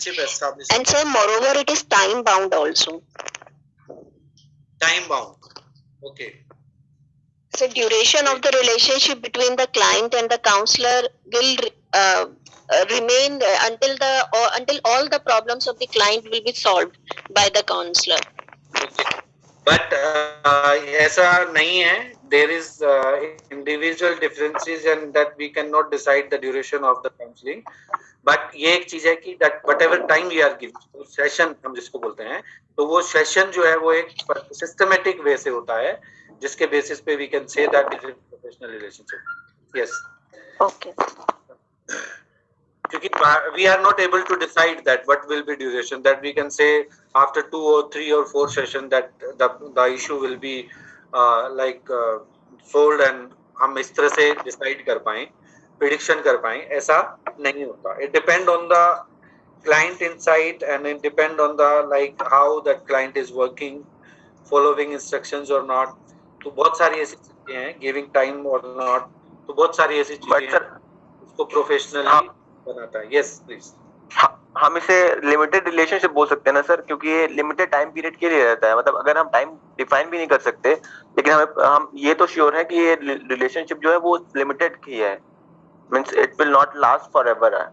relationship established. And sir, moreover, it is time bound also. Time bound. Okay. So duration of the relationship between the client and the counselor will remain until all the problems of the client will be solved by the counselor. Okay. But ऐसा नहीं है. There is individual differences and that we cannot decide the duration of the counseling. But ये एक चीज है कि that whatever time we are giving, session हम जिसको बोलते हैं, तो वो session जो है वो एक systematic way से होता है, जिसके basis पे we can say that it is a professional relationship. Yes. Okay. क्योंकि we are not able to decide that what will be duration, that we can say after 2 or 3 or 4 session that the issue will be solved and हम इस तरह से decide कर पाएं, prediction कर पाएं, ऐसा नहीं होता. It depend on the client insight and it depend on the how that client is working, following instructions or not. तो बहुत सारी ऐसी चीजें हैं, giving time or not, तो बहुत सारी ऐसी चीजें हैं उसको प्रोफेशनली बनाता है. Yes please. हम इसे लिमिटेड रिलेशनशिप बोल सकते हैं ना सर, क्योंकि ये लिमिटेड टाइम पीरियड के लिए रहता है. मतलब अगर हम टाइम डिफाइन भी नहीं कर सकते, लेकिन हम ये तो श्योर है कि ये रिलेशनशिप जो है वो लिमिटेड की है, means it will not last for ever है.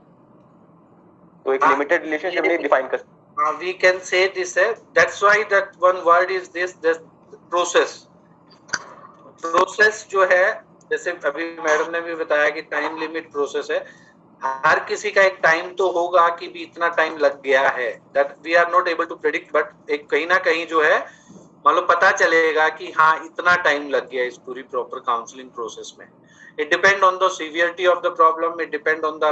तो एक लिमिटेड रिलेशनशिप नहीं डिफाइन कर. वी कैन से दिस है, that's why that one word is this process. Process जो है, जैसे अभी मैडम ने भी बताया कि टाइम लिमिट प्रोसेस है. हर किसी का एक टाइम तो होगा कि भी इतना टाइम लग गया है, that we are not able to predict. But एक कहीं ना कहीं जो है मतलब पता चलेगा कि हाँ इतना टाइम लग गया इस पूरी प्रॉपर काउंसलिंग प्रोसेस में. It depend on the severity of the problem, it depend on the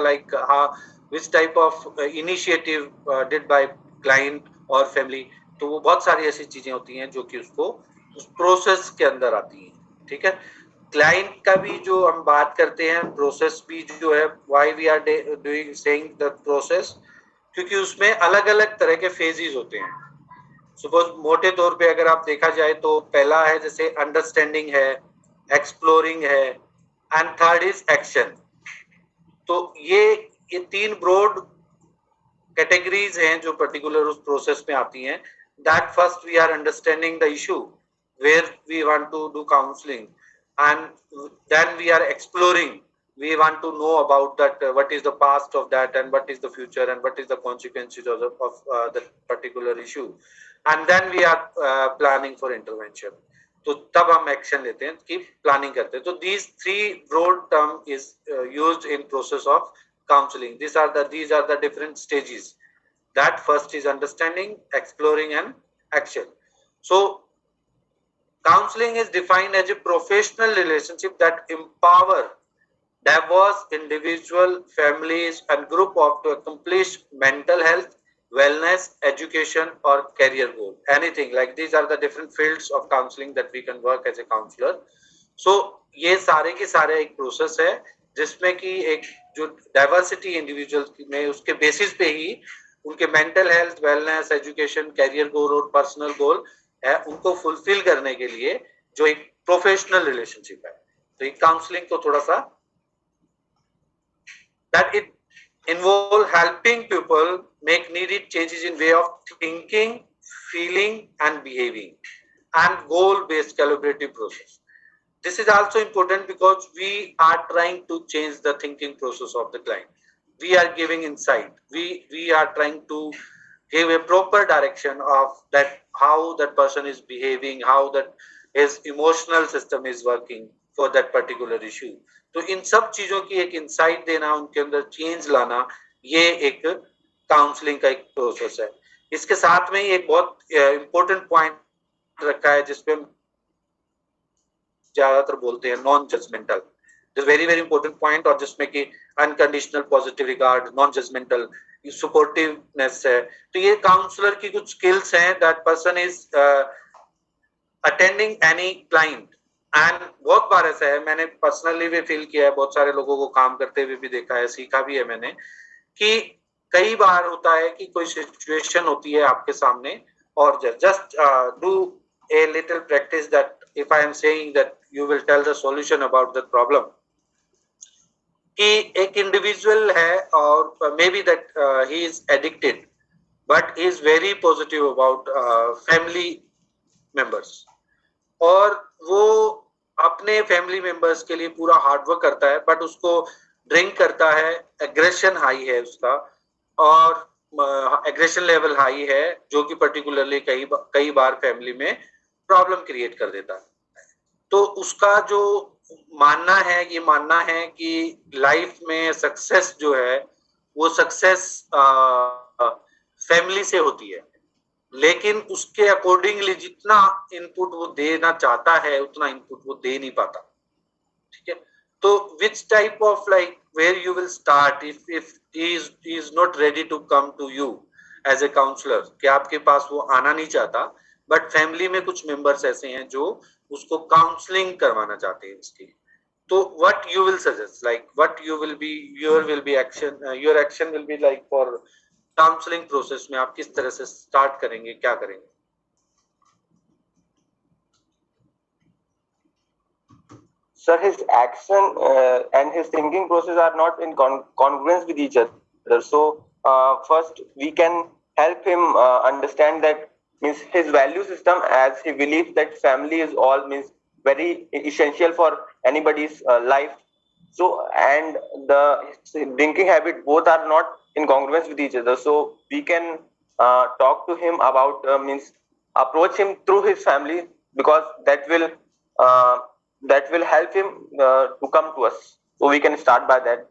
which type of initiative did by client और family. तो वो बहुत सारी ऐसी चीजें होती हैं जो कि उसको उस प्रोसेस के अंदर आती हैं. ठीक है. क्लाइंट का भी जो हम बात करते हैं प्रोसेस भी जो है, why we are doing saying the process, क्योंकि उसमें अलग अलग तरह के फेजेस होते हैं. सपोज मोटे तौर पे अगर आप देखा जाए तो पहला है जैसे अंडरस्टैंडिंग है, एक्सप्लोरिंग है एंड थर्ड इज एक्शन. तो ये 3 ब्रॉड कैटेगरीज हैं जो पर्टिकुलर उस प्रोसेस में आती हैं. That first we are understanding the issue where we want to do counselling, and then we are exploring, we want to know about that what is the past of that and what is the future and what is the consequences of the particular issue, and then we are planning for intervention. तो तब हम action लेते हैं कि planning करते हैं. तो these 3 broad term is used in process of counseling. These are the different stages. That first is understanding, exploring and action. So counseling is defined as a professional relationship that empower diverse individual, families and group of to accomplish mental health, wellness, education or career goal. Anything like these are the different fields of counseling that we can work as a counselor. So ये सारे के सारे एक process है जिसमें कि एक जो डाइवर्सिटी इंडिविजुअल में उसके बेसिस पे ही उनके mental health, wellness, education, career goal और पर्सनल गोल है, उनको फुलफिल करने के लिए जो एक प्रोफेशनल रिलेशनशिप है. तो एक काउंसलिंग को थोड़ा सा that it involve helping people make needed changes in way of thinking, feeling and behaving, and goal based collaborative process. This is also important because we are trying to change the thinking process of the client. We are giving insight, we are trying to give a proper direction of that how that person is behaving, how that his emotional system is working for that particular issue. तो इन सब चीजों की एक insight देना, उनके अंदर change लाना, ये एक काउंसलिंग का एक प्रोसेस है. इसके साथ में ही एक बहुत इंपॉर्टेंट पॉइंट रखा है जिसपे हम ज्यादातर बोलते हैं non judgemental. This very very important point, और जिसमें कि unconditional positive regard, non judgemental, supportiveness है. तो ये काउंसलर की कुछ स्किल्स हैं. That person is attending any client. And बहुत बार ऐसा है, मैंने पर्सनली भी फील किया है, बहुत सारे लोगों को काम करते हुए भी देखा है, सीखा भी है मैंने, कि कई बार होता है कि कोई सिचुएशन होती है आपके सामने और just do a little practice that if I am saying that you will tell the solution about the problem, कि एक इंडिविजुअल है और may be that he is addicted but he is very positive about family members, और वो अपने family members के लिए पूरा हार्डवर्क करता है, बट उसको ड्रिंक करता है, एग्रेशन हाई है उसका, और एग्रेशन लेवल हाई है, जो कि पर्टिकुलरली कई बार फैमिली में प्रॉब्लम क्रिएट कर देता है। तो उसका जो ये मानना है कि लाइफ में सक्सेस जो है वो सक्सेस फैमिली से होती है, लेकिन उसके अकॉर्डिंगली जितना इनपुट वो देना चाहता है उतना इनपुट वो दे नहीं पाता। ठीक है, तो which type of like where you will start if he is not ready to come to you as a counselor, कि आपके पास वो आना नहीं चाहता, बट फैमिली में कुछ मेंबर्स ऐसे हैं जो उसको काउंसलिंग करवाना चाहते हैं इसकी, तो what you will suggest, like what you will be your action will be like for counselling process में आप किस तरह से स्टार्ट करेंगे, क्या करेंगे? Sir, his action and his thinking process are not in congruence with each other. So first we can help him understand that means his value system, as he believes that family is all means very essential for anybody's life. So and the drinking habit both are not in congruence with each other. So we can talk to him about means approach him through his family, because that will help him to come to us. So we can start by that,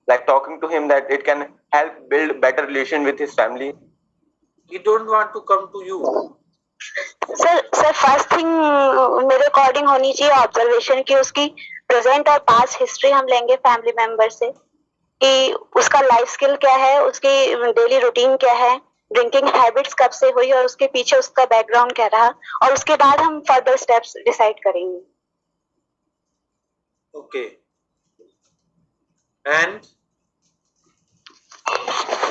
like talking to him that it can help build better relation with his family. He don't want to come to you. Sir first thing मेरे according होनी चाहिए observation की, उसकी present और past history हम लेंगे family member से कि उसका लाइफ स्किल क्या है, उसकी डेली रूटीन क्या है, ड्रिंकिंग हैबिट्स कब से हुई और उसके पीछे उसका बैकग्राउंड क्या रहा, और उसके बाद हम फर्दर स्टेप्स डिसाइड करेंगे। Okay, and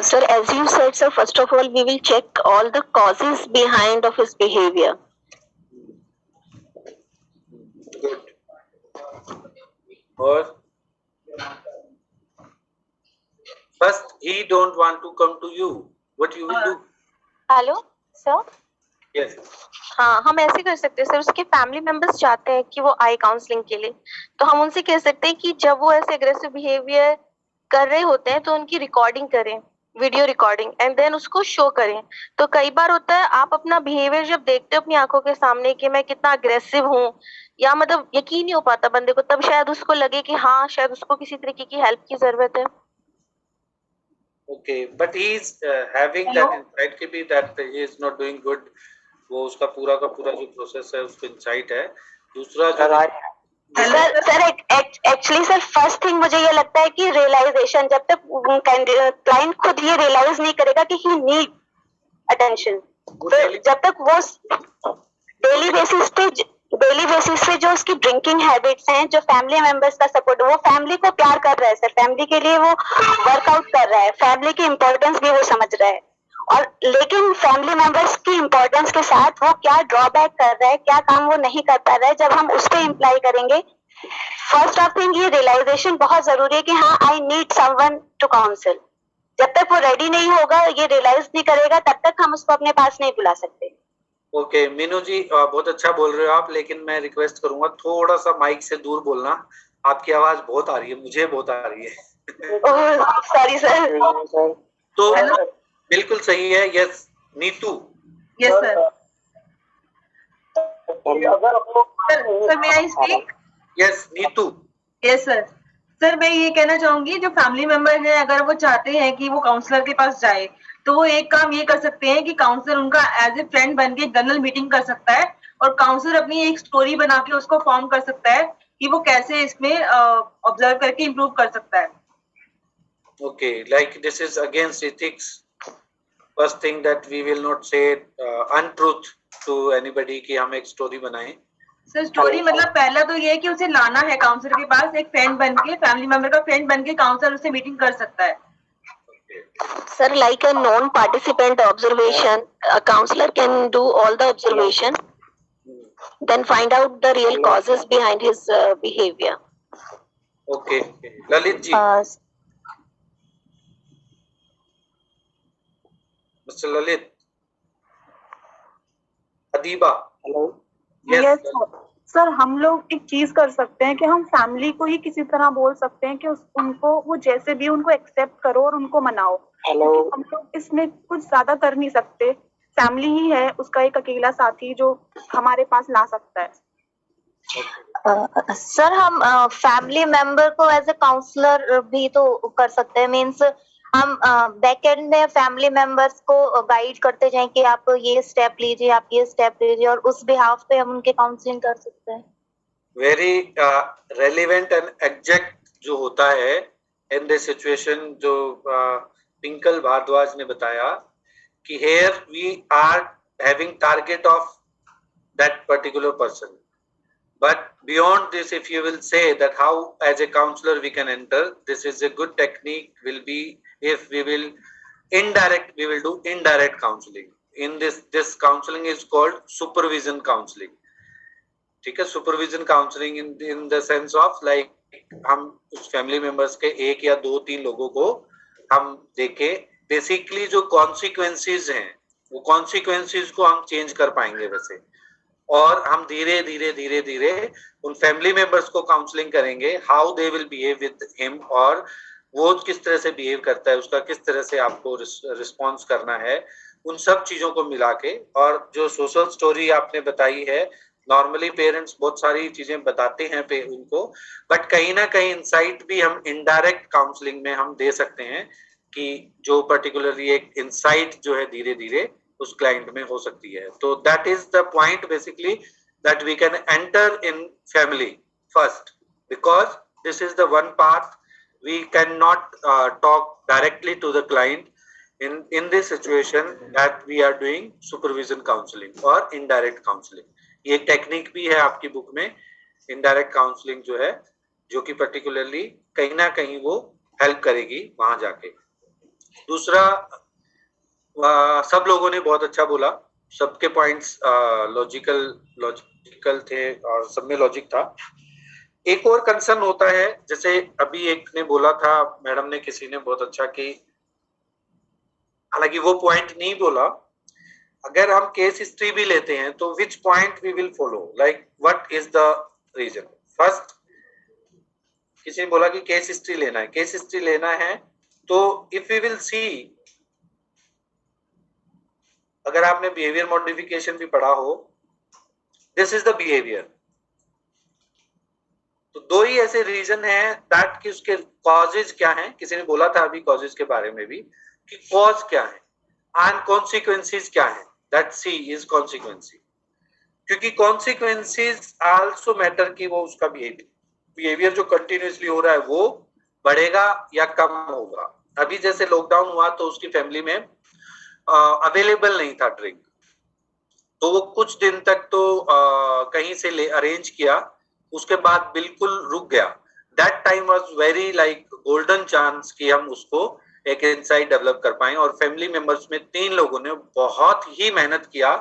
Sir, as you said, sir, first of all, we will check all the causes behind of his behavior. Good, और first he don't want to come to you, what you will do? Hello sir, Yes, हाँ हम ऐसे कर सकते हैं sir, उसके family members चाहते हैं कि वो आए काउंसलिंग के लिए, तो हम उनसे कह सकते हैं कि जब वो ऐसे एग्रेसिव बिहेवियर कर रहे होते हैं तो उनकी रिकॉर्डिंग करें, वीडियो रिकॉर्डिंग, एंड देन उसको शो करें। तो कई बार होता है आप अपना बिहेवियर जब देखते हो अपनी आंखों के सामने कि मैं कितना अग्रेसिव हूँ, या मतलब यकीन नहीं हो पाता बंदे को, तब शायद उसको लगे कि हाँ शायद उसको किसी तरीके की हेल्प की जरूरत है। okay, but he is having that insight कि भी that he is not doing good, वो उसका पूरा का पूरा जो प्रोसेस है उसको इंसाइट है। दूसरा जो sir actually sir first thing मुझे ये लगता है कि रियलाइजेशन, जब तक क्लाइंट खुद ये रियलाइज नहीं करेगा कि ही नीड अटेंशन, तो जब तक वो डेली बेसिस पे जो उसकी ड्रिंकिंग हैबिट्स हैं, जो फैमिली मेंबर्स का सपोर्ट, वो फैमिली को प्यार कर रहा है सर, फैमिली के लिए वो वर्कआउट कर रहा है, फैमिली की इम्पोर्टेंस भी वो समझ रहा है, और लेकिन फैमिली मेंबर्स की इम्पोर्टेंस के साथ वो क्या ड्रॉबैक कर रहा है, क्या काम वो नहीं कर पा रहा है, जब हम उस पर इम्प्लाई करेंगे, फर्स्ट ऑफ थिंग ये रियलाइजेशन बहुत जरूरी है कि हाँ I need someone to counsel. जब तक वो रेडी नहीं होगा, ये रियलाइज नहीं करेगा, तब तक हम उसको अपने पास नहीं बुला सकते। ओके, मीनू जी बहुत अच्छा बोल रहे हो आप, लेकिन मैं रिक्वेस्ट करूंगा थोड़ा सा माइक से दूर बोलना, आपकी आवाज बहुत आ रही है, मुझे बहुत आ रही है। Sorry sir. तो बिल्कुल सही है। Yes Neetu. Yes sir. Sir may I speak? Yes Neetu. Yes sir. Sir मैं ये कहना चाहूंगी, जो फैमिली मेंबर है अगर वो चाहते हैं कि वो काउंसलर के पास जाए, तो वो एक काम ये कर सकते हैं कि काउंसलर उनका एज ए फ्रेंड बन के जनरल मीटिंग कर सकता है, और काउंसलर अपनी एक स्टोरी बना के उसको फॉर्म कर सकता है कि वो कैसे इसमें ऑब्जर्व करके इम्प्रूव कर सकता है। Okay, like this is against ethics. First thing that we will not say untruth to anybody कि हम एक स्टोरी बनाएं। सर स्टोरी मतलब पहला तो ये है कि उसे लाना है काउंसलर के पास, एक फ्रेंड बन के, फैमिली मेंबर का फ्रेंड बन के काउंसलर उससे मीटिंग कर सकता है। Sir, like a non-participant observation, a counselor can do all the observation, then find out the real causes behind his behavior. Okay, Lalit ji, mister Lalit, Adiba. Hello. Yes, yes sir, हम लोग एक चीज कर सकते हैं कि हम फैमिली को ही किसी तरह बोल सकते हैं कि उनको वो जैसे भी उनको एक्सेप्ट करो और उनको मनाओ। हेलो। हम लोग इसमें कुछ ज्यादा कर नहीं सकते, फैमिली ही है उसका एक अकेला साथी जो हमारे पास ला सकता है। सर हम फैमिली मेंबर को एज ए काउंसलर भी तो कर सकते हैं, मीन्स हम बैक एंड में फैमिली मेंबर्स को गाइड करते जाएं कि आप ये स्टेप लीजिए, आप ये स्टेप लीजिए, और उस बिहाफ पे हम उनके काउंसलिंग कर सकते हैं। वेरी रेलिवेंट एंड एग्जैक्ट जो होता है इन दिस सिचुएशन, जो पिंकल भारद्वाज ने बताया कि here we are having target of that particular person, but beyond this, if you will say that how as a counselor we can enter, this is a good technique will be if we will we will do indirect counseling. In this counseling is called supervision counseling. ठीक है, supervision counselling in the sense of like हम उस family members के एक या दो तीन लोगों को हम देखे, बेसिकली जो कॉन्सिक्वेंसेस हैं वो कॉन्सिक्वेंसेस को हम चेंज कर पाएंगे वैसे, और हम धीरे धीरे धीरे धीरे उन फैमिली मेंबर्स को काउंसलिंग करेंगे how they will behave with him, और वो किस तरह से बिहेव करता है, उसका किस तरह से आपको रिस्पॉन्स करना है, उन सब चीजों को मिला के। और जो सोशल स्टोरी आपने बताई है, नॉर्मली पेरेंट्स बहुत सारी चीजें बताते हैं पे उनको, बट कहीं ना कहीं इंसाइट भी हम इनडायरेक्ट काउंसलिंग में हम दे सकते हैं कि जो पर्टिकुलरली एक इंसाइट जो है धीरे धीरे उस क्लाइंट में हो सकती है। तो that is the point basically that we can enter in family first, because this is the one path we can not talk directly to the client in this situation that we are doing supervision counseling or indirect counseling. ये technique भी है आपकी book में, indirect counselling जो है, जो कि particularly कहीं ना कहीं वो हेल्प करेगी वहां जाके। दूसरा, सब लोगों ने बहुत अच्छा बोला, सबके पॉइंट्स लॉजिकल थे और सब में लॉजिक था। एक और कंसर्न होता है, जैसे अभी एक ने बोला था, मैडम ने किसी ने बहुत अच्छा कि हालांकि वो पॉइंट नहीं बोला, अगर हम केस हिस्ट्री भी लेते हैं तो which point we will follow, like what is the reason. First किसी ने बोला कि केस हिस्ट्री लेना है, केस हिस्ट्री लेना है तो इफ वी विल सी, अगर आपने बिहेवियर मॉडिफिकेशन भी पढ़ा हो, दिस इज द बिहेवियर, तो दो ही ऐसे रीजन है दैट कि उसके कॉजेज क्या हैं। किसी ने बोला था अभी कॉजेज के बारे में भी कि कॉज क्या है एंड कॉन्सिक्वेंसेस क्या है, दैट सी इज कॉन्सिक्वेंसेस, क्योंकि कॉन्सिक्वेंसेस आल्सो मैटर कि वो उसका बिहेवियर जो कंटिन्यूअसली हो रहा है वो बढ़ेगा या कम होगा। अभी जैसे लॉकडाउन हुआ तो उसकी फैमिली में अवेलेबल नहीं था ड्रिंक, तो वो कुछ दिन तक तो कहीं से ले अरेंज किया, उसके बाद बिल्कुल रुक गया। That time was very like golden chance कि हम उसको एक इंसाइट डेवलप कर पाए, और फैमिली मेंबर्स में 3 लोगों ने बहुत ही मेहनत किया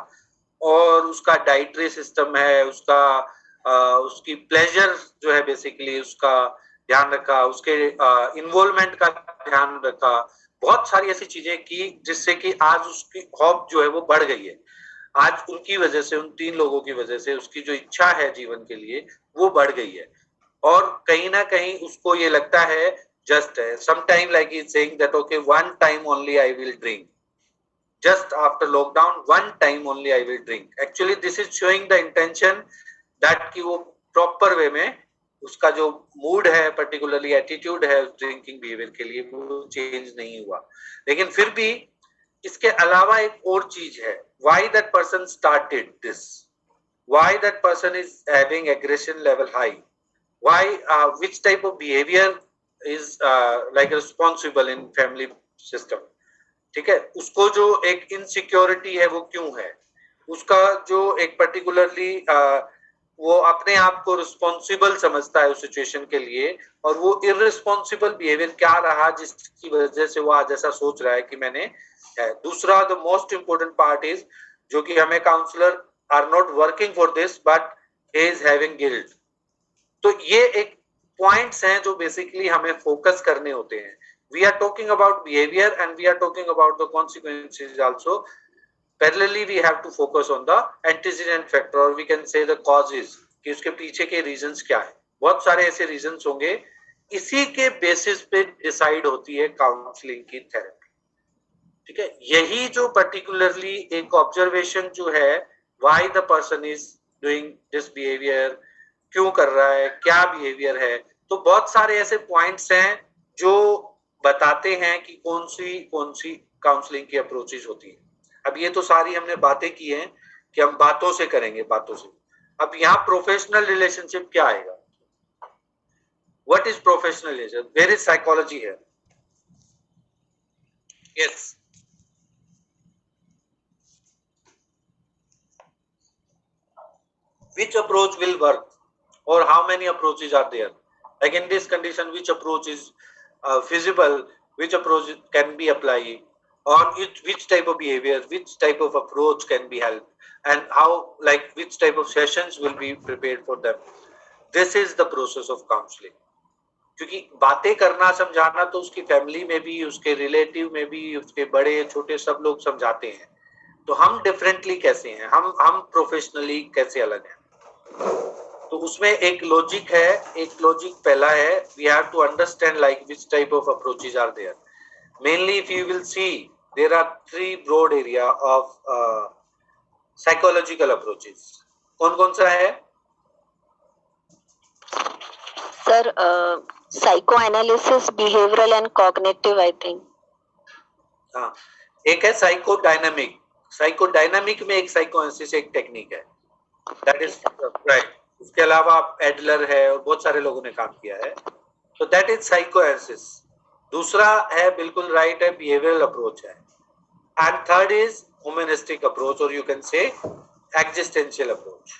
और उसका डाइटरी सिस्टम है, उसकी प्लेजर जो है बेसिकली उसका ध्यान रखा, उसके इन्वॉल्वमेंट का ध्यान रखा, बहुत सारी ऐसी चीजें की जिससे कि आज उसकी हॉब जो है वो बढ़ गई है। आज उनकी वजह से, उन 3 लोगों की वजह से उसकी जो इच्छा है जीवन के लिए वो बढ़ गई है, और कहीं ना कहीं उसको ये लगता है just sometime like he's saying that okay, one time only I will drink, just after lockdown one time only I will drink. Actually this is showing the intention that कि वो proper way में उसका जो mood है, particularly attitude है drinking behaviour के लिए, वो चेंज नहीं हुआ। लेकिन फिर भी इसके अलावा एक और चीज है, why that person started this, why that person is having aggression level high, why which type of behavior is like responsible in family system, ठीक है, उसको जो एक इनसिक्योरिटी है वो क्यों है, उसका जो एक पर्टिकुलरली वो अपने आप को रिस्पॉन्सिबल समझता है उस सिचुएशन के लिए, और वो इररिस्पॉन्सिबल बिहेवियर क्या रहा जिसकी वजह से वो आज ऐसा सोच रहा है कि मैंने है। दूसरा, the most important part is, जो कि हमें counsellor are not working for this but he is having guilt. तो ये एक पॉइंट्स हैं जो बेसिकली हमें फोकस करने होते हैं. We are talking about behaviour and we are talking about the consequences also. Parallelly we have to focus on the antecedent factor or we can say the causes कि उसके पीछे के रीजंस क्या है. बहुत सारे ऐसे रीजंस होंगे, इसी के बेसिस पे डिसाइड होती है काउंसलिंग की थेरेपी. ठीक है, यही जो पर्टिकुलरली एक ऑब्जर्वेशन जो है why the person is doing this behaviour, क्यों कर रहा है, क्या बिहेवियर है, तो बहुत सारे ऐसे पॉइंट्स हैं जो बताते हैं कि कौन सी काउंसलिंग की अप्रोचेज होती है. अब ये तो सारी हमने बातें की हैं कि हम बातों से करेंगे, बातों से. अब यहाँ प्रोफेशनल रिलेशनशिप क्या आएगा? What is professional relationship? Where is psychology है? Yes, which approach will work or how many approaches are there? Like in this condition, which approach is feasible, which approach can be applied on which type of behavior, which type of approach can be helped, and how, like which type of sessions will be prepared for them. This is the process of counseling. क्योंकि बातें करना समझाना तो उसकी family में भी, उसके relative में भी, उसके बड़े छोटे सब लोग समझाते हैं. तो हम डिफरेंटली कैसे हैं, हम प्रोफेशनली कैसे अलग हैं? तो उसमें एक लॉजिक है. एक लॉजिक पहला है, we have to understand like which type of approaches are there. Mainly if you will see, there are 3 broad area of psychological approaches. कौन कौन सा है sir? Psycho analysis, behavioural and cognitive, I think. हाँ, एक है psychodynamic. Psychodynamic में एक psychoanalysis एक टेक्निक है, दैट इज राइट. उसके अलावा एडलर है और बहुत सारे लोगों ने काम किया है. तो दैट इज साइकोएनालिसिस. दूसरा है, बिल्कुल राइट है, बिहेवियरल अप्रोच है. And third is humanistic approach और you can say existential approach.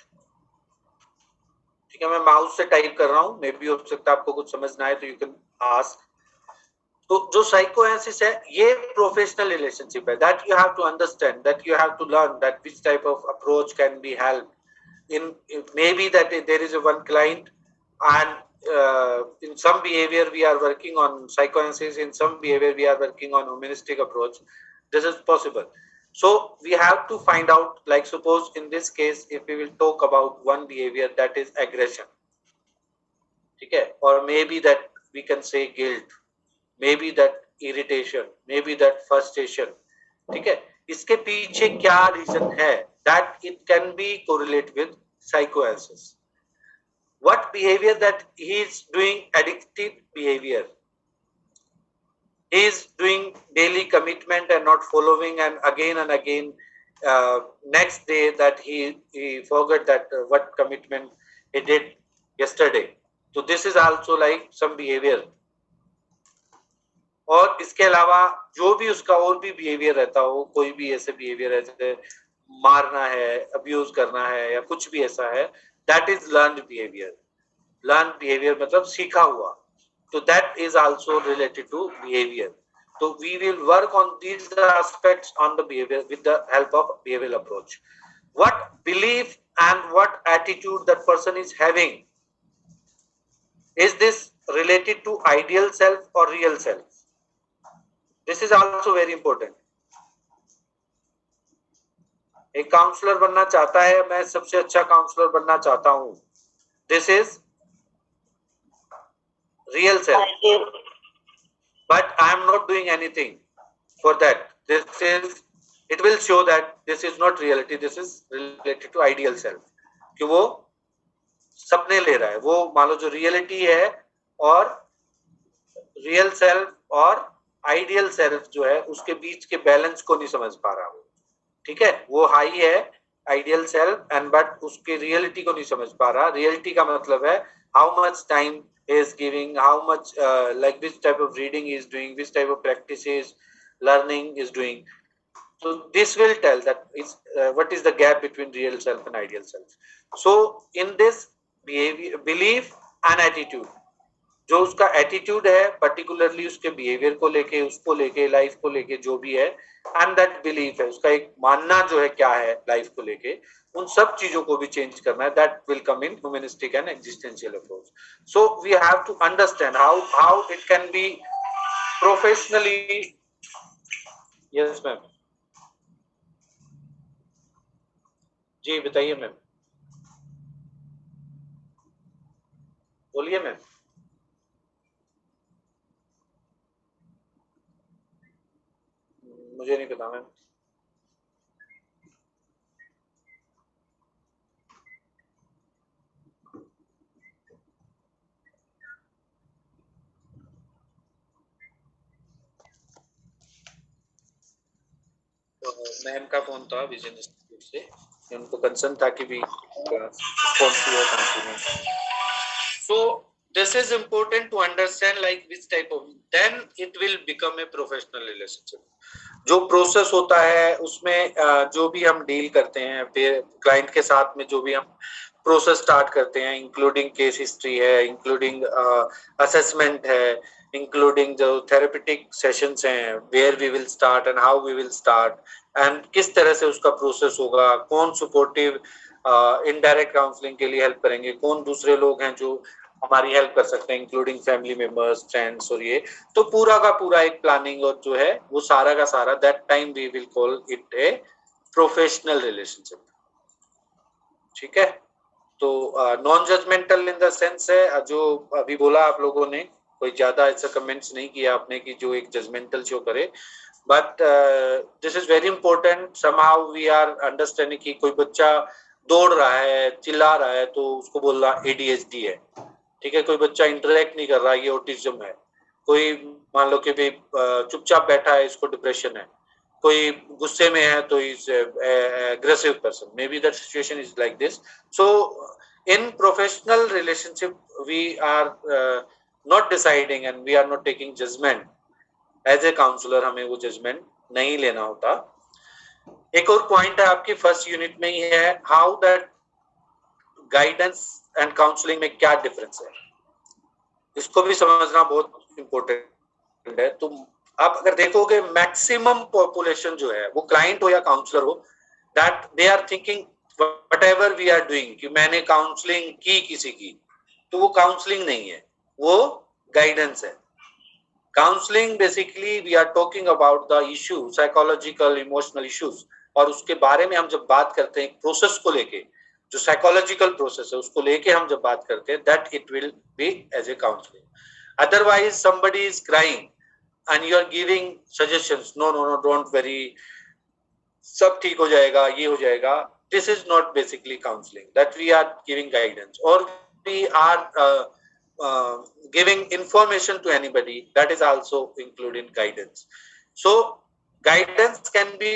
ठीक है, मैं माउस से टाइप कर रहा हूँ, मे बी हो सकता है आपको कुछ समझ ना आए तो यू कैन आस्क. तो जो साइकोएनालिसिस है ये प्रोफेशनल रिलेशनशिप है. That you have to understand, that you have to learn that which type of approach can be help in maybe that there is a one client and in some behavior we are working on psychoanalysis, in some behavior we are working on humanistic approach. This is possible. So we have to find out, like suppose in this case if we will talk about one behavior that is aggression, ठीक है, or maybe that we can say guilt, maybe that irritation, maybe that frustration. ठीक है, इसके पीछे क्या reason है, that it can be correlate with psychoanalysis. What behavior that he is doing, addictive behavior, he is doing daily commitment and not following, and again next day that he forgot that what commitment he did yesterday. So this is also like some behavior. और इसके अलावा जो भी उसका और भी behaviour रहता हो, कोई भी ऐसे बिहेवियर है जैसे मारना है, अब्यूज करना है या कुछ भी ऐसा है, that is learned behaviour. Learned behaviour मतलब सीखा हुआ. तो that is also related to behaviour. तो we will work on these aspects on the behaviour with the help of behavioural approach. What belief and what attitude that person is having, is this related to ideal self और real self? This is also very important. एक counsellor बनना चाहता है, मैं सबसे अच्छा counsellor बनना चाहता हूं. This is real self. But I am not doing anything for that. It will show that this is not reality. This is related to ideal self. कि वो सपने ले रहा है. वो मान लो जो रियलिटी है और रियल सेल्फ और आइडियल सेल्फ जो है उसके बीच के बैलेंस को नहीं समझ पा रहा वो. ठीक है, वो हाई है आइडियल सेल्फ एंड बट उसके रियलिटी को नहीं समझ पा रहा. रियलिटी का मतलब है how much time is giving, how much like which type of reading he is doing, which type of practice is learning is doing. So this will tell that is what is the gap between real self and ideal self. So in this behavior, belief and attitude, जो उसका attitude है, particularly उसके behaviour को लेके, उसको लेके, life को लेके जो भी है, एंड दैट बिलीफ है, उसका एक मानना जो है क्या है लाइफ को लेके, उन सब चीजों को भी चेंज करना है. That will come in humanistic and existential approach. So we have to understand how it can be professionally. Yes ma'am, जी बताइए मैम, बोलिए मैम. मुझे नहीं पता मैम. मैम का फोन था विजन इंस्टीट्यूट से, उनको कंसर्न था कि भी कौन सी है continue. So this is important to understand like which type of, then it will become a professional relationship. जो प्रोसेस होता है उसमें जो भी हम डील करते हैं फिर क्लाइंट के साथ में, जो भी हम प्रोसेस स्टार्ट करते हैं, इंक्लूडिंग केस हिस्ट्री है, इंक्लूडिंग असेसमेंट है, इंक्लूडिंग जो थेरेपेटिक सेशंस हैं, where we will start and how we will start, and किस तरह से उसका प्रोसेस होगा, कौन सपोर्टिव इनडायरेक्ट काउंसलिंग के लिए हेल्प करेंगे, कौन दूसरे लोग हैं जो हमारी हेल्प कर सकते हैं, इंक्लूडिंग फैमिली मेंबर्स, फ्रेंड्स, और ये तो पूरा का पूरा एक प्लानिंग और जो है वो सारा का सारा, that time we will call it a professional relationship. ठीक है, तो non judgemental in the sense है, जो अभी बोला आप लोगों ने, कोई ज्यादा ऐसा कमेंट्स नहीं किया आपने कि जो एक जजमेंटल शो करे, but this is very important. Somehow we are understanding कि कोई बच्चा दौड़ रहा है, चिल्ला रहा है, तो उसको बोलना ADHD है. ठीक है, कोई बच्चा इंटरेक्ट नहीं कर रहा, ये ऑटिज्म है. कोई मान लो कि भी चुपचाप बैठा है, इसको डिप्रेशन है. कोई गुस्से में है तो is aggressive person, may be that situation is like this. So in professional relationship we are not deciding and we are not taking judgement. As A counsellor हमें वो जजमेंट नहीं लेना होता. एक और पॉइंट है आपकी फर्स्ट यूनिट में ही है, how that guidance and counselling में क्या डिफरेंस है, इसको भी समझना बहुत इंपॉर्टेंट है. तो आप अगर देखोगे मैक्सिमम पॉपुलेशन जो है, वो क्लाइंट हो या काउंसलर हो, that they are thinking whatever we are doing, कि मैंने काउंसलिंग की किसी की, तो वो काउंसलिंग नहीं है, वो गाइडेंस है. Counselling basically we are talking about the issue, psychological emotional issues, और उसके बारे में हम जब बात करते हैं प्रोसेस को लेके, जो साइकोलॉजिकल प्रोसेस है उसको लेके हम जब बात करते हैं, that it will be as a counselling. Otherwise somebody is crying and you are giving suggestions, no no no don't worry, सब ठीक हो जाएगा, ये हो जाएगा, this is not basically counselling. That we are giving guidance, और we are giving information to anybody, that is also included guidance. So guidance can be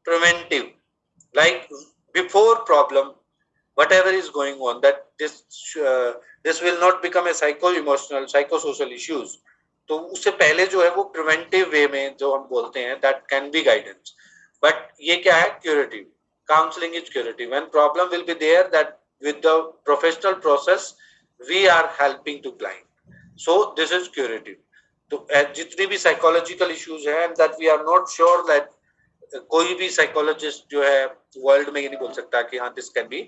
preventive, like before problem, whatever is going on, that this will not become a psycho-emotional, psychosocial issues. तो उससे पहले जो है वो preventive वे में जो हम बोलते हैं, that can be guidance. But ये क्या है, curative. Counselling is curative. When problem will be there, that with the professional process we are helping to client, so this is curative. तो जितनी भी साइकोलॉजिकल इश्यूज हैं, that we are not sure that कोई भी psychologist जो है world में ये नहीं बोल सकता कि हाँ this can be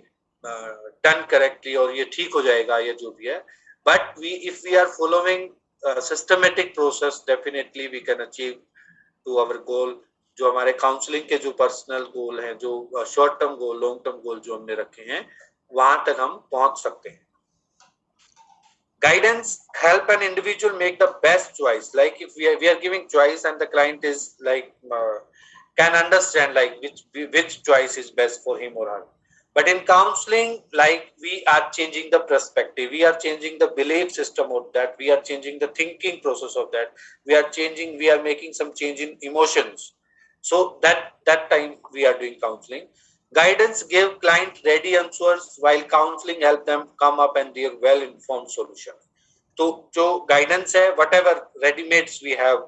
done correctly और ये ठीक हो जाएगा, ये जो भी है. But we if we are following systematic process, definitely we can achieve to our goal. जो हमारे काउंसलिंग के जो पर्सनल गोल हैं, जो short term goal, long term goal जो हमने रखे हैं, वहां तक हम पहुंच सकते हैं. Guidance help an individual make the best choice. Like if we are giving choice and the client is like can understand like which choice is best for him or her. But in counseling, like we are changing the perspective, we are changing the belief system of that, we are changing the thinking process of that, we are making some change in emotions. So that time we are doing counseling. Guidance give client ready answers, while counseling help them come up and their well informed solution. तो जो guidance है, whatever ready-mades we have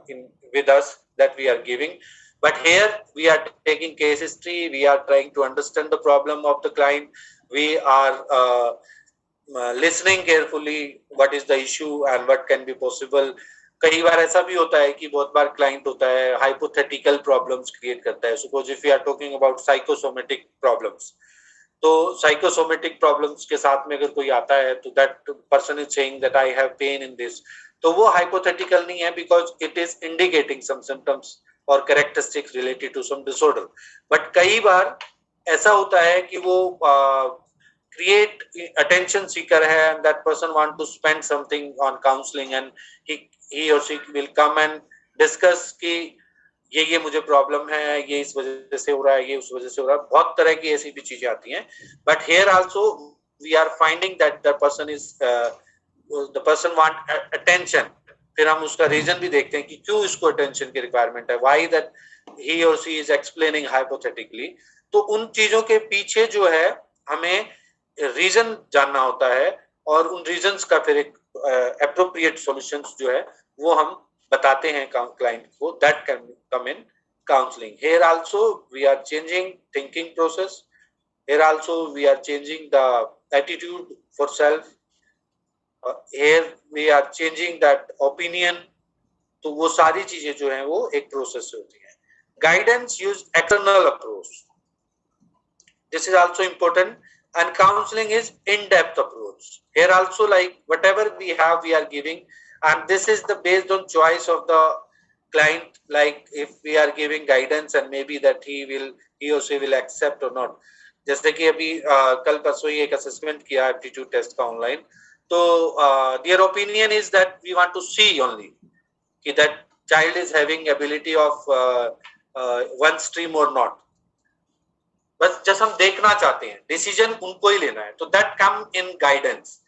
with us, that we are giving, but here we are taking case history, we are trying to understand the problem of the client, we are listening carefully what is the issue and what can be possible. कई बार ऐसा भी होता है कि बहुत बार client होता है हाइपोथेटिकल प्रॉब्लम्स क्रिएट करता है. Suppose if we are talking about psychosomatic problems, तो साइकोसोमेटिक प्रॉब्लम्स के साथ में अगर कोई आता है तो that person is saying that I have pain in this, तो वो हाइपोथेटिकल नहीं है because it is indicating some symptoms और characteristics related to some disorder. But कई बार ऐसा होता है कि वो create attention seeker है and that person want to spend something on counseling and he or she will come and discuss कि ये मुझे प्रॉब्लम है, ये इस वजह से हो रहा है, ये उस वजह से हो रहा है. बहुत तरह की ऐसी भी चीजें आती हैं. But here also we are finding that the person want attention. फिर हम उसका रीजन भी देखते हैं कि क्यों इसको अटेंशन की रिक्वायरमेंट है, why that he or she is explaining hypothetically. तो उन चीजों के पीछे जो है हमें रीजन जानना होता है और उन रीजंस का फिर एक एप्रोप्रिएट सॉल्यूशंस जो है वो हम बताते हैं क्लाइंट को. That can come in counselling. Here also we are changing thinking process. Here also we are changing the attitude for self. Here we are changing that opinion. तो वो सारी चीजें जो हैं वो एक प्रोसेस से होती हैं. Guidance use external approach. This is also important. And counseling is in-depth approach. Here also, like whatever we have, we are giving, and this is the based on choice of the client. Like if we are giving guidance, and maybe that he or she will accept or not. जैसे कि अभी कल परसों ही एक assessment किया aptitude test का online. तो their opinion is that we want to see only कि that child is having ability of one stream or not. बस जैसे हम देखना चाहते हैं, डिसीजन उनको ही लेना है. तो that come in guidance.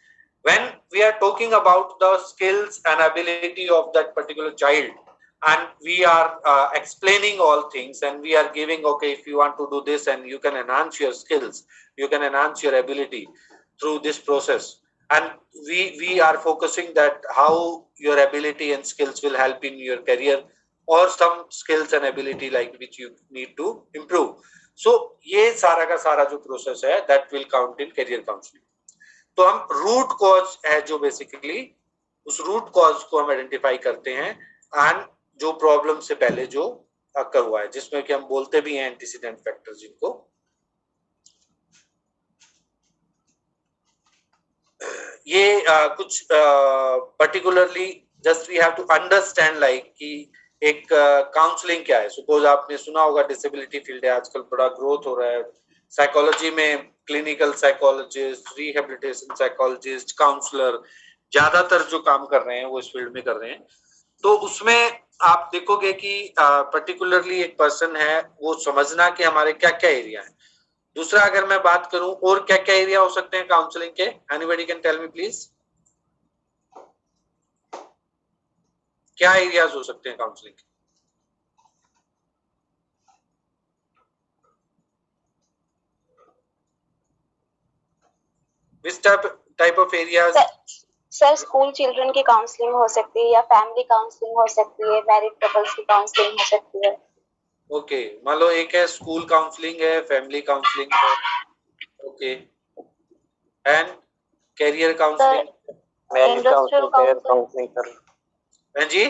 When we are talking about the skills and ability of that particular child and we are explaining all things and we are giving, okay, if you want to do this and you can enhance your skills, you can enhance your ability through this process, and we are focusing that how your ability and skills will help in your career or some skills and ability like which you need to improve. So ये सारा का सारा जो process है that will count in career counseling. तो हम root cause है जो बेसिकली उस रूट कॉज को हम आइडेंटिफाई करते हैं एंड जो प्रॉब्लम से पहले जो अकर हुआ है, जिसमें कि हम बोलते भी हैं एंटीसीडेंट फैक्टर्स, जिनको ये कुछ particularly just we have to understand like कि एक काउंसलिंग क्या है. सपोज आपने सुना होगा डिसेबिलिटी फील्ड है आजकल बड़ा ग्रोथ हो रहा है. साइकोलॉजी में clinical psychologist, rehabilitation psychologist, counsellor ज्यादातर जो काम कर रहे हैं वो इस फील्ड में कर रहे हैं. तो उसमें आप देखोगे कि पर्टिकुलरली एक पर्सन है वो समझना कि हमारे क्या क्या एरिया है. दूसरा अगर मैं बात करूं और क्या क्या एरिया हो सकते हैं काउंसलिंग के, anybody can tell me please, क्या एरियाज हो सकते हैं काउंसलिंग के? Which type of areas? Sir school children की काउंसलिंग हो सकती है या फैमिली काउंसलिंग हो सकती है, मैरिड कपल्स की काउंसलिंग हो सकती है. ओके, मान लो एक है स्कूल काउंसलिंग है, फैमिली काउंसलिंग है, okay, and career counselling, industrial counselling हैं जी,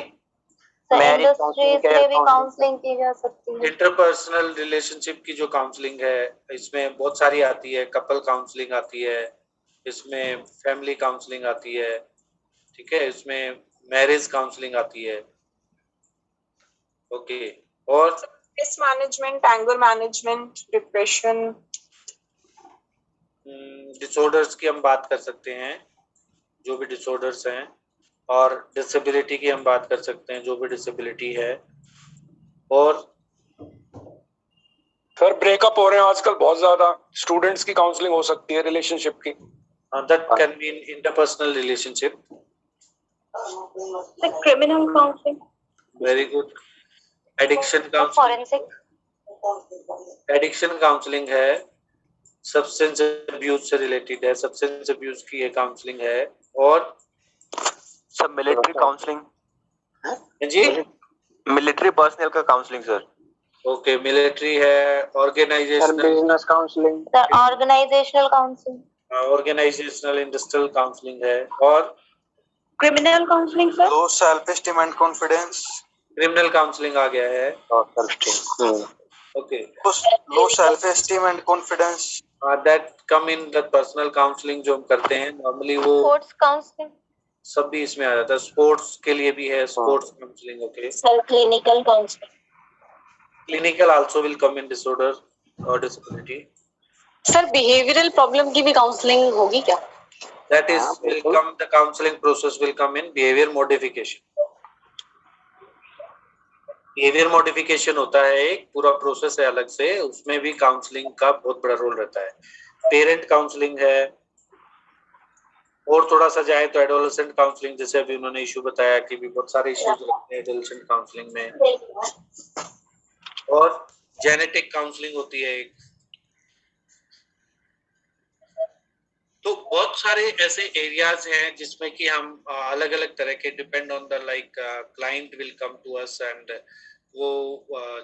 इंडस्ट्रीज में भी काउंसलिंग की जा सकती है. इंटरपर्सनल रिलेशनशिप की जो काउंसलिंग है इसमें बहुत सारी आती है. कपल काउंसलिंग आती है, इसमें फैमिली काउंसलिंग आती है, ठीक है, इसमें मैरिज काउंसलिंग आती है. ओके, और stress management, anger management, depression, disorders की हम बात कर सकते हैं, जो भी डिसऑर्डर्स हैं, और डिसेबिलिटी की हम बात कर सकते हैं, जो भी डिसेबिलिटी है. और सर ब्रेकअप हो रहे हैं आजकल बहुत ज्यादा, स्टूडेंट्स की काउंसलिंग हो सकती है रिलेशनशिप की. that can be in interpersonal relationship. The criminal counseling. Very good. Addiction counseling. Forensic. Addiction counseling है, substance abuse से related है, substance abuse की ये counseling है. और सब मिलिट्री काउंसलिंग जी, मिलिट्री पर्सनल का काउंसलिंग सर. ओके, मिलिट्री है, organisational, business counselling, The organizational counseling. Organisational industrial counselling है, और criminal counselling sir, low self esteem and confidence, criminal counselling आ गया है। Okay, low self esteem and confidence, that come in the personal counselling जो हम करते हैं normally, वो स्पोर्ट्स काउंसलिंग, सब भी इसमें आ जाता है। स्पोर्ट्स के लिए भी है sports counselling. Okay, sir clinical counselling, clinical also will come in disorder और डिसेबिलिटी। सर बिहेवियरल प्रॉब्लम की भी काउंसलिंग होगी क्या? That is will come, the counseling process will come in behavior modification. Behavior modification होता है, एक पूरा process है अलग से, उसमें भी काउंसलिंग का बहुत बड़ा रोल रहता है। पेरेंट काउंसलिंग है, और थोड़ा सा जाए तो एडोलेसेंट काउंसलिंग, जैसे अभी उन्होंने इशू बताया कि भी बहुत सारे इश्यूज रहते हैं एडोलेसेंट काउंसलिंग में, और जेनेटिक काउंसलिंग होती है एक। तो बहुत सारे ऐसे एरियाज हैं जिसमें कि हम अलग अलग तरह के, depend on the like client will come to us and वो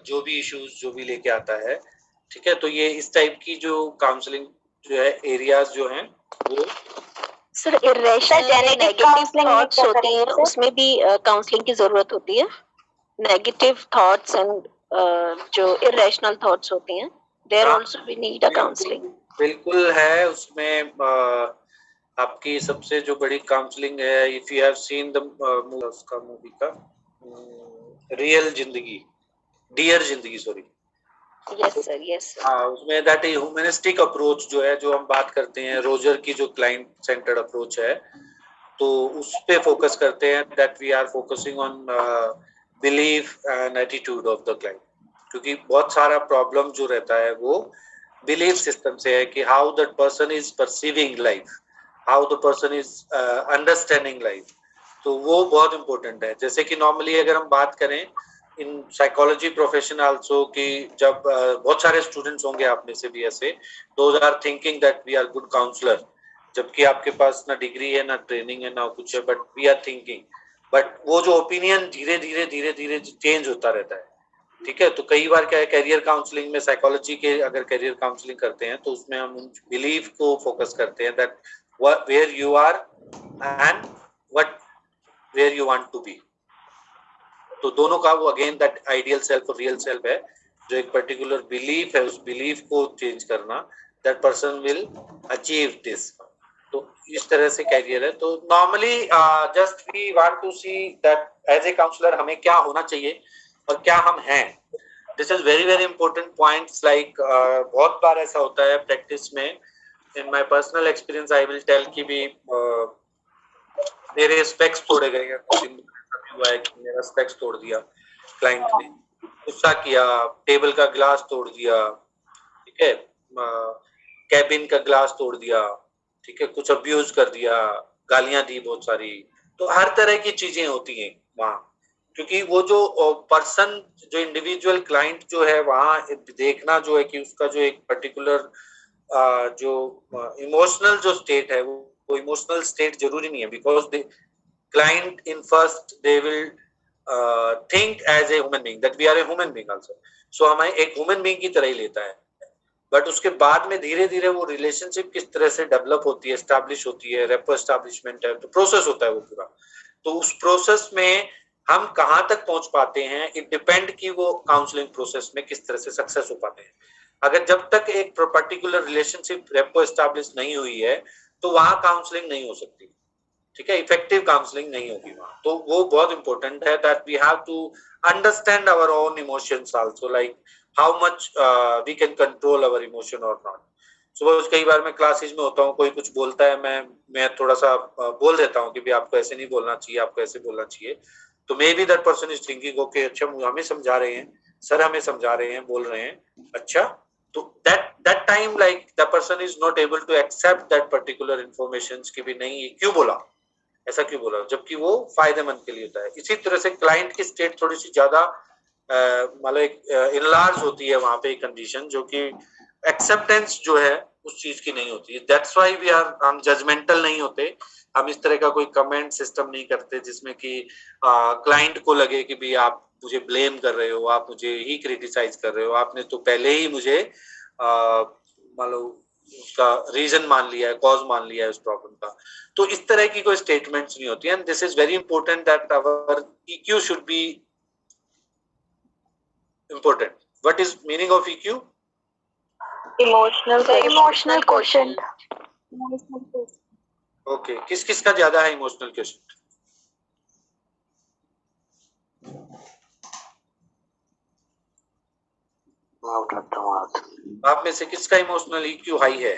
जो भी इश्यूज जो भी लेके आता है, ठीक है। तो ये इस टाइप की जो काउंसलिंग जो है एरियाज जो हैं वो सर इरेशनल नेगेटिव थॉट्स होते हैं, उसमें भी काउंसलिंग की जरूरत होती है। नेगेटिव थॉट्स एंड जो इरेशनल थॉट्स होती हैं, there also we need a counselling. बिल्कुल है, उसमें आपकी सबसे जो बड़ी काउंसलिंग है, if you have seen the उसका मूवी का रियल जिंदगी, dear Zindagi, sorry, yes sir, yes sir. हाँ, उसमें दैट ह्यूमनिस्टिक अप्रोच जो है, जो हम बात करते हैं, रोजर की जो क्लाइंट सेंटर्ड अप्रोच है, तो उस पे फोकस करते हैं, that we are focusing on belief and attitude of the client, क्योंकि बहुत सारा प्रॉब्लम जो रहता है वो बिलीफ सिस्टम से है कि how that person is perceiving life, how the person is understanding life. तो वो बहुत इंपॉर्टेंट है। जैसे कि नॉर्मली अगर हम बात करें इन साइकोलॉजी प्रोफेशन आल्सो, कि जब बहुत सारे स्टूडेंट्स होंगे आप में से भी ऐसे, those are thinking that we are good counsellor, जबकि आपके पास ना डिग्री है, ना ट्रेनिंग है, ना कुछ है, but we are thinking, but वो जो ओपिनियन धीरे धीरे चेंज होता रहता है, ठीक है। तो कई बार क्या है, कैरियर काउंसलिंग में, साइकोलॉजी के अगर कैरियर काउंसलिंग करते हैं तो उसमें हम उन बिलीफ को फोकस करते हैं, that where you are and what where you want to be. तो दोनों का वो अगेन दैट आइडियल सेल्फ और रियल सेल्फ है, जो एक पर्टिकुलर बिलीफ है, उस बिलीफ को चेंज करना, that person will achieve this. तो इस तरह से कैरियर है। तो normally just we want to see that as A counsellor हमें क्या होना चाहिए और क्या हम हैं। This is very very important points, like बहुत बार ऐसा होता है प्रैक्टिस में, in my personal experience I will tell कि भी मेरे स्पेक्स तोड़े गए हैं, हुआ है कि मेरा स्पेक्स तोड़ दिया क्लाइंट ने, गुस्सा किया, टेबल का ग्लास तोड़ दिया, ठीक है, कैबिन का ग्लास तोड़ दिया, ठीक है, कुछ अब्यूज कर दिया, गालियां दी बहुत सारी। तो हर तरह की चीजें होती हैं वहाँ, क्योंकि वो जो पर्सन, जो इंडिविजुअल क्लाइंट जो है, वहाँ देखना जो है कि उसका जो एक पर्टिकुलर जो इमोशनल जो स्टेट है, वो इमोशनल स्टेट जरूरी नहीं है, because client in first they will think as a human being, that we are a human being also, so हमें एक human being की तरह ही लेता है, बट उसके बाद में धीरे धीरे वो रिलेशनशिप किस तरह से डेवलप होती है, एस्टैब्लिश होती है, रेपो एस्टैब्लिशमेंट है, तो प्रोसेस होता है वो पूरा। तो उस प्रोसेस में हम कहाँ तक पहुंच पाते हैं, इट डिपेंड कि वो काउंसलिंग प्रोसेस में किस तरह से सक्सेस हो पाते हैं। अगर जब तक एक पर्टिकुलर रिलेशनशिप रेपो एस्टैब्लिश नहीं हुई है, तो वहां काउंसलिंग नहीं हो सकती, ठीक है, इफेक्टिव काउंसलिंग नहीं होगी वहां। तो वो बहुत इंपॉर्टेंट है that we have to understand our own emotions also, like how much we can control our emotion और नॉट। सुबह कई बार मैं क्लासेज में होता हूँ, कोई कुछ बोलता है, मैं थोड़ा सा बोल देता हूँ कि भी आपको ऐसे नहीं बोलना चाहिए, आपको ऐसे बोलना चाहिए। तो may be that person is thinking okay, अच्छा हमें समझा रहे हैं सर, हमें समझा रहे हैं, बोल रहे हैं, अच्छा। तो that time like the person is not able to accept that particular information कि भी नहीं, क्यों बोला, ऐसा क्यों बोला, जबकि वो फायदेमंद के लिए होता है। इसी तरह से क्लाइंट की स्टेट थोड़ी सी ज्यादा मतलब इनलार्ज होती है वहां पे कंडीशन, जो कि एक्सेप्टेंस जो है उस चीज की नहीं होती है। दैट्स व्हाई वी आर, हम जजमेंटल नहीं होते, हम इस तरह का कोई कमेंट सिस्टम नहीं करते जिसमें कि क्लाइंट को लगे कि भी आप मुझे ब्लेम कर रहे हो, आप मुझे ही क्रिटिसाइज कर रहे हो, आपने तो पहले ही मुझे मान लो उसका रीजन मान लिया है, कॉज मान लिया है उस प्रॉब्लम का। तो इस तरह की कोई स्टेटमेंट्स नहीं होती, and this is very important that our EQ should be important. What is meaning of EQ? Emotional quotient. Okay. किस किस का ज्यादा है इमोशनल क्वेश्चन? आप में से किसका इमोशनल EQ हाई है?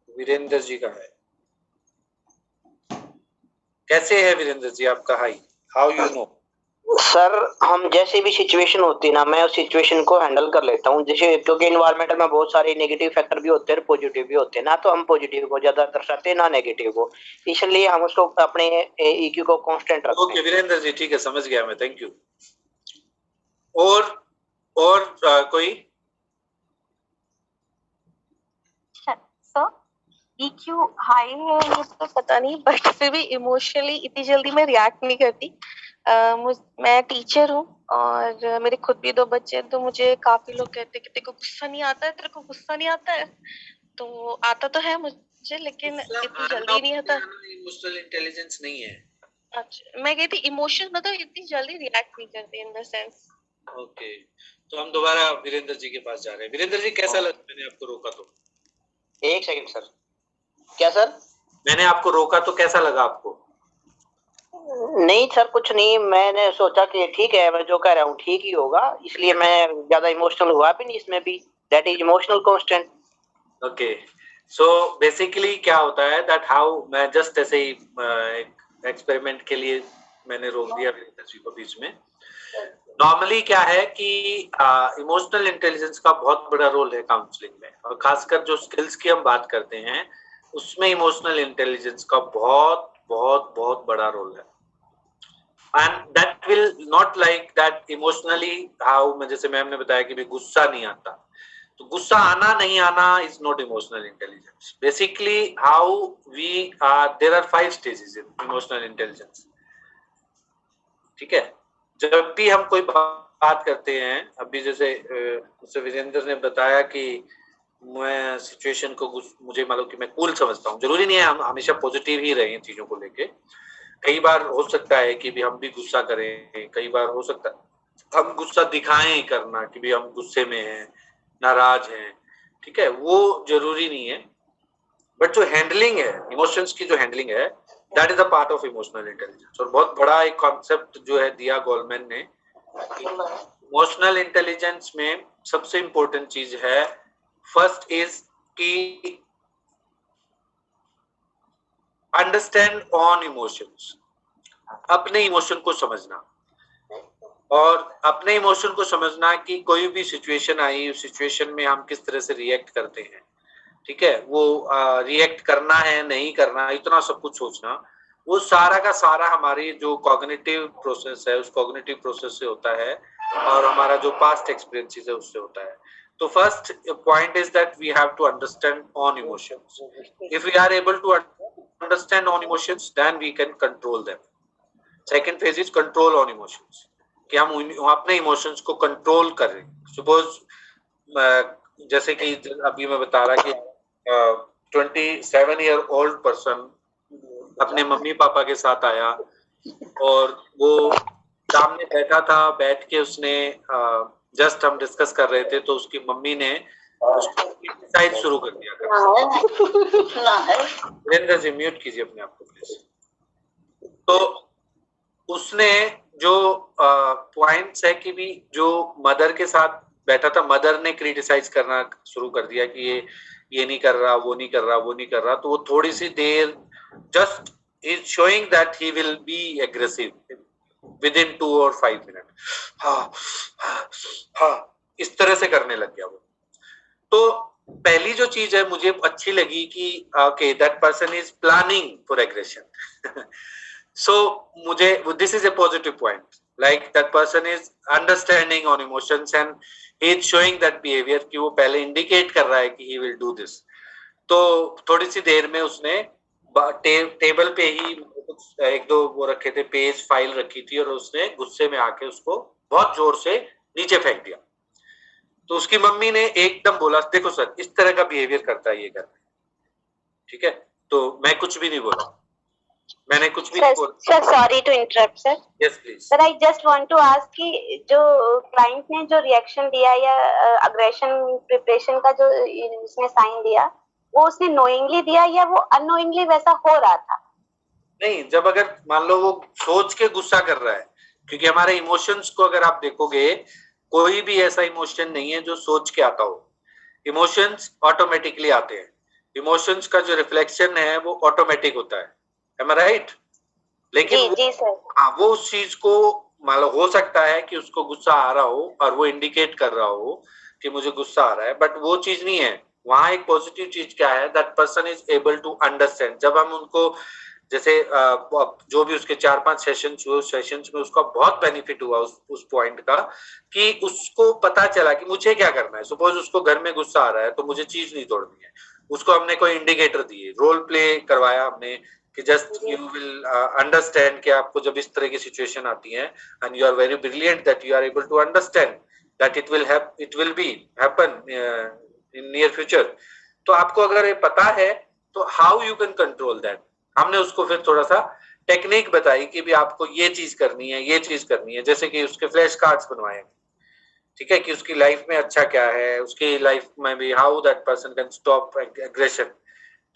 वीरेंद्र जी का है। कैसे है वीरेंद्र जी आपका high? How you know? Sir हम जैसे भी सिचुएशन होती है ना, मैं उस सिचुएशन को हैंडल कर लेता हूँ। जैसे क्योंकि इन्वायरमेंट में बहुत सारे नेगेटिव फैक्टर भी होते हैं और पॉजिटिव भी होते हैं ना, तो हम पॉजिटिव को ज्यादा दर्शाते हैं ना नेगेटिव को, इसलिए हम उसको अपने EQ को कांस्टेंट रखते हैं। ओके वीरेंद्र जी, ठीक है, समझ गया मैं, थैंक यू। और कोई? सर EQ हाई है ये तो पता नहीं, बट फिर भी इमोशनली इतनी जल्दी मैं रिएक्ट नहीं करती। मैं टीचर हूँ और मेरे खुद भी 2 बच्चे हैं, तो मुझे काफी लोग कहते हैं कि तेरे को गुस्सा नहीं आता है, तेरे को गुस्सा नहीं आता है। तो आता तो है मुझे, लेकिन इतनी जल्दी नहीं आता। इमोशनल इंटेलिजेंस नहीं है। अच्छा, मैं कहती इमोशन मतलब इतनी जल्दी रिएक्ट नहीं करते इन द सेंस। ओके, तो हम दोबारा वीरेंद्र जी के पास जा रहे हैं। वीरेंद्र जी कैसा लगा मैंने आपको रोका तो? एक सेकंड सर, क्या सर? मैंने आपको रोका तो कैसा लगा आपको? नहीं सर कुछ नहीं, मैंने सोचा कि ठीक है, मैं जो कह रहा हूँ ठीक ही होगा, इसलिए मैं ज्यादा इमोशनल हुआ भी नहीं इसमें भी। That is emotional constant. Okay, so basically क्या होता है दैट हाउ, मैं जस्ट ऐसे ही एक एक्सपेरिमेंट के लिए मैंने रोक दिया वीरेंद्र जी को बीच में। नॉर्मली क्या है कि इमोशनल इंटेलिजेंस का बहुत बड़ा रोल है काउंसलिंग में, और खासकर जो स्किल्स की हम बात करते हैं उसमें इमोशनल इंटेलिजेंस का बहुत बहुत बहुत बड़ा रोल है। And that will not like that emotionally how, मैं जैसे मैम ने बताया कि भी गुस्सा नहीं आता, तो गुस्सा आना नहीं आना is not emotional intelligence. Basically how we are, there are 5 stages in emotional intelligence. ठीक है, जब भी हम कोई बात करते हैं, अभी जैसे वीरेंद्र ने बताया कि मैं सिचुएशन को मुझे मालूम कि मैं कूल समझता हूँ, जरूरी नहीं है हम हमेशा पॉजिटिव ही रहे चीजों को लेके। कई बार हो सकता है कि भी हम भी गुस्सा करें, कई बार हो सकता है हम गुस्सा दिखाएं करना कि भी हम गुस्से में हैं, नाराज हैं, ठीक है, वो जरूरी नहीं है। बट जो हैंडलिंग है इमोशंस की, जो हैंडलिंग है, that is a part of emotional intelligence. और बहुत बड़ा एक कॉन्सेप्ट जो है दिया गोलमैन ने, इमोशनल इंटेलिजेंस में सबसे इंपॉर्टेंट चीज है, फर्स्ट इज कि अंडरस्टैंड ऑन इमोशंस, अपने इमोशन को समझना, और अपने इमोशन को समझना कि कोई भी सिचुएशन आई, उस सिचुएशन में हम किस तरह से रिएक्ट करते हैं। ठीक है, वो रिएक्ट करना है नहीं करना, इतना सब कुछ सोचना, वो सारा का सारा हमारी जो कॉग्निटिव प्रोसेस है उस कॉग्निटिव प्रोसेस से होता है, और हमारा जो पास्ट एक्सपीरियंसेस है उससे होता है। तो first point is that we have to understand on emotions. If we are able to understand on emotions then we can control them. Second phase is control on emotions, कि हम अपने emotions को control करें। Suppose जैसे कि अभी मैं बता रहा कि 27 ईयर ओल्ड पर्सन अपने मम्मी पापा के साथ आया और वो सामने बैठा था, बैठ के उसने जस्ट हम डिस्कस कर रहे थे तो उसकी मम्मी ने उसको क्रिटिसाइज शुरू कर दिया। वीरेंद्र जी म्यूट कीजिए अपने आप को प्लीज। तो उसने जो पॉइंट्स है कि भी जो मदर के साथ बैठा था, मदर ने क्रिटिसाइज करना शुरू कर दिया कि ये नहीं कर रहा, वो नहीं कर रहा, वो नहीं कर रहा। तो वो थोड़ी सी देर just is showing that he will be aggressive with in 2 or 5 minute. हाँ, इस तरह से करने लग गया वो। तो पहली जो चीज है मुझे अच्छी लगी कि okay that person is planning for aggression. So मुझे this is a positive point, like that person is understanding on emotions and he is showing that behaviour कि वो पहले इंडिकेट कर रहा है कि ही विल डू दिस। तो थोड़ी सी देर में उसने टेबल पे ही एक दो वो रखे थे, पेज फाइल रखी थी, और उसने गुस्से में आके उसको बहुत जोर से नीचे फेंक दिया। तो उसकी मम्मी ने एकदम बोला देखो सर इस तरह का बिहेवियर करता है ये घर में, ठीक है, तो मैं कुछ भी नहीं बोला, मैंने कुछ भी नहीं बोला। Sir sorry to interrupt sir. Yes please sir I just want to ask कि जो क्लाइंट ने जो रिएक्शन दिया या अग्रेशन प्रिपरेशन का जो उसने साइन दिया, वो उसने नोइंगली दिया या वो अननोइंगली वैसा हो रहा था? नहीं, जब अगर मान लो वो सोच के गुस्सा कर रहा है, क्योंकि हमारे इमोशंस को अगर आप देखोगे कोई भी ऐसा इमोशन नहीं है जो सोच के आता हो, इमोशंस ऑटोमेटिकली आते हैं, इमोशंस का जो रिफ्लेक्शन है वो ऑटोमेटिक होता है, am I right? लेकिन जी सर। हाँ, वो उस चीज को मान लो हो सकता है कि उसको गुस्सा आ रहा हो और वो इंडिकेट कर रहा हो कि मुझे गुस्सा आ रहा है, बट वो चीज नहीं है। वहां एक पॉजिटिव चीज क्या है, that person is able to understand. जब हम उनको जैसे जो भी उसके 4-5 सेशंस हुए, उस सेशंस में उसका बहुत बेनिफिट हुआ उस पॉइंट का कि उसको पता चला कि मुझे क्या करना है। सपोज उसको घर में गुस्सा आ रहा है तो मुझे चीज नहीं तोड़नी है, उसको हमने कोई इंडिकेटर दिए, रोल प्ले करवाया हमने कि जस्ट यू विल अंडरस्टैंड कि आपको जब इस तरह की सिचुएशन आती है and you are very brilliant that you are able to understand that it will be happen in near future. तो आपको अगर ये पता है तो how you can control that. हमने उसको फिर थोड़ा सा टेक्निक बताई कि भी आपको ये चीज करनी है, ये चीज करनी है, जैसे कि उसके फ्लैश कार्ड्स बनवाए, ठीक है, कि उसकी लाइफ में अच्छा क्या है, उसकी लाइफ में भी how that person can stop aggression,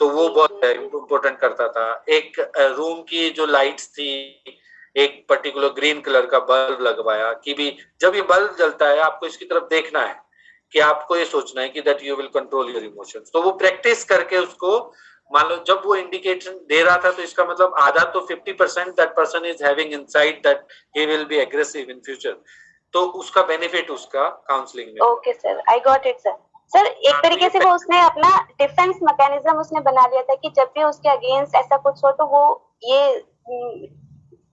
तो वो बहुत इम्पोर्टेंट करता था। एक रूम की जो लाइट्स थी, एक पर्टिकुलर ग्रीन कलर का बल्ब लगवाया कि भी जब ये बल्ब जलता है आपको इसकी तरफ देखना है, कि आपको ये सोचना है कि that you will control your emotions. तो वो प्रैक्टिस करके उसको मान लो जब वो इंडिकेशन दे रहा था तो इसका मतलब आधा तो 50% that person is having insight that he will be aggressive in future, तो उसका बेनिफिट उसका काउंसलिंग में। Okay sir, I got it sir. Sir एक तरीके से वो उसने अपना डिफेंस मैकेनिज्म उसने बना लिया था कि जब भी उसके अगेंस्ट ऐसा कुछ हो तो वो ये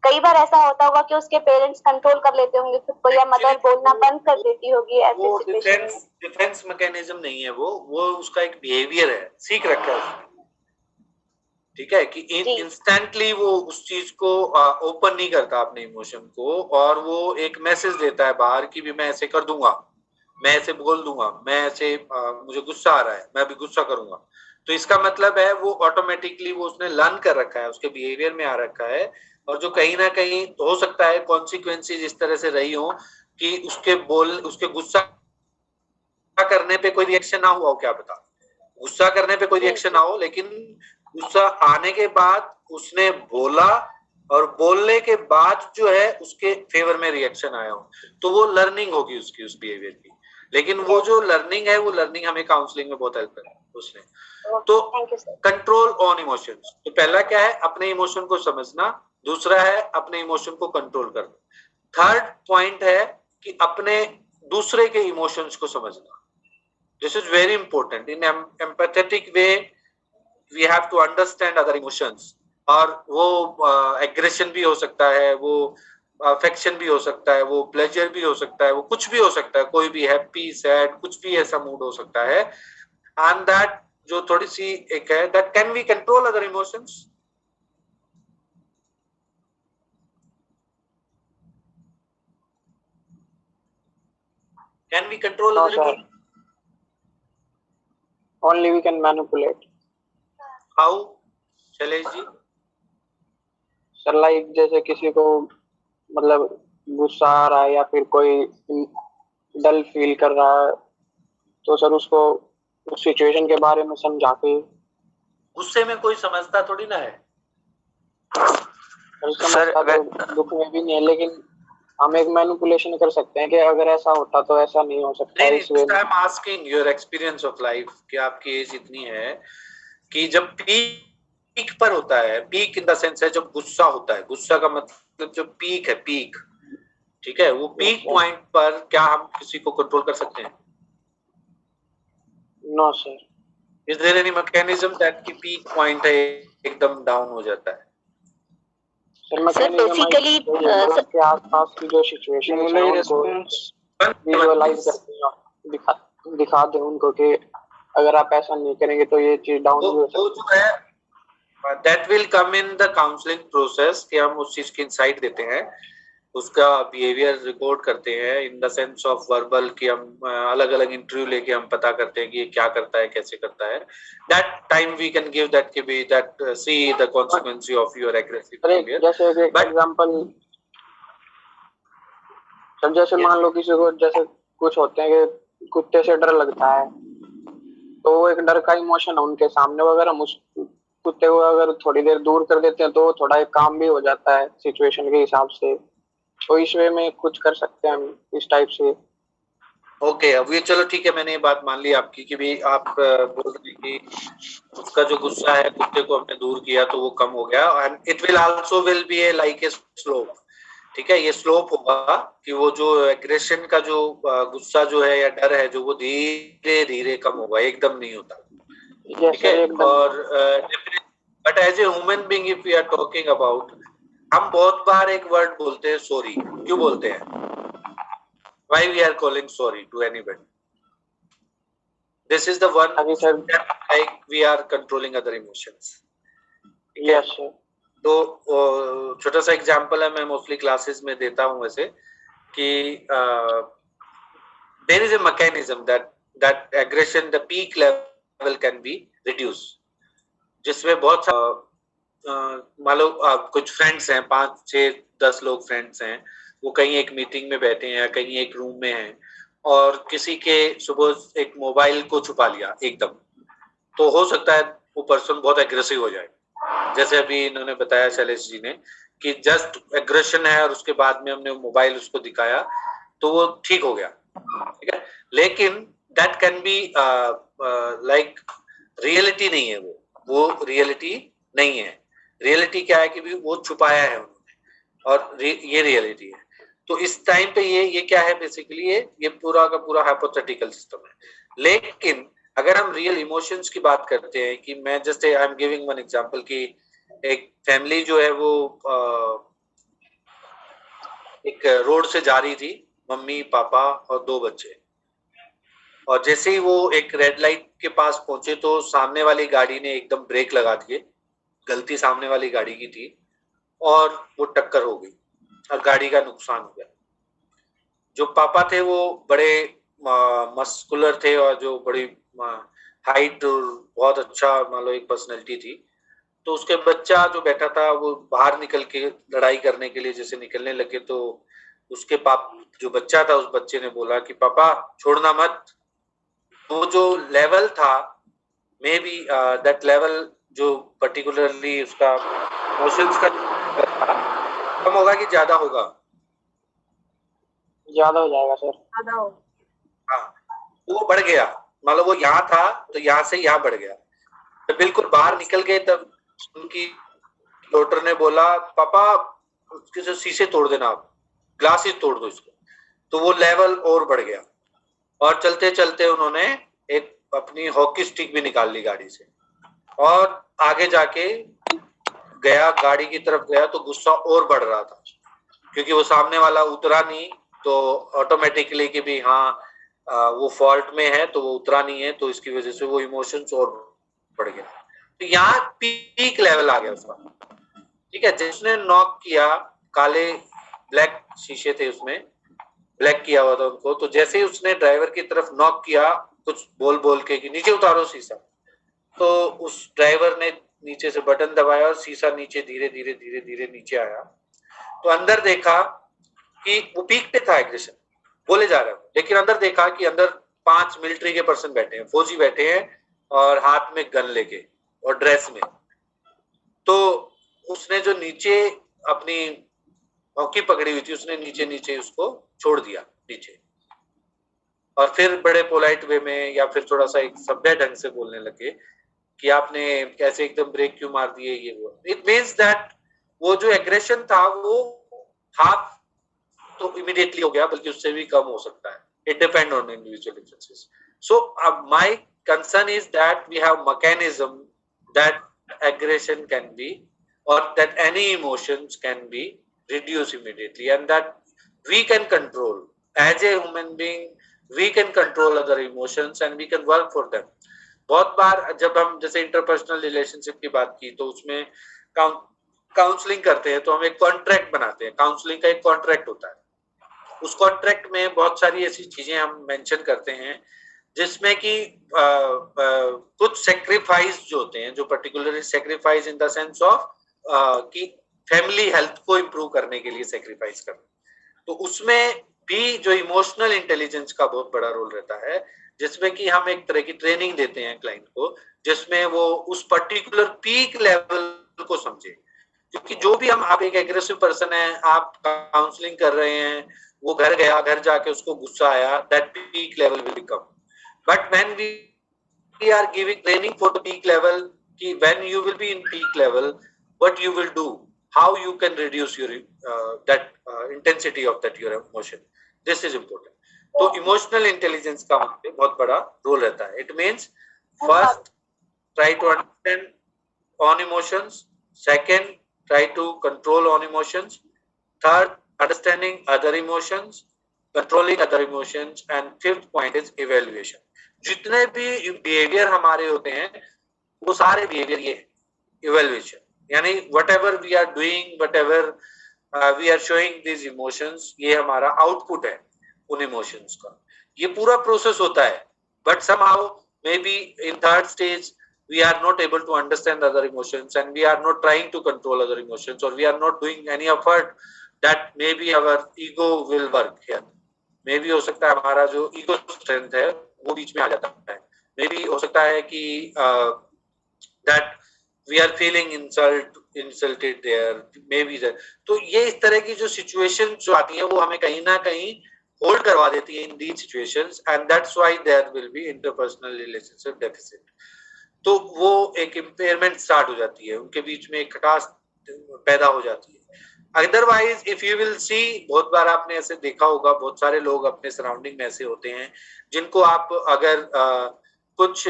कई बार ऐसा होता होगा कि उसके पेरेंट्स कंट्रोल कर लेते होंगे खुद को, या मदर बोलना बंद कर देती होगी ऐसे सिचुएशन में। डिफेंस मैकेनिज्म नहीं है वो उसका एक बिहेवियर है, सीख रखा है उसने, ठीक है, कि इंस्टेंटली वो उस चीज को ओपन नहीं करता अपने इमोशन को, और वो एक मैसेज देता है बाहर कि भी मैं ऐसे कर दूंगा, मैं ऐसे बोल दूंगा, मैं ऐसे मुझे गुस्सा आ रहा है, मैं अभी गुस्सा करूंगा। तो इसका मतलब है वो ऑटोमेटिकली वो उसने लर्न कर रखा है, उसके बिहेवियर में आ रखा है, और जो कहीं ना कहीं हो सकता है कॉन्सिक्वेंसेज इस तरह से रही हो कि उसके गुस्सा करने पे कोई रिएक्शन ना हुआ हो, क्या पता गुस्सा करने पे कोई रिएक्शन ना हो, लेकिन गुस्सा आने के बाद उसने बोला और बोलने के बाद जो है उसके फेवर में रिएक्शन आया हो, तो वो लर्निंग होगी उसकी उस बिहेवियर की। लेकिन वो जो लर्निंग है वो लर्निंग हमें काउंसलिंग में बहुत हेल्प करे उसने। तो कंट्रोल ऑन इमोशंस, तो पहला क्या है, अपने इमोशन को समझना, दूसरा है अपने इमोशन को कंट्रोल करना, थर्ड पॉइंट है कि अपने दूसरे के इमोशंस को समझना। This is very important. In empathetic way we have to understand other emotions, और वो एग्रेशन भी हो सकता है, वो अफेक्शन भी हो सकता है, वो प्लेजर भी हो सकता है, वो कुछ भी हो सकता है, कोई भी हैप्पी सैड कुछ भी ऐसा मूड हो सकता है। एंड दैट जो थोड़ी सी एक है, that can we control other emotions. Can we control other emotions? Only we can manipulate. How? Shailesh ji? Sir like जैसे किसी को मतलब गुस्सा आ रहा है या फिर कोई डल फील कर रहा है, तो सर उसको उस सिचुएशन के बारे में समझा के। गुस्से में कोई समझता थोड़ी ना है सर, अगर दुख में भी नहीं है, लेकिन हम एक मैनिपुलेशन कर सकते हैं कि अगर ऐसा होता तो ऐसा नहीं हो सकता। नहीं, I am asking your experience of life कि आपकी एज इतनी है कि जब पीक पर होता है, पीक इन द सेंस है जब गुस्सा होता है, गुस्सा का मतलब जो पीक है, पीक, ठीक है, वो पीक पॉइंट पर क्या हम किसी को कंट्रोल कर सकते हैं? No sir. Is there any mechanism that की पीक पॉइंट है एकदम डाउन हो जाता है? सर बेसिकली के आसपास की जो सिचुएशन है उनको विजुअलाइज करते हैं, दिखा दे उनको कि अगर आप ऐसा नहीं करेंगे तो ये चीज डाउन हो सकती है। That will come in the counselling process कि हम उस चीज की इनसाइट देते हैं। उसका बिहेवियर रिकॉर्ड करते हैं इन द सेंस ऑफ वर्बल कि हम अलग अलग इंटरव्यू लेके हम पता करते हैं कि ये क्या करता है, कैसे करता है. That time we can give that कि be that see the consequence of your aggressive behaviour. जैसे एग्जांपल सर, जैसे मान लो किसी को जैसे कुछ होते हैं कि कुत्ते से डर लगता है, तो वो एक डर का इमोशन है उनके सामने, अगर हम उस कुत्ते को अगर थोड़ी देर दूर कर देते हैं तो थोड़ा एक काम भी हो जाता है सिचुएशन के हिसाब से. तो इस वे में कुछ कर सकते हैं हम इस टाइप से. ओके, अब ये चलो ठीक है, मैंने ये बात मान ली आपकी कि भी आप बोल रहे हैं कि उसका जो गुस्सा है कुत्ते को हमने दूर किया तो वो कम हो गया. And it will also will be A like a slope. ठीक है, ये स्लोप होगा कि वो जो एग्रेशन का जो गुस्सा जो है या डर है जो वो धीरे धीरे कम होगा, एकदम नहीं होता. ठीक है. और but as a human being if we are talking about, हम बहुत बार एक वर्ड बोलते हैं सॉरी. क्यों बोलते हैं? Why we are calling sorry to anybody? This is the one step like we are controlling other emotions. Yes sir. तो छोटा सा एग्जांपल है, मैं मोस्टली क्लासेस में देता हूँ वैसे कि there is a mechanism that aggression the peak level can be reduced, जिसमें बहुत मान लो कुछ फ्रेंड्स हैं, 5, 6, 10 लोग फ्रेंड्स हैं, वो कहीं एक मीटिंग में बैठे हैं या कहीं एक रूम में हैं और किसी के सुबह एक मोबाइल को छुपा लिया एकदम, तो हो सकता है वो पर्सन बहुत एग्रेसिव हो जाए. जैसे अभी इन्होंने बताया शैलेश जी ने कि जस्ट एग्रेशन है और उसके बाद में हमने मोबाइल उसको दिखाया तो वो ठीक हो गया. ठीक है, लेकिन that can be like reality नहीं है, वो रियलिटी नहीं है. रियलिटी क्या है कि भी वो छुपाया है उन्होंने और ये रियलिटी है. तो इस टाइम पे ये क्या है बेसिकली, ये पूरा का पूरा हाइपोथेटिकल सिस्टम है. लेकिन अगर हम रियल इमोशंस की बात करते हैं कि मैं just I am giving one example कि एक फैमिली जो है वो एक रोड से जा रही थी, मम्मी पापा और 2 बच्चे, और जैसे ही वो एक रेड लाइट के पास पहुंचे तो सामने वाली गाड़ी ने एकदम ब्रेक लगा दिए. गलती सामने वाली गाड़ी की थी और वो टक्कर हो गई और गाड़ी का नुकसान हो गया. जो पापा थे वो बड़े मस्कुलर थे और जो बड़ी हाइट और बहुत अच्छा मान लो एक पर्सनैलिटी थी. तो उसके बच्चा जो बैठा था वो बाहर निकल के लड़ाई करने के लिए जैसे निकलने लगे तो उसके जो बच्चा था उस बच्चे ने बोला कि पापा छोड़ना मत. वो जो लेवल था मे बी दैट लेवल जो पर्टिकुलरली उसका इमोशंस का कम होगा कि ज्यादा होगा? ज्यादा हो जाएगा सर. ज्यादा हो. हाँ, वो बढ़ गया. मान लो वो यहाँ था तो यहाँ से यहाँ बढ़ गया. तो बिल्कुल बाहर निकल गए तब उनकी डॉटर ने बोला पापा उसके से शीशे तोड़ देना, आप ग्लासेस तोड़ दो इसको. तो वो लेवल और बढ़ गया और चलते चलते उन्होंने एक अपनी हॉकी स्टिक भी निकाल ली गाड़ी से और आगे जाके गया, गाड़ी की तरफ गया तो गुस्सा और बढ़ रहा था क्योंकि वो सामने वाला उतरा नहीं. तो ऑटोमेटिकली कि भी हाँ वो फॉल्ट में है तो वो उतरा नहीं है, तो इसकी वजह से वो इमोशंस और बढ़ गया. तो यहाँ पीक लेवल आ गया उसका. ठीक है, जिसने नॉक किया, काले ब्लैक शीशे थे उसमें, ब्लैक किया हुआ था उनको, तो जैसे ही उसने ड्राइवर की तरफ नॉक किया कुछ बोल के कि नीचे उतारो शीशा, तो उस ड्राइवर ने नीचे से बटन दबाया और शीशा नीचे धीरे धीरे नीचे आया. तो अंदर देखा कि वो पीक पे था एग्रेशन, बोले जा रहे हैं, लेकिन अंदर देखा कि अंदर 5 मिलिट्री के पर्सन बैठे हैं, फौजी बैठे हैं और हाथ में गन लेके और ड्रेस में. तो उसने जो नीचे अपनी हॉकी पकड़ी हुई थी उसने नीचे उसको छोड़ दिया नीचे और फिर बड़े पोलाइट वे में या फिर थोड़ा सा एक सभ्य ढंग से बोलने लगे कि आपने कैसे एकदम ब्रेक क्यों मार दिए, ये वो. इट मीन्स दैट वो जो एग्रेशन था वो हाफ तो इमीडिएटली हो गया, बल्कि उससे भी कम हो सकता है. It depend on individual differences. So my concern is that we have mechanism that aggression can be or that any emotions can be reduced immediately and that we can control as a human being. We can control other emotions and we can work for them. बहुत बार जब हम जैसे interpersonal relationship की बात की तो उसमें counselling करते हैं तो हम एक कॉन्ट्रैक्ट बनाते हैं, काउंसलिंग का एक कॉन्ट्रैक्ट होता है। उस कॉन्ट्रैक्ट में बहुत सारी ऐसी चीजें हम मेंशन करते हैं जिसमें कि कुछ सेक्रीफाइस जो होते हैं, जो particularly sacrifice in the sense of कि फैमिली हेल्थ को इम्प्रूव करने के लिए सेक्रीफाइस करना, तो उसमें भी जो इमोशनल इंटेलिजेंस का बहुत बड़ा रोल रहता है, जिसमें कि हम एक तरह की ट्रेनिंग देते हैं क्लाइंट को, जिसमें वो उस पर्टिकुलर पीक लेवल को समझे। क्योंकि जो भी आप एक एग्रेसिव पर्सन है, आप काउंसलिंग कर रहे हैं, वो घर गया, घर जाके उसको गुस्सा आया, that peak level will come. But when we are giving training for the peak level, कि when you will be in peak level, what you will do, how you can reduce your that intensity of that your emotion, this is important. तो emotional intelligence का बहुत बड़ा role रहता है। It means first, try to understand on emotions. Second, try to control on emotions. Third, understanding other emotions, controlling other emotions. And fifth point is evaluation. जितने भी behavior हमारे होते हैं, वो सारे behavior ये evaluation, यानी whatever we are doing, whatever we are showing these emotions, ये हमारा output है उन emotions का। ये पूरा process होता है, but somehow maybe in third stage we are not able to understand other emotions and we are not trying to control other emotions, or we are not doing any effort that maybe our ego will work here. Maybe हो सकता है हमारा जो ego strength है वो बीच में आ जाता है। Maybe हो सकता है कि that we are feeling insulted there, maybe that। तो ये इस तरह की जो situation जो आती है वो हमें कहीं ना कहीं होल्ड करवा देती है in these situations, and that's why there will be interpersonal relationship deficit। तो वो एक इम्पेयरमेंट स्टार्ट हो जाती है, उनके बीच में एक खटास पैदा हो जाती है। अदरवाइज इफ यू विल सी, बहुत बार आपने ऐसे देखा होगा, बहुत सारे लोग अपने सराउंडिंग में ऐसे होते हैं जिनको आप अगर कुछ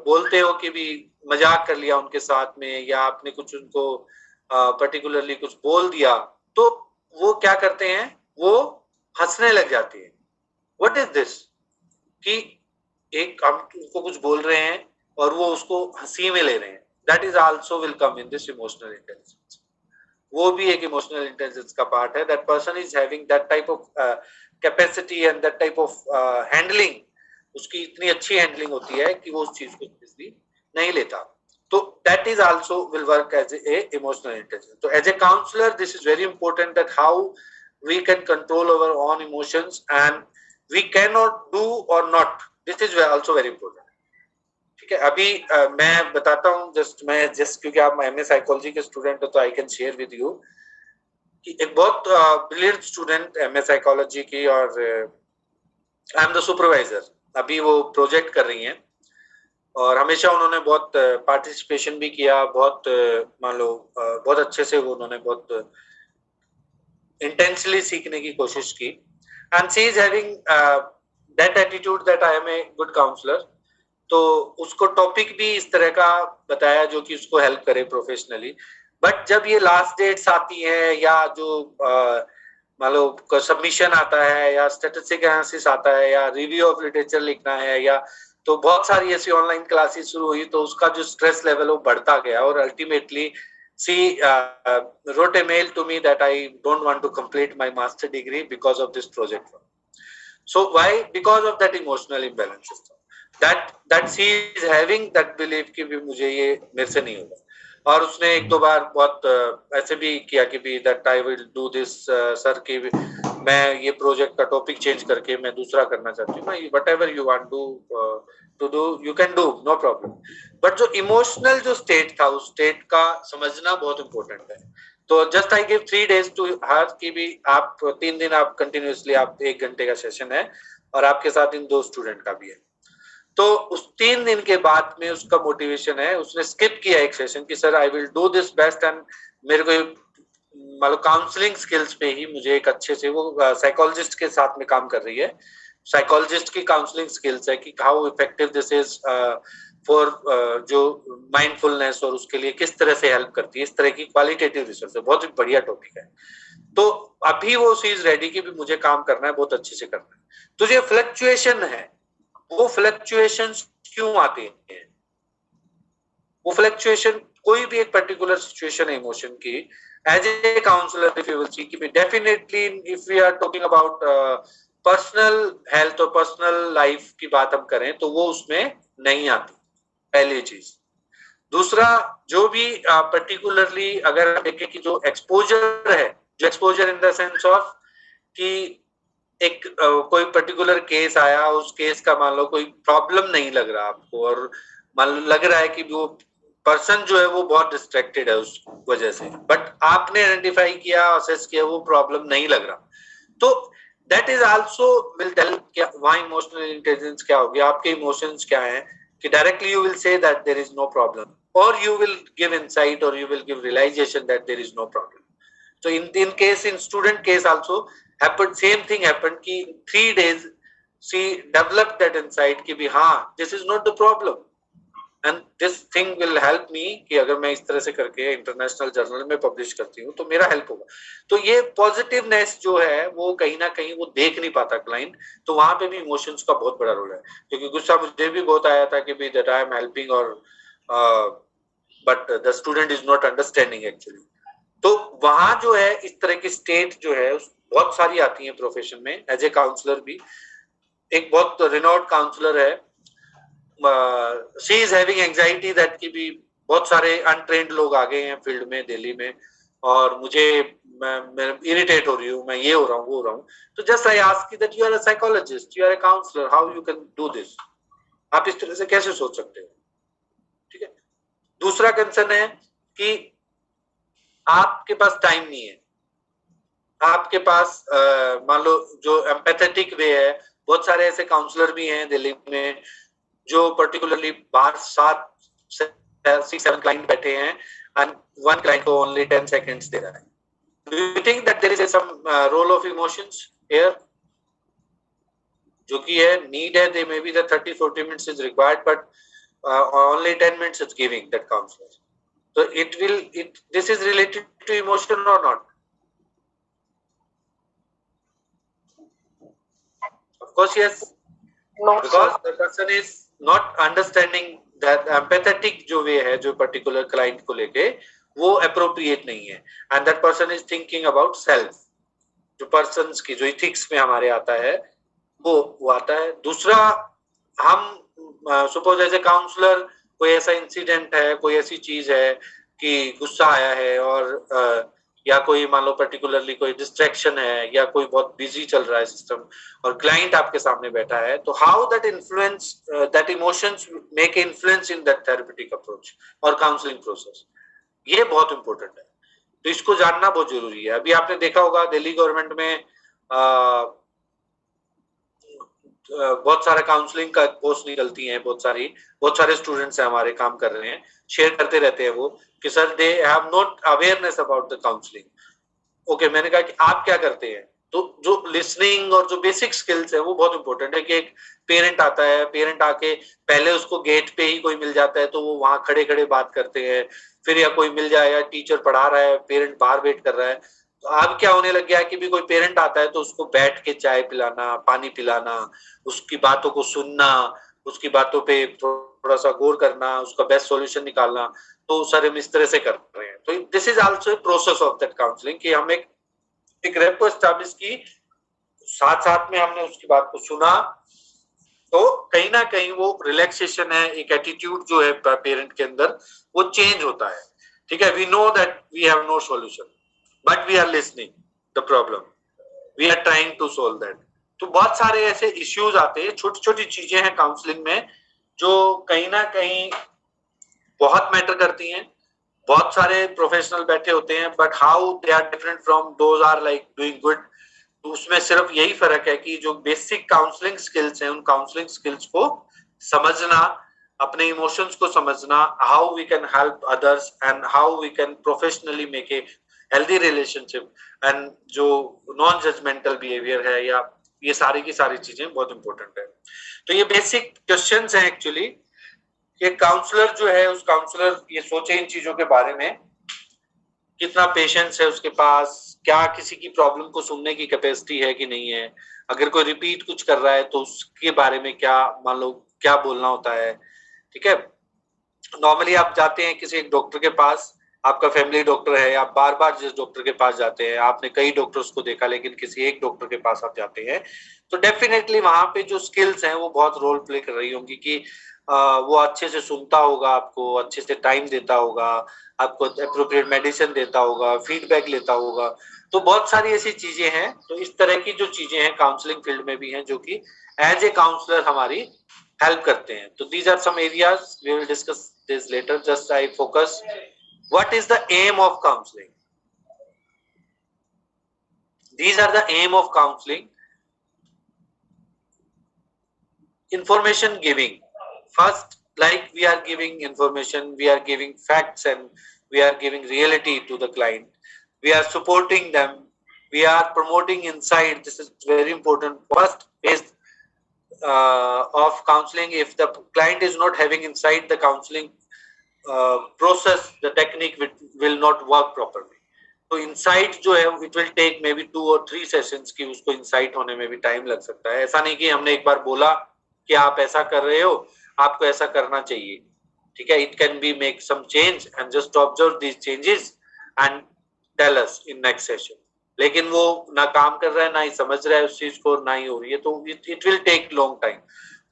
बोलते हो कि भी मजाक कर लिया उनके साथ में, या आपने कुछ उनको पर्टिकुलरली कुछ बोल दिया, तो वो क्या करते हैं, वो हंसने लग जाते हैं। व्हाट इज दिस, कि एक हम उनको कुछ बोल रहे हैं और वो उसको हंसी में ले रहे हैं। That is also will come in this emotional intelligence. वो भी एक इमोशनल इंटेलिजेंस का पार्ट है। That person is having that type of capacity and that type of handling, उसकी इतनी अच्छी हैंडलिंग होती है कि वो उस चीज को इजीली नहीं लेता। तो that is also will work as a emotional intelligence. तो as A counsellor this is very important that how we can control our own emotions and we can not do और not, this is also very important. ठीक है, अभी मैं बताता हूँ, just क्योंकि आप एमए साइकोलॉजी के स्टूडेंट हो तो I can share with you कि एक बहुत ब्रिलियंट स्टूडेंट एमए साइकोलॉजी की, और आई एम द सुपरवाइजर, अभी वो प्रोजेक्ट कर रही हैं और हमेशा उन्होंने बहुत पार्टिसिपेशन भी किया, बहुत मान लो बहुत अच्छे से वो उन्होंने बहुत इंटेंसली सीखने की कोशिश की। And she is having that attitude that I am a good counsellor. तो उसको टॉपिक भी इस तरह का बताया जो कि उसको हेल्प करे प्रोफेशनली। बट जब ये लास्ट डेट्स आती है, या जो मान लो सबमिशन आता है, या स्टैटिस्टिक एनालिसिस आता है, या रिव्यू ऑफ लिटरेचर लिखना है, या तो बहुत सारी ऐसी ऑनलाइन क्लासेस शुरू हुई, तो उसका जो स्ट्रेस लेवल वो बढ़ता गया, और ultimately she wrote a mail to me that I don't want to complete my master degree because of this project. So why? Because of that emotional imbalance system. That she is having that belief कि भी मुझे ये मेरे से नहीं होगा, और उसने एक दो बार बहुत ऐसे भी किया कि भी that I will do this sir कि मैं ये प्रोजेक्ट का टॉपिक चेंज करके मैं दूसरा करना चाहती हूँ। whatever you want to do you can do, no problem। But जो इमोशनल जो स्टेट था, उस स्टेट का समझना बहुत इंपॉर्टेंट है। तो just I give 3 days to her कि भी आप 3 दिन आप कंटिन्यूअसली, आप 1 घंटे का सेशन है और आपके साथ इन 2 स्टूडेंट का भी है। तो उस 3 दिन के बाद में उसका मोटिवेशन है, उसने स्किप किया एक सेशन कि sir I will do this best, and मेरे को मतलब काउंसलिंग स्किल्स पे ही मुझे एक अच्छे से, वो साइकोलॉजिस्ट के साथ में काम कर रही है, साइकोलॉजिस्ट की काउंसलिंग स्किल्स है कि how effective this is for जो माइंडफुलनेस, और उसके लिए किस तरह से हेल्प करती है। इस तरह की क्वालिटेटिव रिसर्च है, बहुत ही बढ़िया टॉपिक है। तो अभी वो चीज रेडी की भी मुझे काम करना है, बहुत अच्छे से करना है। तो जो फ्लक्चुएशन है, वो फ्लक्चुएशंस क्यों आते हैं, वो फ्लक्चुएशन कोई भी एक पर्टिकुलर सिचुएशन है इमोशन की, as A counsellor if you will see कि definitely if we are talking about personal health और पर्सनल लाइफ की बात हम करें तो वो उसमें नहीं आती, पहली चीज। दूसरा, जो भी पर्टिकुलरली अगर हम देखें कि जो एक्सपोजर है, जो exposure in the sense of कि एक कोई पर्टिकुलर केस आया, उस केस का मान लो कोई प्रॉब्लम नहीं लग रहा आपको और मान लो लग रहा है कि वो पर्सन जो है वो बहुत डिस्ट्रैक्टेड है उस वजह से, बट आपने आइडेंटिफाई किया, असेस किया, वो प्रॉब्लम नहीं लग रहा, तो that is also will tell क्या वहां इमोशनल इंटेलिजेंस क्या होगी, आपके इमोशंस क्या हैं, कि directly you will say that there is no problem, और यू विल गिव इनसाइट और you will give realisation that there is no problem. So in case, in student case also happened, same thing happened कि 3 days she developed that insight कि भी हाँ this is not the problem and this thing will help me कि अगर मैं इस तरह से करके इंटरनेशनल जर्नल में पब्लिश करती हूँ तो मेरा हेल्प होगा। तो ये पॉजिटिवनेस जो है वो कहीं ना कहीं वो देख नहीं पाता क्लाइंट, तो वहां पे भी इमोशंस का बहुत बड़ा रोल है, क्योंकि गुस्सा मुझे भी बहुत आया था कि भी that I am helping और but the student is not understanding actually। तो वहां जो है इस तरह की स्टेट जो है बहुत सारी आती है प्रोफेशन में। एज ए काउंसलर भी एक बहुत रिनोड काउंसलर है, she is having anxiety that की भी बहुत सारे अनट्रेंड लोग आ गए हैं फील्ड में दिल्ली में, और मुझे मैं इरिटेट हो रही हूँ, मैं ये हो रहा हूँ, वो हो रहा हूँ, तो just I ask that you are a psychologist, you are a counsellor, how you can do this, आप इस तरह से कैसे सोच सकते हो, ठीक है। दूसरा कंसर्न है कि आपके पास टाइम नहीं है, आपके पास मान लो जो एम्पैथेटिक वे है, बहुत सारे ऐसे काउंसलर भी हैं दिल्ली में जो पर्टिकुलरली बाहर 7-6-7 क्लाइंट बैठे हैं एंड वन क्लाइंट को ओनली 10 सेकंड्स दे रहा है। Do you think that there is some role of emotions here, जो कि है नीड है, they may be the 30-40 minutes is required but only 10 minutes is giving that counselor, so this is related to emotion or not? Of course yes, no, because sir, the person is not understanding that empathetic जो वे है जो particular client को लेके वो appropriate नहीं है, and that person is thinking about self, जो persons की जो ethics में हमारे आता है वो आता है। दूसरा, हम सपोज एज ए काउंसलर कोई ऐसा इंसिडेंट है, कोई ऐसी चीज है कि गुस्सा आया है और या कोई मान लो पर्टिकुलरली कोई डिस्ट्रैक्शन है या कोई बहुत बिजी चल रहा है सिस्टम और क्लाइंट आपके सामने बैठा है, तो how that influence that emotions make influence in that therapeutic approach और काउंसलिंग प्रोसेस, ये बहुत इंपॉर्टेंट है, तो इसको जानना बहुत जरूरी है। अभी आपने देखा होगा दिल्ली गवर्नमेंट में बहुत सारा काउंसलिंग का पोस्ट निकलती हैं, बहुत सारे स्टूडेंट्स हैं हमारे काम कर रहे हैं, शेयर करते रहते हैं वो कि sir they have not awareness about the counselling. Okay, मैंने कहा कि आप क्या करते हैं, तो जो लिसनिंग और जो बेसिक स्किल्स है वो बहुत इंपॉर्टेंट है कि एक पेरेंट आता है, पेरेंट आके पहले उसको गेट पे ही कोई मिल जाता है तो वो वहां खड़े खड़े बात करते हैं, फिर या कोई मिल जाए या टीचर पढ़ा रहा है, पेरेंट बाहर वेट कर रहा है, तो अब क्या होने लग गया है कि भी कोई पेरेंट आता है तो उसको बैठ के चाय पिलाना, पानी पिलाना, उसकी बातों को सुनना, उसकी बातों पे थोड़ा सा गौर करना, उसका बेस्ट सॉल्यूशन निकालना, तो सर हम इस तरह से कर रहे हैं। तो this is also a process of that counselling कि हम एक रेपो एस्टैब्लिश की, साथ साथ में हमने उसकी बात को सुना, तो कहीं ना कहीं वो रिलैक्सेशन है, एक एटीट्यूड जो है पेरेंट के अंदर वो चेंज होता है, ठीक है। We know that we have no solution but we are listening the problem, we are trying to solve that. तो बहुत सारे ऐसे इश्यूज आते हैं, छोटी छोटी चीजें हैं काउंसलिंग में जो कहीं ना कहीं बहुत मैटर करती हैं। बहुत सारे प्रोफेशनल बैठे होते हैं but how they are different from those are like doing good, तो उसमें सिर्फ यही फर्क है कि जो बेसिक काउंसलिंग स्किल्स हैं उन काउंसलिंग स्किल्स को समझना, अपने इमोशंस को समझना, how we can help others and how we can professionally make a healthy relationship and जो नॉन जजमेंटल बिहेवियर है, या ये सारी की सारी चीजें बहुत इंपॉर्टेंट है। तो ये बेसिक क्वेश्चंस हैं एक्चुअली, कि काउंसलर जो है उस काउंसलर ये सोचे इन चीजों के बारे में, कितना पेशेंस है उसके पास, क्या किसी की प्रॉब्लम को सुनने की कैपेसिटी है कि नहीं है, अगर कोई रिपीट कुछ कर रहा है तो उसके बारे में क्या मान लो क्या बोलना होता है, ठीक है। नॉर्मली आप जाते हैं किसी एक डॉक्टर के पास, आपका फैमिली डॉक्टर है, आप बार बार जिस डॉक्टर के पास जाते हैं, आपने कई डॉक्टर्स को देखा लेकिन किसी एक डॉक्टर के पास आप जाते हैं, तो डेफिनेटली वहां पे जो स्किल्स हैं वो बहुत रोल प्ले कर रही होंगी कि वो अच्छे से सुनता होगा, आपको अच्छे से टाइम देता होगा, आपको अप्रोप्रिएट मेडिसिन देता होगा, फीडबैक लेता होगा। तो बहुत सारी ऐसी चीजें हैं। तो इस तरह की जो चीजें हैं काउंसलिंग फील्ड में भी हैं जो कि एज ए काउंसलर हमारी हेल्प करते हैं। तो these are some areas, we will discuss this later, just I focus what is the aim of counselling. These are the aim of counseling. Information giving. First, like we are giving information, we are giving facts and we are giving reality to the client. We are supporting them. We are promoting insight. This is very important. First is of counseling. If the client is not having insight, the counseling process, the technique will not work properly. तो insight जो है it will take may be 2 or 3 sessions की उसको insight होने में भी time लग सकता है। ऐसा नहीं कि हमने एक बार बोला कि आप ऐसा कर रहे हो, आपको ऐसा करना चाहिए, ठीक है। It can be make some change and just observe these changes and tell us in next session. लेकिन वो ना काम कर रहा है, ना ही समझ रहा है उस चीज को, ना ही हो रही है, तो it will take long time.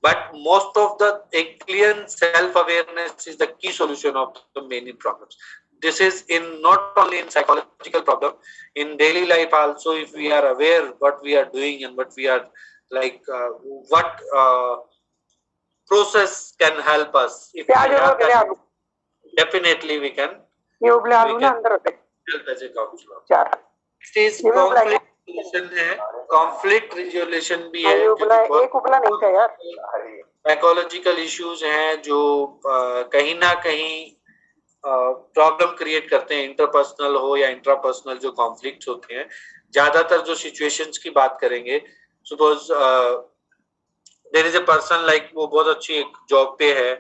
But most of the एक clear self awareness is the key solution of the many problems. This is in not only in psychological problem, in daily life also. If we are aware what we are doing and what we are like, what process can help us. If we have that, definitely we can help as a counselor. Next is conflict resolution है, conflict resolution भी है, psychological issues हैं जो कहीं ना कहीं problem create करते हैं, इंटरपर्सनल हो या इंट्रापर्सनल जो कॉन्फ्लिक्ट्स होते हैं। ज्यादातर जो सिचुएशंस की बात करेंगे, suppose there is a person like वो बहुत अच्छी एक जॉब पे है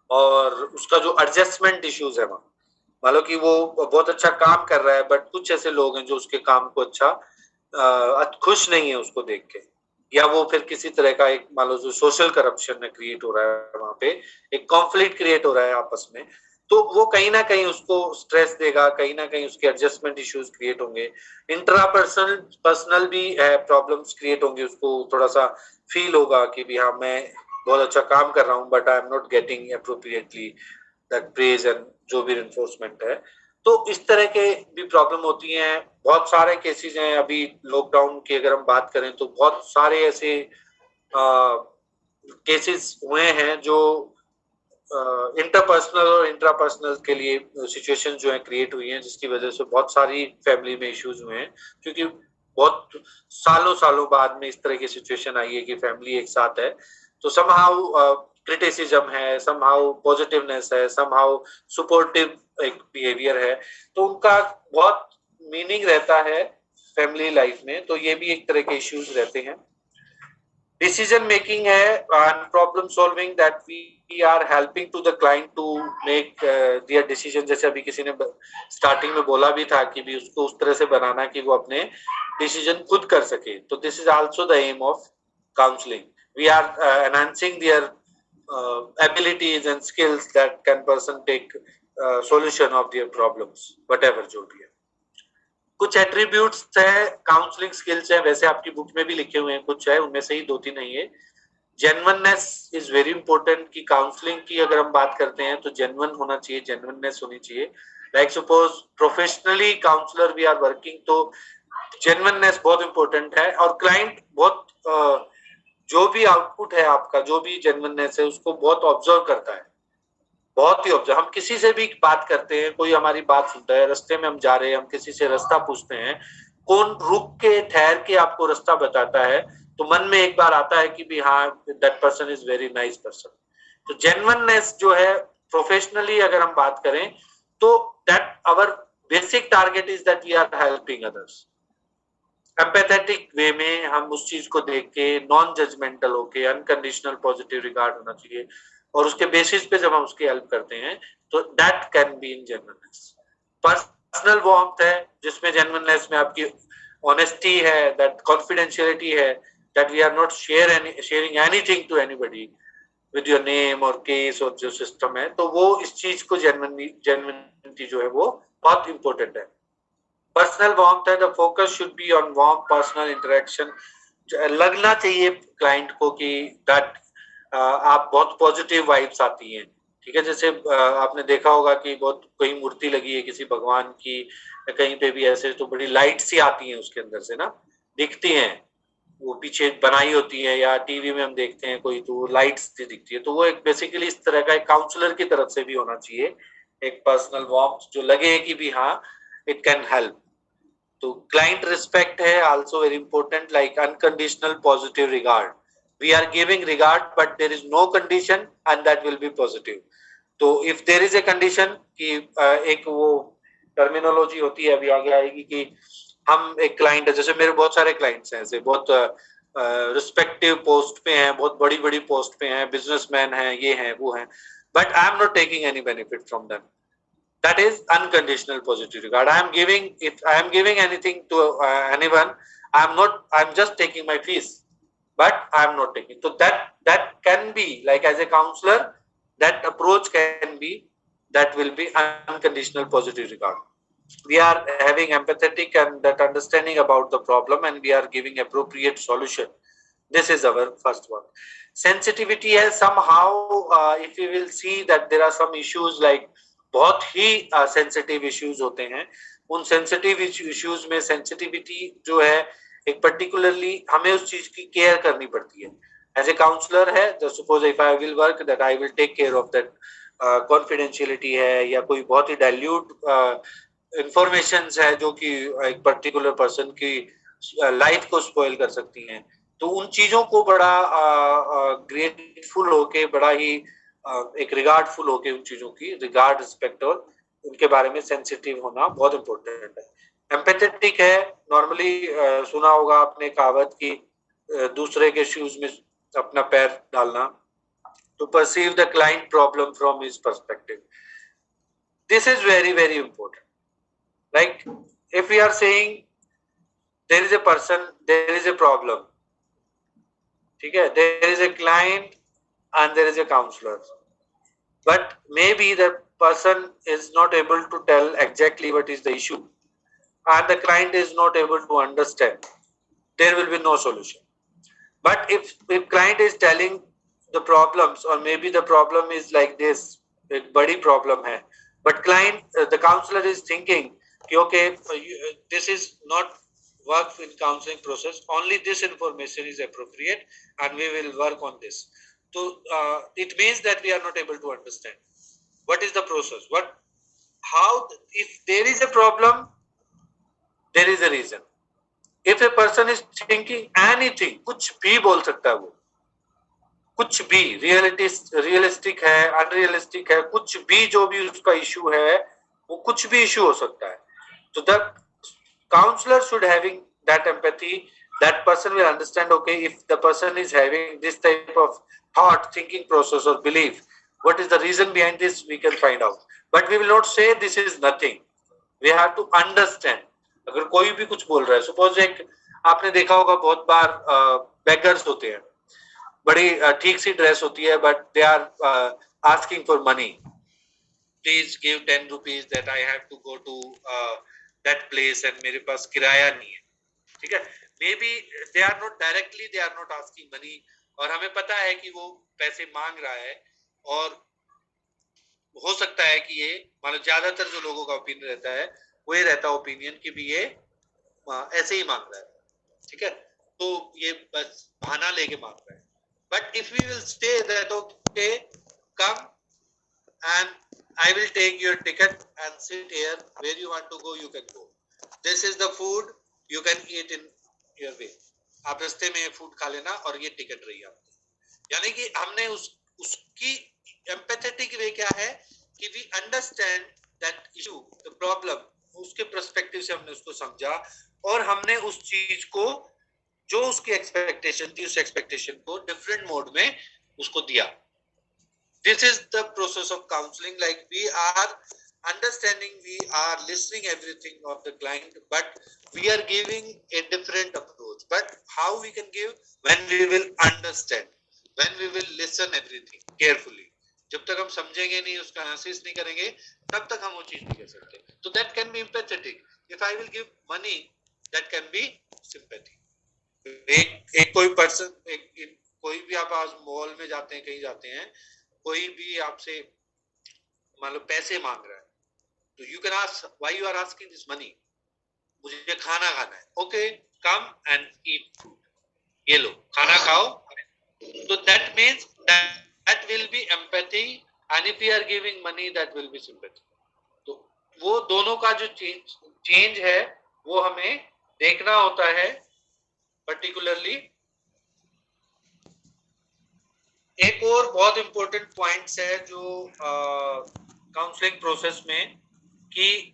और उसका जो एडजस्टमेंट इश्यूज है, मान लो कि वो बहुत अच्छा काम कर रहा है बट कुछ ऐसे लोग हैं जो उसके काम को अच्छा खुश नहीं है उसको देख के, या वो फिर किसी तरह का एक मान लो जो सोशल करप्शन क्रिएट हो रहा है, वहां पे एक कॉन्फ्लिक्ट क्रिएट हो रहा है आपस में, तो वो कहीं ना कहीं उसको स्ट्रेस देगा, कहीं ना कहीं उसके एडजस्टमेंट इश्यूज क्रिएट होंगे। पर्सनल भी है, प्रॉब्लम्स क्रिएट होंगे, उसको थोड़ा सा फील होगा कि भी हाँ मैं बहुत अच्छा काम कर रहा हूँ but I am not getting appropriately that praise and जो भी रिइंफोर्समेंट है। तो इस तरह के भी प्रॉब्लम होती हैं। बहुत सारे केसेस हैं, अभी लॉकडाउन की अगर हम बात करें तो बहुत सारे ऐसे केसेस हुए हैं जो इंटरपर्सनल और इंट्रापर्सनल के लिए सिचुएशन जो है क्रिएट हुई हैं, जिसकी वजह से बहुत सारी फैमिली में इश्यूज हुए हैं, क्योंकि बहुत सालों बाद में इस तरह की सिचुएशन आई है कि फैमिली एक साथ है, तो समहाउ क्रिटिसिज्म है, समहाउ पॉजिटिवनेस है, समहाउ सपोर्टिव एक बिहेवियर है, तो उनका बहुत मीनिंग रहता है फैमिली लाइफ में। तो ये भी एक तरह के इश्यूज रहते हैं। डिसीजन मेकिंग है and problem solving, that we are helping to the client to make their decision. जैसे अभी किसी ने स्टार्टिंग में बोला भी था कि भी उसको उस तरह से बनाना कि वो अपने डिसीजन खुद कर सके। तो this is also the aim of counselling. We are enhancing their abilities and skills that can person take solution of their problems, whatever जो भी है। कुछ एट्रीब्यूट्स है, काउंसलिंग स्किल्स है, वैसे आपकी बुक में भी लिखे हुए हैं कुछ है, उनमें से ही 2-3 नहीं है। जेन्युइननेस इज वेरी इंपॉर्टेंट की काउंसलिंग की अगर हम बात करते हैं तो जेन्युइन होना चाहिए, जेन्युइननेस होनी चाहिए। Like suppose professionally counsellor we are working, तो जेन्युइननेस बहुत इंपॉर्टेंट है और क्लाइंट बहुत जो भी आउटपुट है आपका, जो भी जेन्युइननेस है उसको बहुत ऑब्जर्व करता है, बहुत ही ऑब्जर्व। हम किसी से भी बात करते हैं, कोई हमारी बात सुनता है, रास्ते में हम जा रहे हैं, हम किसी से रास्ता पूछते हैं, कौन रुक के ठहर के आपको रास्ता बताता है, तो मन में एक बार आता है कि भी हाँ that person is very nice person. तो जेन्युइननेस जो है प्रोफेशनली अगर हम बात करें तो that our basic target is that we are helping others. Empathetic way में हम उस चीज को देख के नॉन जजमेंटल होके अनकंडीशनल पॉजिटिव रिगार्ड होना चाहिए, और उसके बेसिस पे जब हम उसकी हेल्प करते हैं तो that can be in genuineness. Personal warmth है जिसमें जेन्युइननेस में आपकी ऑनेस्टी है, दैट कॉन्फिडेंशियलिटी है, that we are not sharing anything to anybody, with your name और केस और जो सिस्टम है, तो वो इस चीज को जेन्युइनिटी जो है वो बहुत इंपॉर्टेंट है। पर्सनल वार्मथ है, the focus should be on warm personal interaction. लगना चाहिए क्लाइंट को कि दैट आप बहुत पॉजिटिव वाइब्स आती हैं, ठीक है। जैसे आपने देखा होगा कि बहुत कोई मूर्ति लगी है किसी भगवान की, कहीं पे भी ऐसे तो बड़ी लाइट सी आती हैं उसके अंदर से ना, दिखती हैं, वो पीछे बनाई होती है, या टीवी में हम देखते हैं कोई तो लाइट्स दिखती है। तो वो एक बेसिकली इस तरह का एक काउंसलर की तरफ से भी होना चाहिए, एक पर्सनल वार्मथ जो लगे कि भी हाँ इट कैन हेल्प। तो क्लाइंट रिस्पेक्ट है also very important, like unconditional positive regard. We are giving regard but there is no condition and that will be positive. तो if there is a condition कि एक वो terminology होती है, अभी आगे आएगी, कि हम एक क्लाइंट है, जैसे मेरे बहुत सारे क्लाइंट्स हैं ऐसे बहुत रिस्पेक्टिव पोस्ट पे हैं, बहुत बड़ी बड़ी पोस्ट पे हैं, बिजनेसमैन हैं, ये हैं वो हैं, but I am not taking any benefit from them. That is unconditional positive regard. If I am giving anything to anyone, I'm just taking my fees, but I am not taking. So that can be like, as a counselor, that approach can be, that will be unconditional positive regard. We are having empathetic and that understanding about the problem, and we are giving appropriate solution. This is our first one. Sensitivity है somehow, if we will see that there are some issues like बहुत ही sensitive issues होते हैं, उन sensitive issues में sensitivity जो है एक particularly हमें उस चीज की केयर करनी पड़ती है। एज ए काउंसलर है, just suppose if I will work that I will take care of that confidentiality है, या कोई बहुत ही डाइल्यूट इंफॉर्मेशंस है जो कि एक पर्टिकुलर पर्सन की लाइफ को स्पॉइल कर सकती हैं, तो उन चीजों को बड़ा ग्रेटफुल होके, बड़ा ही एक रिगार्डफुल होके उन चीजों की रिगार्ड, रिस्पेक्ट और उनके बारे में सेंसिटिव होना बहुत इंपॉर्टेंट है। एम्पैथेटिक है, नॉर्मली सुना होगा आपने कहावत की दूसरे के शूज में अपना पैर डालना, to perceive the client problem from his perspective. This is very very important. Like if we are saying there is a person, there is a problem, ठीक है, there is a client and there is a counselor, but maybe the person is not able to tell exactly what is the issue and the client is not able to understand, there will be no solution. But if client is telling the problems, or maybe the problem is like this, एक बड़ी problem है, but client the counselor is thinking कि okay, this is not work in counseling process, only this information is appropriate and we will work on this. So it means that we are not able to understand what is the process, how, if there is a problem, there is a reason. If a person is thinking anything, कुछ भी बोल सकता है वो, कुछ भी, realistic है, unrealistic है, कुछ भी, जो भी उसका इशू है वो कुछ भी इशू हो सकता है. So the counselor should having that empathy, that person will understand, okay, if the person is having this type of thought, thinking process or belief, what is the reason behind this, we can find out. But we will not say this is nothing. We have to understand. अगर कोई भी कुछ बोल रहा है, suppose एक आपने देखा होगा बहुत बार beggars होते हैं, बड़ी ठीक सी ड्रेस होती है, but they are asking for money. Please give 10 rupees that I have to go to that place and मेरे पास किराया नहीं है, ठीक है. Maybe they are not directly, they are not asking money, और हमें पता है कि वो पैसे मांग रहा है, और हो सकता है कि ये, मतलब ज्यादातर जो लोगों का ओपिनियन रहता है वो ये रहता है ओपिनियन कि भी ये ऐसे ही मांग रहा है, ठीक है, तो ये बस बहाना लेके मांग रहा है. But if we will say that okay, come and I will take your ticket and sit here, where you want to go you can go. This is the food, you can eat in your way. आप रास्ते में food खा लेना और ये ticket रही आपकी. यानी कि हमने उसकी एम्पैथेटिक वे क्या है कि we understand that issue, the problem, उसके पर्सपेक्टिव से हमने उसको समझा और हमने उस चीज को जो उसकी एक्सपेक्टेशन थी उस एक्सपेक्टेशन को डिफरेंट मोड में उसको दिया. This is the process of counseling. Like we are understanding, we are listening everything of the client, but we are giving a different approach. But how we can give? When we will understand. when we will listen everything carefully. जब तक हम समझेंगे नहीं, उसका analysis नहीं करेंगे, तब तक हम वो चीज नहीं कर सकते. तो that can be empathetic. If I will give money, that can be sympathy. एक कोई पर्सन, कोई भी आप आज मॉल में जाते हैं, कहीं जाते हैं, कोई भी आपसे मान लो पैसे मांग रहा है, तो you can ask why you are asking this money. मुझे खाना खाना है. Okay, come and eat food. ये लो, खाना खाओ. तो that means that will be empathy, and if we are giving money, that will be sympathy. तो वो दोनों का जो चेंज है वो हमें देखना होता है पर्टिकुलरली. एक और बहुत इंपॉर्टेंट पॉइंट्स है जो काउंसलिंग प्रोसेस में, कि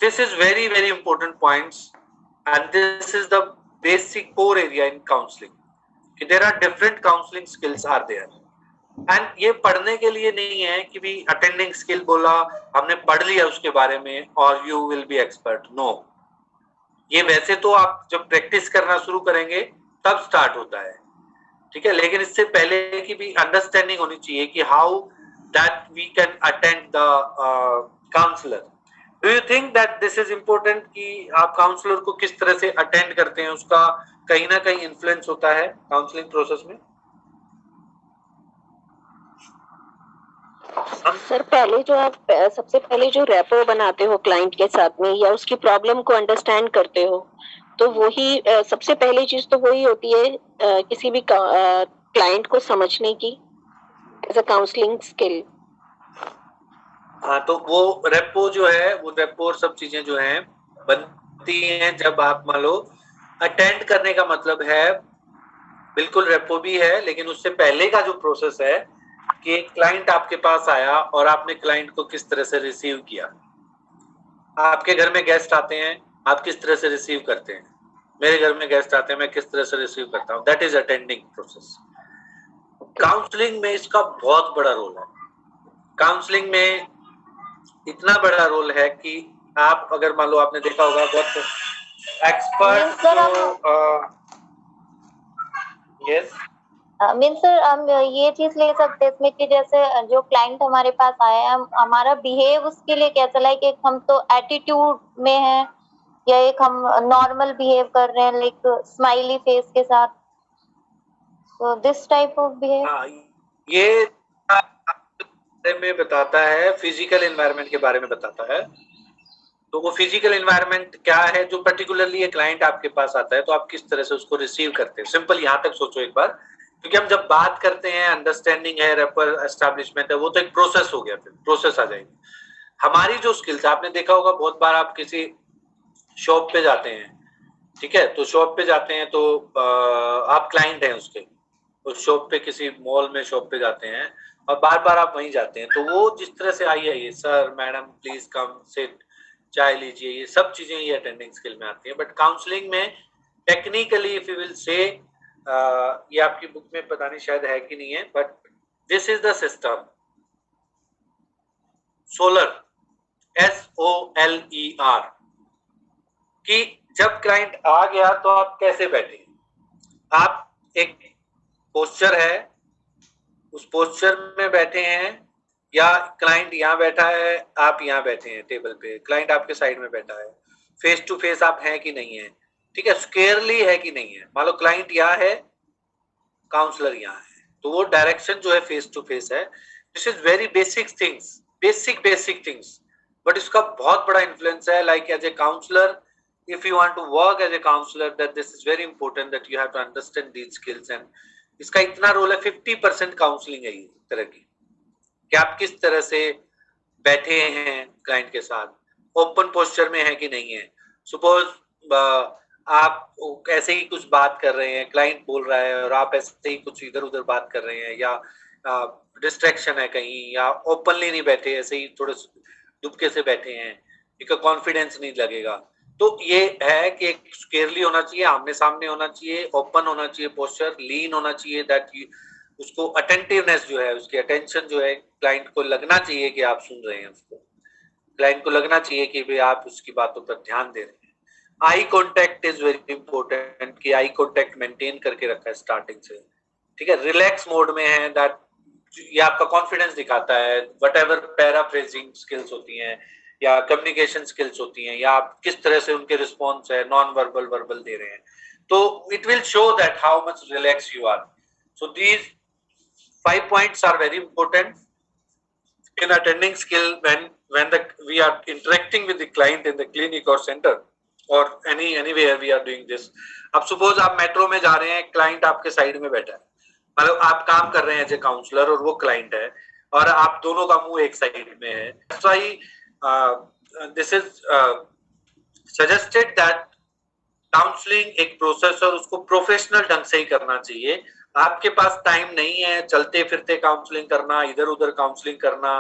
this is very very important points and this is the basic core area in counselling. There are different counseling skills are there, and ये पढ़ने के लिए नहीं है कि भी attending skill बोला हमने पढ़ लिया उसके बारे में और you will be expert. No, ये वैसे तो आप जब प्रैक्टिस करना शुरू करेंगे तब स्टार्ट होता है, ठीक है. लेकिन इससे पहले की भी अंडरस्टैंडिंग होनी चाहिए कि how that we can attend the counselor. Do you think that this is important कि आप काउंसलर को किस तरह से अटेंड करते हैं, उसका कहीं ना कहीं इन्फ्लुएंस होता है काउंसलिंग प्रोसेस में? सर, पहले जो आप सबसे पहले जो रैपो बनाते हो क्लाइंट के साथ में, या उसकी प्रॉब्लम को अंडरस्टैंड करते हो, तो वही सबसे पहली चीज तो वही होती है किसी भी क्लाइंट को समझने की एज अ काउंसलिंग स्किल. हाँ, तो वो रेपो जो है, वो रेपो और सब चीजें जो हैं बनती हैं जब आप मान लो अटेंड करने का मतलब है, बिल्कुल रेपो भी है, लेकिन उससे पहले का जो प्रोसेस है कि एक क्लाइंट आपके पास आया और आपने क्लाइंट को किस तरह से रिसीव किया. आपके घर में गेस्ट आते हैं, आप किस तरह से रिसीव करते हैं. मेरे घर में गेस्ट आते हैं, मैं किस तरह से रिसीव करता हूँ. That is attending process. Counselling में इसका बहुत बड़ा रोल है. काउंसलिंग में इतना बड़ा रोल है कि आप अगर मान लो आपने देखा होगा बहुत एक्सपर्ट यस मीन सर, हम ये चीज ले सकते हैं इसमें कि जैसे जो क्लाइंट हमारे पास आया है, हमारा बिहेव उसके लिए कैसा है, कि हम तो एटीट्यूड में है या एक हम नॉर्मल बिहेव कर रहे हैं लाइक स्माइली फेस के साथ, तो दिस टाइप ऑफ बिहेव. ये में बताता है, फिजिकल एनवायरनमेंट के बारे में बताता है. तो वो फिजिकल एनवायरनमेंट क्या है जो पर्टिकुलरली एक क्लाइंट आपके पास आता है, तो आप किस तरह से उसको रिसीव करते हैं. सिंपल यहाँ तक सोचो एक बार, क्योंकि हम जब बात करते हैं अंडरस्टैंडिंग है, रेपर एस्टैब्लिशमेंट है, वो तो एक प्रोसेस हो गया, फिर प्रोसेस आ जाएगी. हमारी जो स्किल्स, आपने देखा होगा बहुत बार आप किसी शॉप पे जाते हैं, ठीक है, तो शॉप पे जाते हैं तो आप क्लाइंट हैं उसके, उस शॉप पे किसी मॉल में शॉप पे जाते हैं और बार बार आप वहीं जाते हैं, तो वो जिस तरह से आई है, ये sir madam please come sit, चाय लीजिए, ये सब चीजें ये अटेंडिंग स्किल में आती है. बट काउंसलिंग में टेक्निकली इफ यू विल से, ये आपकी बुक में पता नहीं शायद है कि नहीं है, but this is the system solar, SOLER, कि जब क्लाइंट आ गया तो आप कैसे बैठे. आप एक पोस्चर है, उस पोस्चर में बैठे हैं, या क्लाइंट यहाँ बैठा है, आप यहाँ बैठे हैं टेबल पे, क्लाइंट आपके साइड में बैठा है, फेस टू फेस आप हैं कि नहीं है, ठीक है, स्क्वेयरली है कि नहीं है. मान लो क्लाइंट यहाँ है, काउंसलर यहाँ है, तो वो डायरेक्शन जो है फेस टू फेस है. This is very basic things, basic things, but इसका बहुत बड़ा इन्फ्लुएंस है. Like as A counsellor, if you want to work as a counselor, that this is very important that you have to understand these skills. And इसका इतना role है, 50% counselling है ये तरह की, कि आप किस तरह से बैठे हैं क्लाइंट के साथ, ओपन पोस्चर में है कि नहीं है. सपोज आप ऐसे ही कुछ बात कर रहे हैं, क्लाइंट बोल रहा है और आप ऐसे ही कुछ इधर उधर बात कर रहे हैं, या डिस्ट्रैक्शन है कहीं, या ओपनली नहीं बैठे, ऐसे ही थोड़े दुबके से बैठे हैं, इनका कॉन्फिडेंस नहीं लगेगा. तो ये है कि एक स्क्वेयरली होना चाहिए, आमने सामने होना चाहिए, ओपन होना चाहिए पोस्चर, लीन होना चाहिए, दैट उसको अटेंटिवनेस जो है, उसकी अटेंशन जो है, क्लाइंट को लगना चाहिए कि आप सुन रहे हैं उसको, क्लाइंट को लगना चाहिए कि भाई आप उसकी बातों पर ध्यान दे रहे हैं. Eye contact is very important, कि आई कांटेक्ट मेंटेन करके रखा है स्टार्टिंग से, ठीक है। रिलैक्स मोड में है, दैट ये आपका कॉन्फिडेंस दिखाता है। वट एवर पैराफ्रेजिंग स्किल्स होती हैं या कम्युनिकेशन स्किल्स होती हैं, या आप किस तरह से उनके रिस्पॉन्स है, नॉन वर्बल वर्बल दे रहे हैं, तो it will show that how much relax you are. So these 5 points are very important in attending skill when we are interacting with the client in the clinic or center or anywhere we are doing this. अब suppose आप metro में जा रहे हैं, client आपके side में बैठा है, मतलब आप काम कर रहे हैं एज ए काउंसलर और वो क्लाइंट है, और आप दोनों का मुंह एक साइड में है। That's why this is suggested that counselling एक प्रोसेस और उसको प्रोफेशनल ढंग से ही करना चाहिए। आपके पास टाइम नहीं है चलते फिरते काउंसलिंग करना, इधर उधर काउंसलिंग करना,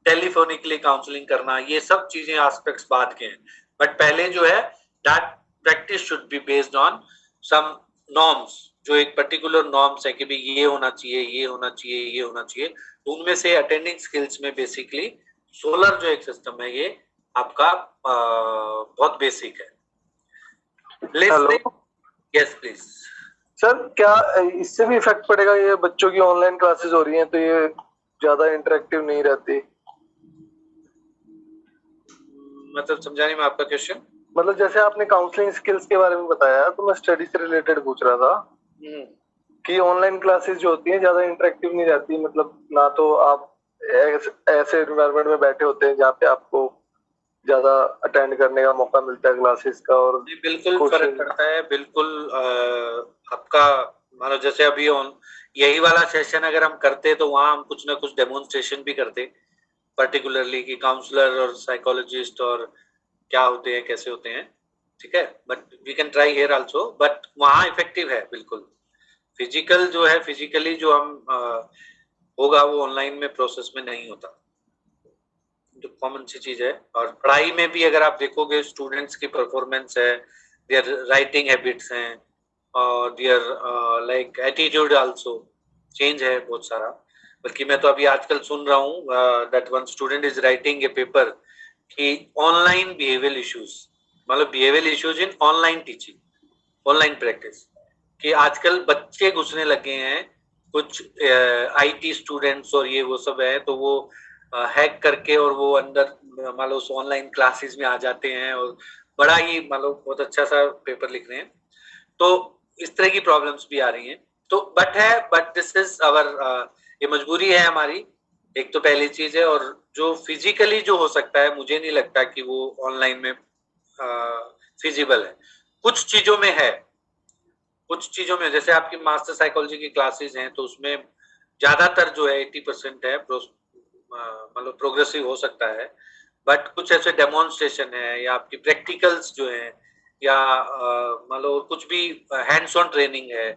टेलीफोनिकली काउंसलिंग करना, ये सब चीजें एस्पेक्ट्स बाद के हैं। बट पहले जो है that practice should be based on some norms, जो एक पर्टिकुलर नॉर्म्स है कि भाई ये होना चाहिए, ये होना चाहिए, ये होना चाहिए। तो उनमें से अटेंडिंग स्किल्स में बेसिकली सोलर जो एक सिस्टम है, ये आपका बहुत बेसिक है। यस प्लीज सर, क्या इससे भी इफेक्ट पड़ेगा? ये बच्चों की ऑनलाइन क्लासेस हो रही हैं तो ये ज्यादा इंटरेक्टिव नहीं रहती, मतलब समझा नहीं मैं आपका क्वेश्चन। मतलब जैसे आपने काउंसलिंग स्किल्स के बारे में बताया, तो मैं स्टडी से रिलेटेड पूछ रहा था कि ऑनलाइन क्लासेस जो होती हैं ज्यादा इंटरेक्टिव नहीं रहती, मतलब ना तो आप ऐसे एनवायरनमेंट में बैठे होते हैं जहाँ पे आपको ज्यादा अटेंड करने का मौका मिलता है क्लासेस का, और बिल्कुल फर्क पड़ता है। बिल्कुल आपका मानो जैसे अभी यही वाला सेशन अगर हम करते तो वहाँ हम कुछ ना कुछ डेमोन्स्ट्रेशन भी करते, पर्टिकुलरली कि काउंसलर और साइकोलॉजिस्ट और क्या होते हैं, कैसे होते हैं, ठीक है। But we can try here also, but वहाँ इफेक्टिव है बिल्कुल। फिजिकल जो है, फिजिकली जो हम होगा वो ऑनलाइन में प्रोसेस में नहीं होता, जो कॉमन सी चीज है। और पढ़ाई में भी अगर आप देखोगे स्टूडेंट्स की परफॉर्मेंस है, देयर राइटिंग हैबिट्स हैं, और there like attitude also change है बहुत सारा। बल्कि मैं तो अभी आजकल सुन रहा हूँ that one student is writing a paper कि ऑनलाइन बिहेवियरल इश्यूज, मतलब behavioural issues in online teaching, online practice, कि आजकल बच्चे घुसने लगे हैं, कुछ आईटी स्टूडेंट्स और ये वो सब है, तो वो हैक करके और वो अंदर मान लो उस ऑनलाइन क्लासेस में आ जाते हैं और बड़ा ही मान लो बहुत अच्छा सा पेपर लिख रहे हैं। तो इस तरह की प्रॉब्लम्स भी आ रही हैं। तो बट दिस इज आवर, ये मजबूरी है हमारी, एक तो पहली चीज है। और जो फिजिकली जो हो सकता है, मुझे नहीं लगता कि वो ऑनलाइन में फिजिबल है। कुछ चीजों में है, कुछ चीजों में, जैसे आपकी मास्टर साइकोलॉजी की क्लासेस हैं तो उसमें ज्यादातर जो है 80% है, मतलब प्रोग्रेसिव हो सकता है। बट कुछ ऐसे डेमोन्स्ट्रेशन है या आपकी प्रैक्टिकल्स जो है, या मतलब कुछ भी हैंड्स ऑन ट्रेनिंग है,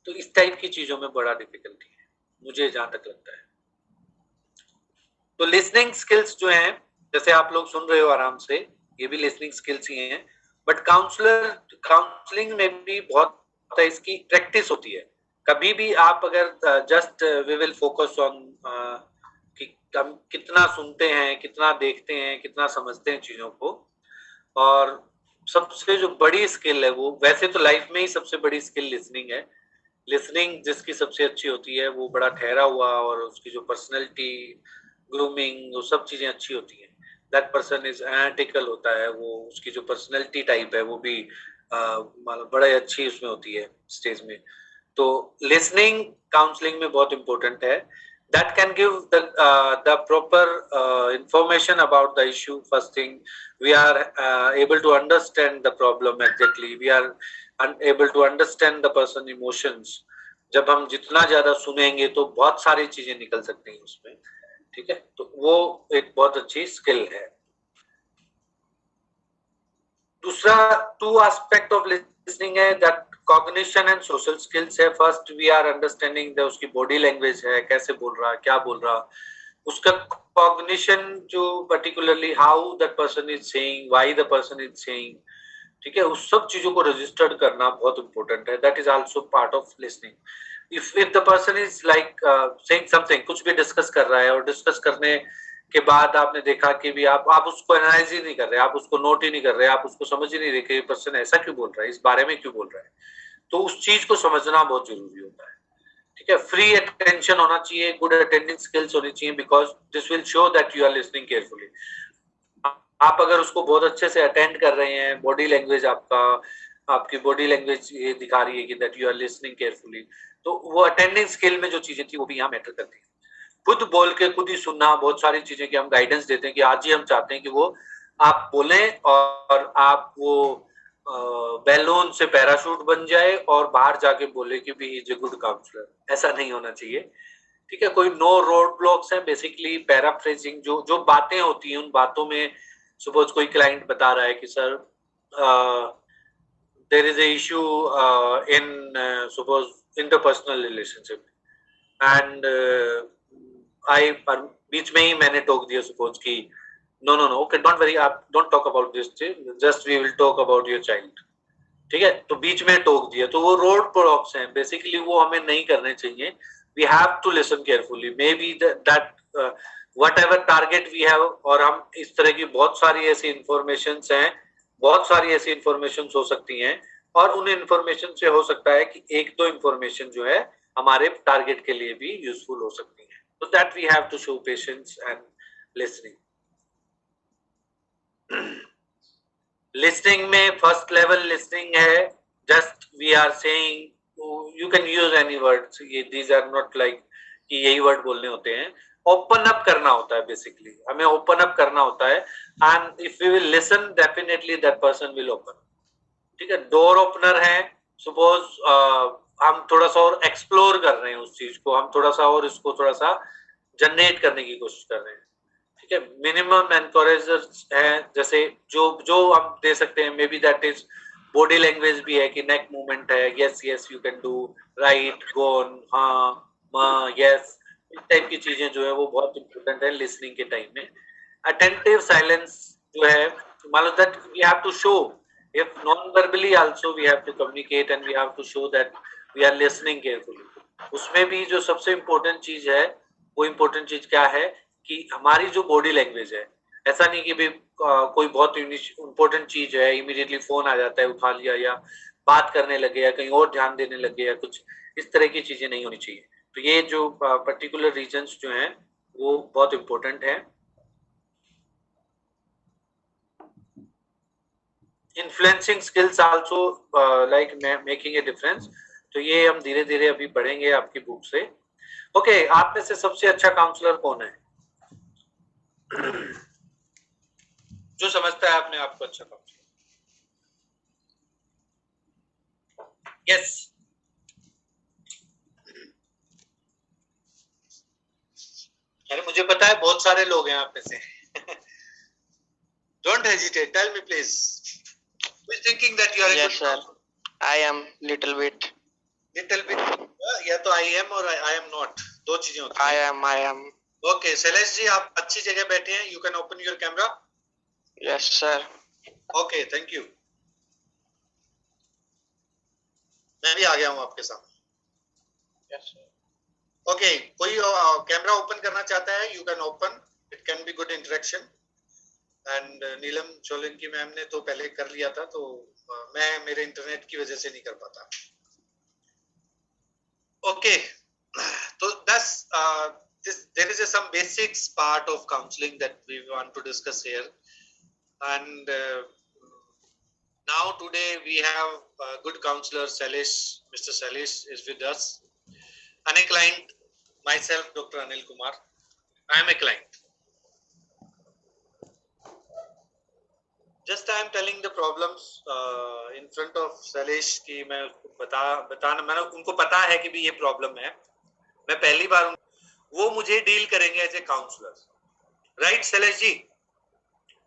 तो इस टाइप की चीजों में बड़ा डिफिकल्टी है मुझे जहां तक लगता है। तो लिसनिंग स्किल्स जो हैं, जैसे आप लोग सुन रहे हो आराम से, ये भी लिसनिंग स्किल्स ही हैं। बट काउंसलिंग में भी बहुत इसकी प्रैक्टिस होती है। कभी भी आप अगर just we will focus on कि हम कितना सुनते हैं, कितना देखते हैं, कितना समझते हैं चीजों को, और सबसे जो बड़ी स्किल है वो, वैसे तो लाइफ में ही सबसे बड़ी स्किल लिसनिंग है। लिसनिंग जिसकी सबसे अच्छी होती है वो बड़ा ठहरा हुआ, और उसकी जो पर्सनैलिटी, ग्रूमिंग, वो सब चीजें अच्छी होती हैं। दैट पर्सन इज एनालिटिकल होता है, वो उसकी जो पर्सनैलिटी टाइप है वो भी मतलब बड़ा अच्छी उसमें होती है स्टेज में। तो लिसनिंग काउंसलिंग में बहुत इंपॉर्टेंट है। That can give the proper information about the issue. First thing, we are able to understand the problem exactly. We are able to understand the person emotions. जब हम जितना ज्यादा सुनेंगे तो बहुत सारी चीजें निकल सकती हैं उसमें, ठीक है। तो वो एक बहुत अच्छी स्किल है। दूसरा 2 aspect of listening है, that cognition and social skills है। फर्स्ट वी आर अंडरस्टैंडिंग उसकी बॉडी लैंग्वेज है, कैसे बोल रहा, क्या बोल रहा, उसका कॉग्निशन जो particularly how that person is saying, why the person is saying, ठीक है, उस सब चीजों को रजिस्टर्ड करना बहुत इंपॉर्टेंट है। That is also part of listening. If the person is like saying something, कुछ भी डिस्कस कर रहा है और डिस्कस करने के बाद आपने देखा कि भी आप उसको एनालाइज ही नहीं कर रहे, आप उसको नोट ही नहीं कर रहे, आप उसको समझ ही नहीं रहे कि ये पर्सन ऐसा क्यों बोल रहा है, इस बारे में क्यों बोल रहा है, तो उस चीज को समझना बहुत जरूरी होता है। ठीक है, फ्री अटेंशन होना चाहिए, गुड अटेंडिंग स्किल्स होनी चाहिए, because this will show that you are listening carefully. आप अगर उसको बहुत अच्छे से अटेंड कर रहे हैं, बॉडी लैंग्वेज आपकी बॉडी लैंग्वेज ये दिखा रही है कि that you are listening carefully, तो वो अटेंडिंग स्किल में जो चीजें थी वो भी यहाँ मैटर करती है। खुद बोल के खुद ही सुनना, बहुत सारी चीजें कि हम गाइडेंस देते हैं कि आज ही हम चाहते हैं कि वो आप बोलें और आप वो बैलून से पैराशूट बन जाए और बाहर जाके बोले कि भी इज ए गुड काउंसलर, ऐसा नहीं होना चाहिए। ठीक है, कोई नो रोड ब्लॉक्स है, बेसिकली पैराफ्रेजिंग जो बातें होती हैं उन बातों में, सपोज कोई क्लाइंट बता रहा है कि sir there is a issue in suppose interpersonal relationship and I बीच में ही मैंने टोक दिया सपोज कि no no no okay don't worry, आप don't talk about this, just we will talk about your child. ठीक है, तो बीच में टोक दिया, तो वो रोड ब्लॉक्स हैं, बेसिकली वो हमें नहीं करने चाहिए। We have to listen carefully, may B that whatever target we have, और हम इस तरह की बहुत सारी ऐसी इंफॉर्मेशन हैं, बहुत सारी ऐसी इंफॉर्मेशन हो सकती हैं, और उन इंफॉर्मेशन से हो सकता है कि एक दो इंफॉर्मेशन जो है हमारे टारगेट के लिए भी यूजफुल हो सकती है। So that we have to show patience and listening. Listening में first level listening है, just we are saying, you can use any words, these are not like कि यही वर्ड बोलने होते हैं, ओपन अप करना होता है, बेसिकली हमें ओपन अप करना होता है, and if we will listen definitely that person will open. ठीक है, डोर ओपनर है, सपोज हम थोड़ा सा और एक्सप्लोर कर रहे हैं उस चीज को, हम थोड़ा सा और इसको थोड़ा सा जनरेट करने की कोशिश कर रहे हैं। ठीक है, मिनिमम एनकरेजर्स है, जैसे जो हम दे सकते हैं, may be that is body language भी है कि नेक मूवमेंट है, yes yes you can do, right, go on, हाँ यस, इस टाइप की चीजें जो है वो बहुत इंपॉर्टेंट है लिसनिंग के टाइम में। अटेंटिव साइलेंस जो है, मान लो that we have to show, if non-verbally also we have to communicate and we have to show that we are listening carefully। उसमें भी जो सबसे इम्पोर्टेंट चीज है, वो इम्पोर्टेंट चीज क्या है कि हमारी जो बॉडी लैंग्वेज है, ऐसा नहीं कि भी कोई बहुत इम्पोर्टेंट चीज है इमीडिएटली फोन आ जाता है उठा लिया, या बात करने लगे, या कहीं और ध्यान देने लगे, या कुछ इस तरह की चीजें नहीं होनी चाहिए। तो ये जो पर्टिकुलर रीजन्स जो हैं वो बहुत इम्पोर्टेंट है। Influencing skills also like making a difference, तो ये हम धीरे धीरे अभी पढ़ेंगे आपकी बुक से। ओके, आप में से सबसे अच्छा काउंसलर कौन है जो समझता है आपने आपको अच्छा काउंसलर? यस, अरे मुझे पता है बहुत सारे लोग हैं आप में से। Don't hesitate, tell me please, who is thinking that you are yes sir, I am little bit या तो I am और I am not, दो चीजें होती हैं। I am okay, Shailesh ji आप अच्छी जगह बैठे हैं, you can open your camera. yes sir, okay, thank you. मैं भी आ गया हूँ आपके सामने। yes sir, ओके, कोई कैमरा ओपन करना चाहता है, you can open, it can be good interaction. And Neelam Solanki ma'am ने तो पहले कर लिया था, तो मैं मेरे इंटरनेट की वजह से नहीं कर पाता। ओके, तो there is some basics part of counseling that we want to discuss here, and now today we have good counselor Salish, Mr. Salish is with us, and a client, myself Dr. Anil Kumar, I am a client. Just I am telling the problems in front of Salish कि मैं उसको बताना, मैंने उनको पता है कि भी ये प्रॉब्लम है, मैं पहली बार वो मुझे डील करेंगे एज ए counsellor, right Sailesh ji?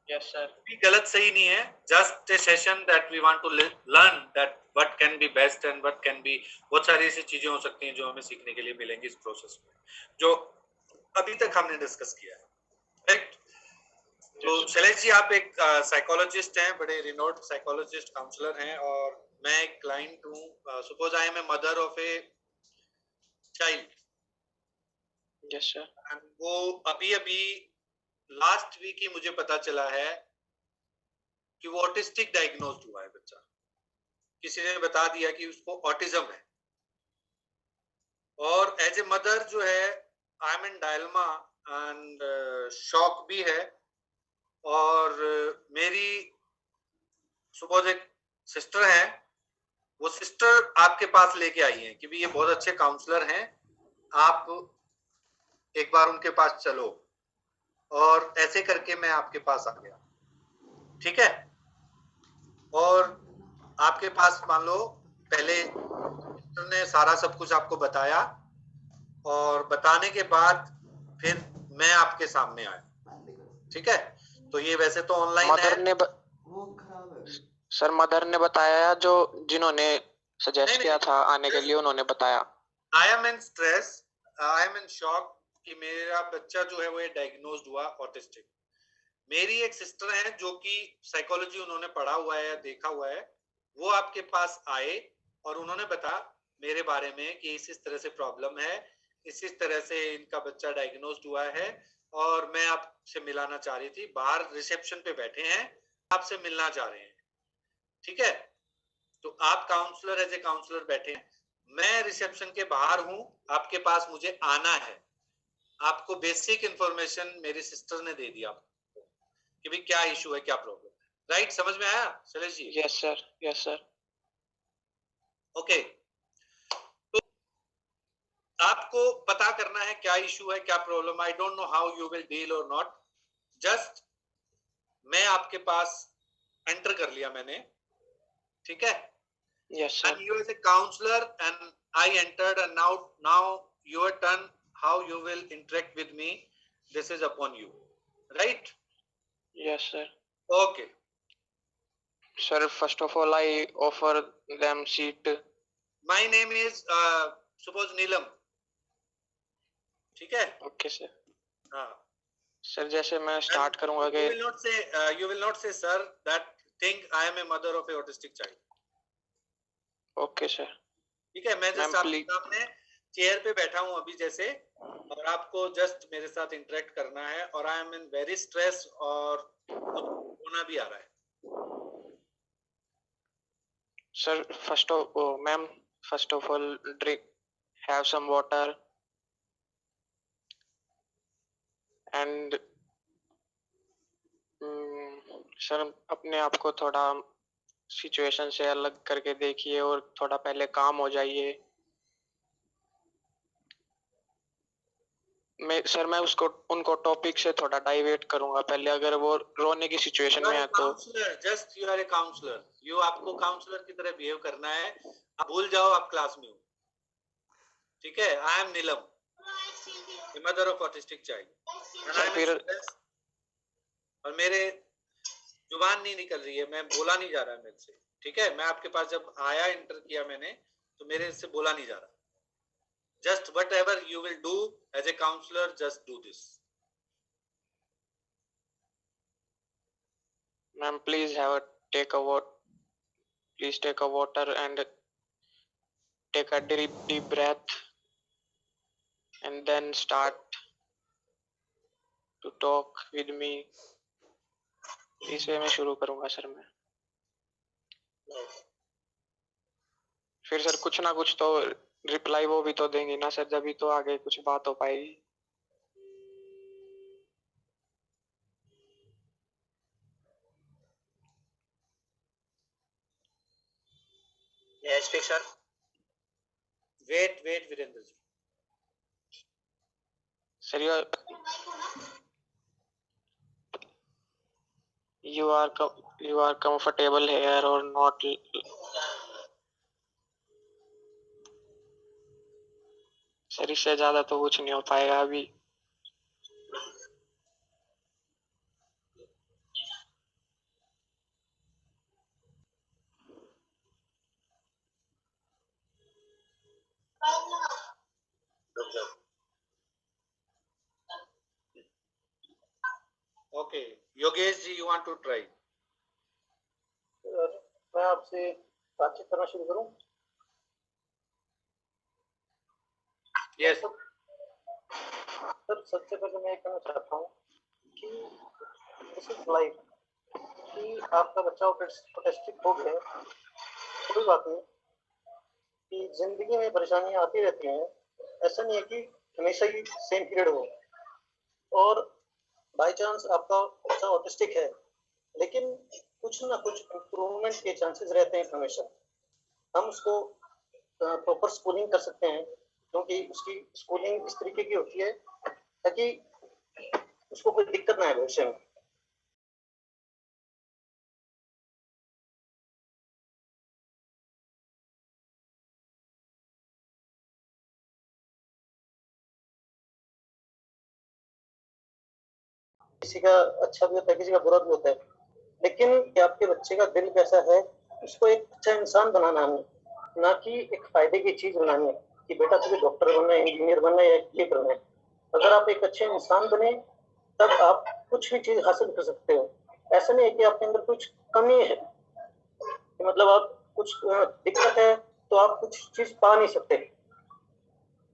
yes sir, भी गलत सही नहीं है, just a session that we want to learn that what can be best and what can be, बहुत सारी ऐसी चीजें हो सकती हैं जो हमें सीखने के लिए मिलेंगी इस प्रोसेस में, जो अभी तक हमने डिस्कस किया है, राइट? तो शैलेश जी आप एक साइकोलॉजिस्ट हैं, बड़े रिनोड साइकोलॉजिस्ट काउंसलर हैं, और मैं एक क्लाइंट हूँ। Suppose I am a mother of a child, yes sir, वो अभी लास्ट वीक ही मुझे पता चला है कि वो ऑटिस्टिक डायग्नोज्ड हुआ है बच्चा। किसी ने बता दिया कि उसको ऑटिज्म है। और एज ए मदर जो है आई am in dilemma and shock भी है। और मेरी सपोज एक सिस्टर है, वो सिस्टर आपके पास लेके आई है कि भी ये बहुत अच्छे काउंसलर हैं, आप एक बार उनके पास चलो। और ऐसे करके मैं आपके पास आ गया, ठीक है। और आपके पास मान लो पहले सिस्टर ने सारा सब कुछ आपको बताया, और बताने के बाद फिर मैं आपके सामने आया, ठीक है। तो ये वैसे तो ऑनलाइन है। सर मदर ने बताया, जो जिन्होंने सजेस्ट किया था आने के लिए उन्होंने बताया। आई am in stress, I am in shock कि मेरा बच्चा जो है वो ये डायग्नोज्ड हुआ ऑटिस्टिक। मेरी एक सिस्टर है जो कि साइकोलॉजी उन्होंने पढ़ा हुआ है, देखा हुआ है, वो आपके पास आए और उन्होंने बताया मेरे बारे में कि इस तरह से प्रॉब्लम है, इस तरह से इनका बच्चा डायग्नोज्ड हुआ है, और मैं आपसे मिलाना चाह रही थी। बाहर रिसेप्शन पे बैठे हैं, आपसे मिलना चाह रहे हैं, ठीक है। तो आप काउंसलर एज ए काउंसलर बैठे हैं, मैं रिसेप्शन के बाहर हूं, आपके पास मुझे आना है। आपको बेसिक इंफॉर्मेशन मेरी सिस्टर ने दे दिया आपको कि भाई क्या इशू है, क्या प्रॉब्लम है। राइट, समझ में आया Shailesh ji? Yes sir, yes sir. Okay, तो आपको पता करना है क्या इशू है, क्या problem. I don't know how you will deal or not. Just मैं आपके पास एंटर कर लिया मैंने, ठीक है। Yes sir. And you as a counselor and I entered, and now your turn, how you will interact with me, this is upon you, right? Yes sir. Okay sir, first of all I offer them seat. My name is suppose Neelam, ठीक है। Okay sir. हाँ sir जैसे मैं start करूंगा कि you will not say sir that think I am a mother of a autistic child. Okay sir, ठीक है। मैं जस्ट आपके सामने चेयर पे बैठा हूँ अभी जैसे, और आपको जस्ट मेरे साथ इंटरेक्ट करना है, और I am in very stress और होना भी आ रहा है। Sir first of all drink, have some water and sir अपने आप को थोड़ा सिचुएशन से अलग करके देखिए और थोड़ा पहले काम हो जाइए। मैं उनको टॉपिक से थोड़ा डाइवर्ट करूंगा पहले, अगर वो रोने की सिचुएशन में है तो। Just you are a counsellor, you आपको काउंसलर की तरह बिहेव करना है। आप भूल जाओ आप क्लास में हो, ठीक है। I am Neelam, mother of autistic child, और मेरे जुबान नहीं निकल रही है, मैं बोला नहीं जा रहा है मेरे से, ठीक है। मैं आपके पास जब आया, इंटर किया मैंने, तो मेरे से बोला नहीं जा रहा। Just whatever you will do as a counselor, just do this. Ma'am, please take a water and take a deep breath and then start to talk with me. इस वे में शुरू करूंगा सर मैं। फिर सर कुछ ना कुछ तो रिप्लाई वो भी तो देंगी ना सर, जब भी तो आगे कुछ बात हो पाएगी। Yes, sir. Wait, Virendra ji. Sir, you are comfortable here or not? Sir इससे ज्यादा तो कुछ नहीं हो पाएगा अभी। Okay, Yogesh ji, you want to try? मैं आपसे बातचीत करना शुरू करूं? Yes. सर सबसे पहले मैं कहना चाहता हूं कि दिस इज लाइफ, कि आपका बच्चा ऑटिस्टिक हो गया, कोई बात नहीं, कि जिंदगी में परेशानियां आती रहती हैं, ऐसा नहीं है कि हमेशा ही सेम पीरियड हो। और बाय चांस आपका बच्चा ऑटिस्टिक है, लेकिन कुछ ना कुछ इम्प्रूवमेंट के चांसेस रहते हैं हमेशा। हम उसको प्रॉपर स्कूलिंग कर सकते हैं, क्योंकि उसकी स्कूलिंग इस तरीके की होती है ताकि उसको कोई दिक्कत ना आए भविष्य में। किसी का अच्छा भी होता है, किसी का बुरा भी होता है, लेकिन कि आपके बच्चे का दिल कैसा है, उसको एक अच्छा इंसान बनाना है, ना कि एक फायदे की चीज बनानी है कि बेटा तुझे डॉक्टर बनना है, इंजीनियर बनना है या ये करना है। अगर आप एक अच्छे इंसान बने तब आप कुछ भी चीज हासिल कर सकते हो। ऐसा नहीं है कि आपके अंदर कुछ कमी है, कि मतलब आप कुछ दिक्कत है तो आप कुछ चीज पा नहीं सकते।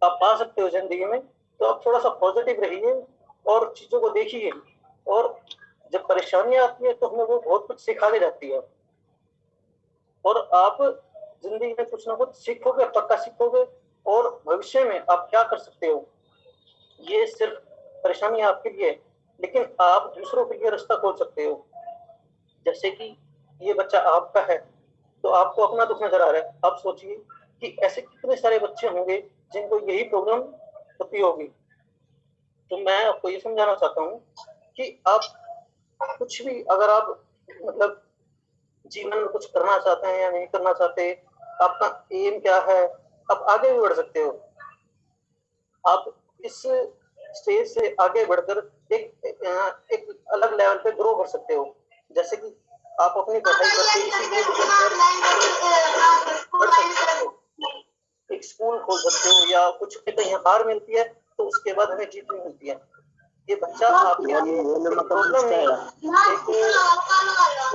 आप पा सकते हो जिंदगी में, तो आप थोड़ा सा पॉजिटिव रहिए और चीजों को देखिए, और जब परेशानियां आती है तो हमें वो बहुत कुछ सिखा के जाती है, और आप जिंदगी में कुछ ना कुछ सीखोगे, पक्का सीखोगे, और भविष्य में आप क्या कर सकते हो। ये सिर्फ परेशानी आपके लिए, लेकिन आप दूसरों के लिए रास्ता खोल सकते हो। जैसे कि ये बच्चा आपका है तो आपको अपना दुख नजर आ रहा है, आप सोचिए कि ऐसे कितने सारे बच्चे होंगे जिनको यही प्रॉब्लम होती होगी। तो मैं आपको ये समझाना चाहता हूँ कि आप कुछ भी, अगर आप मतलब जीवन में कुछ करना चाहते हैं या नहीं करना चाहते, आपका एम क्या है, आप आगे भी बढ़ सकते हो। आप इस स्टेज से आगे बढ़कर एक अलग लेवल पे ग्रो कर सकते हो। जैसे कि आप अपनी पढ़ाई करके इसी फील्ड के अंदर बढ़ सकते हो, एक स्कूल खोल सकते हो, या कुछ कहीं हार मिलती है तो उसके बाद हमें जीत मिलती है। ये बच्चा आपके लिए प्रॉब्लम नहीं, एक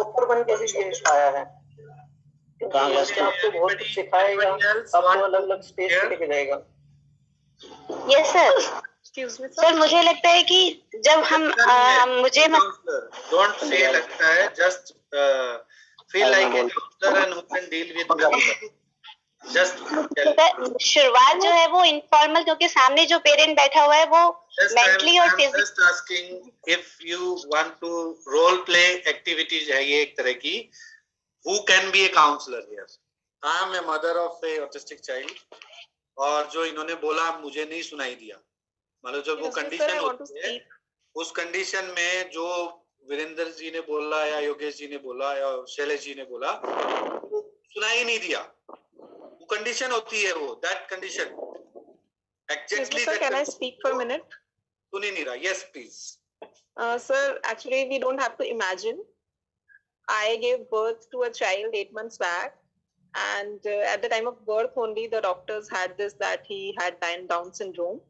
ऊपर बन के भी ये आया है, क्योंकि आपको बहुत कुछ सिखाएगा, आपको अलग अलग स्टेज पे लेके जाएगा। Yes sir. सर मुझे लगता है कि जब हम मुझे डोंट से लगता है, just feel like a counsellor and who can deal with just शुरुआत जो है वो इनफॉर्मल, क्योंकि सामने जो पेरेंट बैठा हुआ है वो मेंटली और physically. Just asking if you want to role play activities है ये एक तरह की, who can be a counsellor here. I am a mother of a autistic child, और जो इन्होंने बोला मुझे नहीं सुनाई दिया, मतलब जब वो कंडीशन होती है, उस कंडीशन में जो वीरेंद्र जी ने बोला या योगेश जी ने बोला या शैलेश जी ने बोला, सुनाई नहीं दिया। वो कंडीशन होती है, वो that condition exactly. Can I speak for a minute? सुन ही नहीं रहा। Yes please. Sir, actually we don't have to imagine. I gave birth to a child 8 months back, and at the time of birth only the doctors had this, that he had Down syndrome,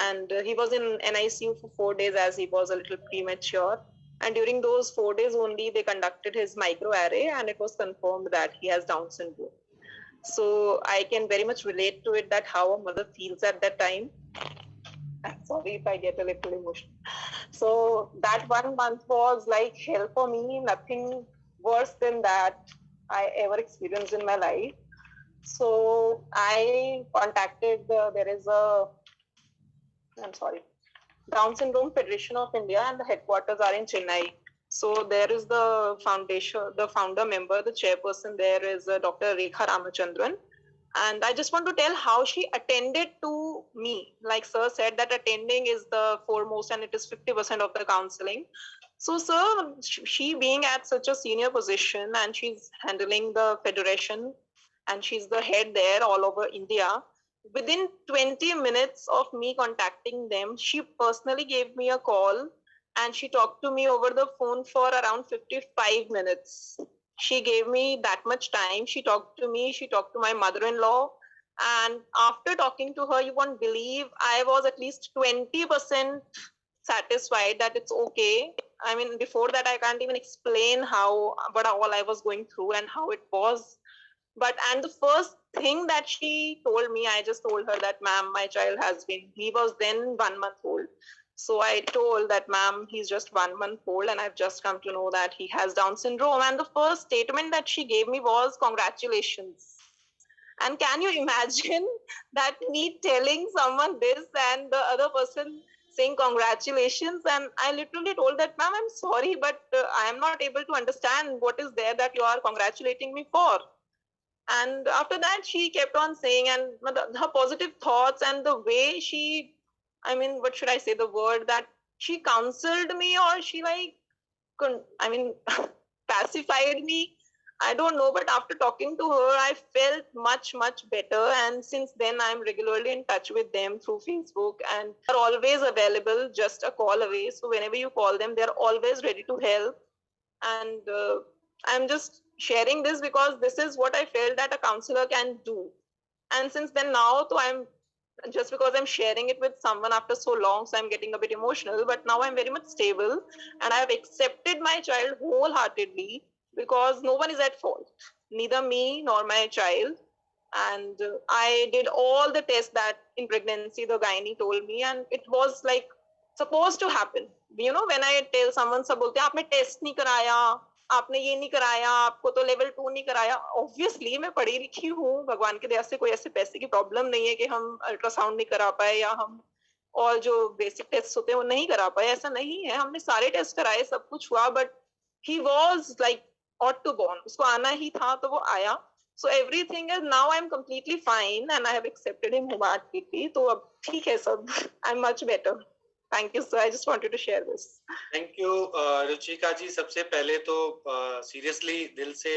and he was in NICU for 4 days as he was a little premature, and during those 4 days only they conducted his microarray and it was confirmed that he has Down syndrome. So I can very much relate to it, that how a mother feels at that time. I'm sorry if I get a little emotional. So that 1 month was like hell for me, nothing worse than that I ever experienced in my life. So I contacted Down Syndrome Federation of India, and the headquarters are in Chennai. So there is the foundation, the founder member, the chairperson there is Dr. Rekha Ramachandran. And I just want to tell how she attended to me. Like sir said, that attending is the foremost and it is 50% of the counseling. So sir, she being at such a senior position and she's handling the federation and she's the head there all over India, within 20 minutes of me contacting them, she personally gave me a call and she talked to me over the phone for around 55 minutes. She gave me that much time. She talked to me, she talked to my mother-in-law, and after talking to her, you won't believe, I was at least 20% satisfied that it's okay. I mean, before that, I can't even explain what all I was going through and how it was. And the first thing that she told me, I just told her that, ma'am, my child he was then 1 month old. So I told that, ma'am, he's just 1 month old and I've just come to know that he has Down syndrome. And the first statement that she gave me was, congratulations. And can you imagine that me telling someone this and the other person saying congratulations? And I literally told that, ma'am, I'm sorry, but I am not able to understand what is there that you are congratulating me for. And after that, she kept on saying, and her positive thoughts and the way she, I mean, what should I say, the word that she counseled me, or she pacified me. I don't know, but after talking to her, I felt much, much better. And since then, I'm regularly in touch with them through Facebook, and they're always available, just a call away. So whenever you call them, they're always ready to help. And I'm just sharing this because this is what I felt that a counselor can do. And since then now, so just because I'm sharing it with someone after so long, so I'm getting a bit emotional, but now I'm very much stable and I have accepted my child wholeheartedly, because no one is at fault, neither me nor my child. And I did all the tests that in pregnancy the gynae told me, and it was like supposed to happen. You know, when I tell someone, सब बोलते हैं आपने test नहीं कराया, आपने ये नहीं कराया, आपको तो लेवल 2 नहीं कराया. ऑब्वियसली मैं पढ़ी लिखी हूँ, भगवान की दया से कोई ऐसे पैसे की प्रॉब्लम नहीं है कि हम अल्ट्रासाउंड नहीं करा पाए या हम और जो बेसिक टेस्ट होते हैं वो नहीं करा पाए. ऐसा नहीं है, हमने सारे टेस्ट कराए, सब कुछ हुआ, but he was like ought to born, उसको आना ही था तो वो आया. So everything is now I'm completely fine and I have accepted him wholeheartedly. तो अब ठीक है सब, I'm much better. Thank you, sir. I just wanted to share this. Thank you, Ruchika जी. सबसे पहले तो सीरियसली दिल से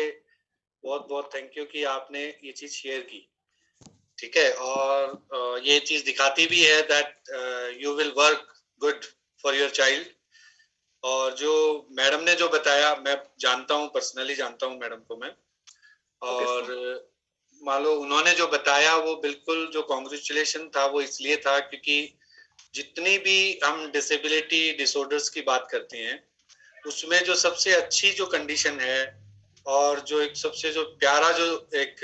बहुत बहुत थैंक यू कि आपने ये चीज शेयर की. ठीक है, और ये चीज दिखाती भी है that you will work good for your child. और जो मैडम ने जो बताया, मैं जानता हूँ, पर्सनली जानता हूँ मैडम को मैं, और मान लो उन्होंने जो बताया वो बिल्कुल जो कॉन्ग्रेचुलेशन था वो इसलिए था क्योंकि जितनी भी हम डिसेबिलिटी डिसऑर्डर्स की बात करते हैं उसमें जो सबसे अच्छी जो कंडीशन है और जो एक सबसे जो प्यारा जो एक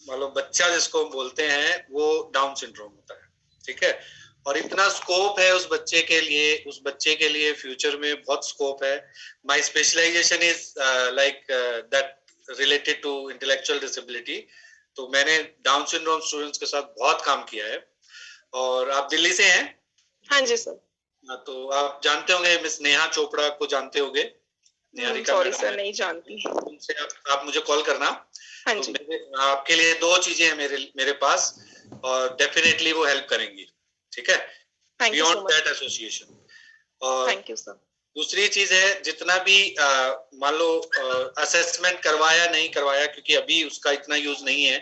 मान लो बच्चा जिसको बोलते हैं वो डाउन सिंड्रोम होता है. ठीक है, और इतना स्कोप है उस बच्चे के लिए फ्यूचर में बहुत स्कोप है. My specialisation is like that related to intellectual disability. तो मैंने डाउन सिंड्रोम स्टूडेंट्स के साथ बहुत काम किया है. और आप दिल्ली से हैं? हाँ जी सर. तो आप जानते होंगे मिस नेहा चोपड़ा को, जानते होंगे? सॉरी सर, नहीं जानती. उनसे आप मुझे कॉल करना. हाँ जी. तो आपके लिए 2 चीजें हैं मेरे पास और डेफिनेटली वो हेल्प करेंगी. ठीक है, बियॉन्ड दैट एसोसिएशन. और थैंक यू सर. दूसरी चीज है, जितना भी मान लो असेसमेंट करवाया नहीं करवाया, क्योंकि अभी उसका इतना यूज नहीं है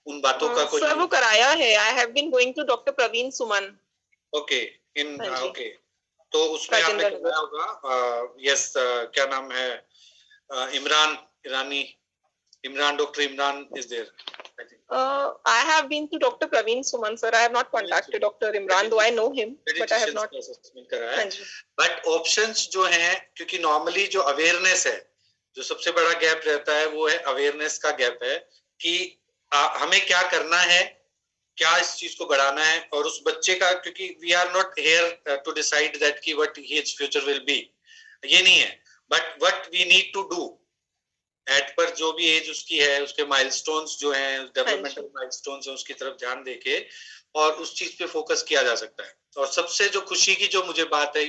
उन बातों का. कोई सर वो कराया है. I have been going to doctor Praveen Suman. Okay, in okay, तो उसमें आपने कराया होगा. यस, क्या नाम है, Imran Irani, doctor Imran is there. I have been to Dr. Praveen Suman, sir. I have not contacted Dr. Imran, though I know him, but I have not. But options जो हैं, क्योंकि normally जो awareness है, जो सबसे बड़ा गैप रहता है वो है awareness का गैप है कि हमें क्या करना है, क्या इस चीज को बढ़ाना है. और उस बच्चे का, क्योंकि we are not here to decide that कि what his future will be, ये नहीं है, but what we need to do at पर जो भी एज उसकी है, उसके माइलस्टोन्स जो हैं, डेवलपमेंटल माइलस्टोन्स हैं, उसकी तरफ ध्यान देके और उस चीज पे फोकस किया जा सकता है. और सबसे जो खुशी की जो मुझे बात है,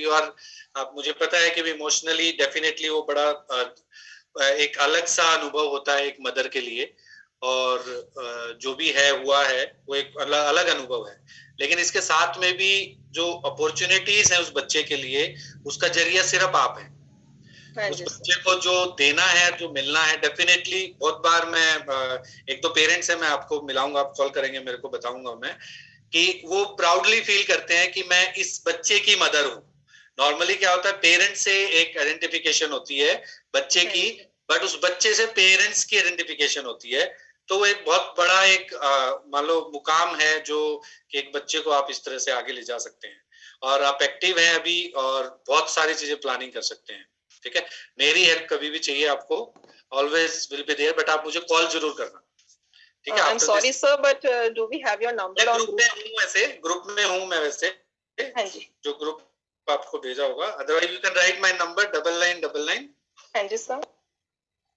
मुझे पता है कि इमोशनली डेफिनेटली वो बड़ा एक अलग सा अनुभव होता है एक मदर के लिए, और जो भी है हुआ है वो एक अलग अनुभव है. लेकिन इसके साथ में भी जो अपॉर्चुनिटीज हैं उस बच्चे के लिए, उसका जरिया सिर्फ आप हैं. उस बच्चे को जो देना है, जो मिलना है, डेफिनेटली बहुत बार मैं एक तो पेरेंट्स है, मैं आपको मिलाऊंगा, आप कॉल करेंगे मेरे को, बताऊंगा मैं कि वो प्राउडली फील करते हैं कि मैं इस बच्चे की मदर हूँ. नॉर्मली क्या होता है, पेरेंट्स से एक आइडेंटिफिकेशन होती है बच्चे की, बट उस बच्चे से पेरेंट्स की आइडेंटिफिकेशन होती है. तो एक बहुत बड़ा एक मान लो मुकाम है जो कि एक बच्चे को आप इस तरह से आगे ले जा सकते हैं. और आप एक्टिव हैं अभी और बहुत सारी चीजें प्लानिंग कर सकते हैं. ठीक है, मेरी हेल्प कभी भी चाहिए आपको, always will be there, but आप मुझे कॉल जरूर करना. ठीक है. I'm sorry sir, but do we have your number? Group में हूँ, वैसे ग्रुप में हूँ मैं वैसे. हाँ जी, जो ग्रुप आपको भेजा होगा, otherwise you can write my number 9999 हाँ जी sir,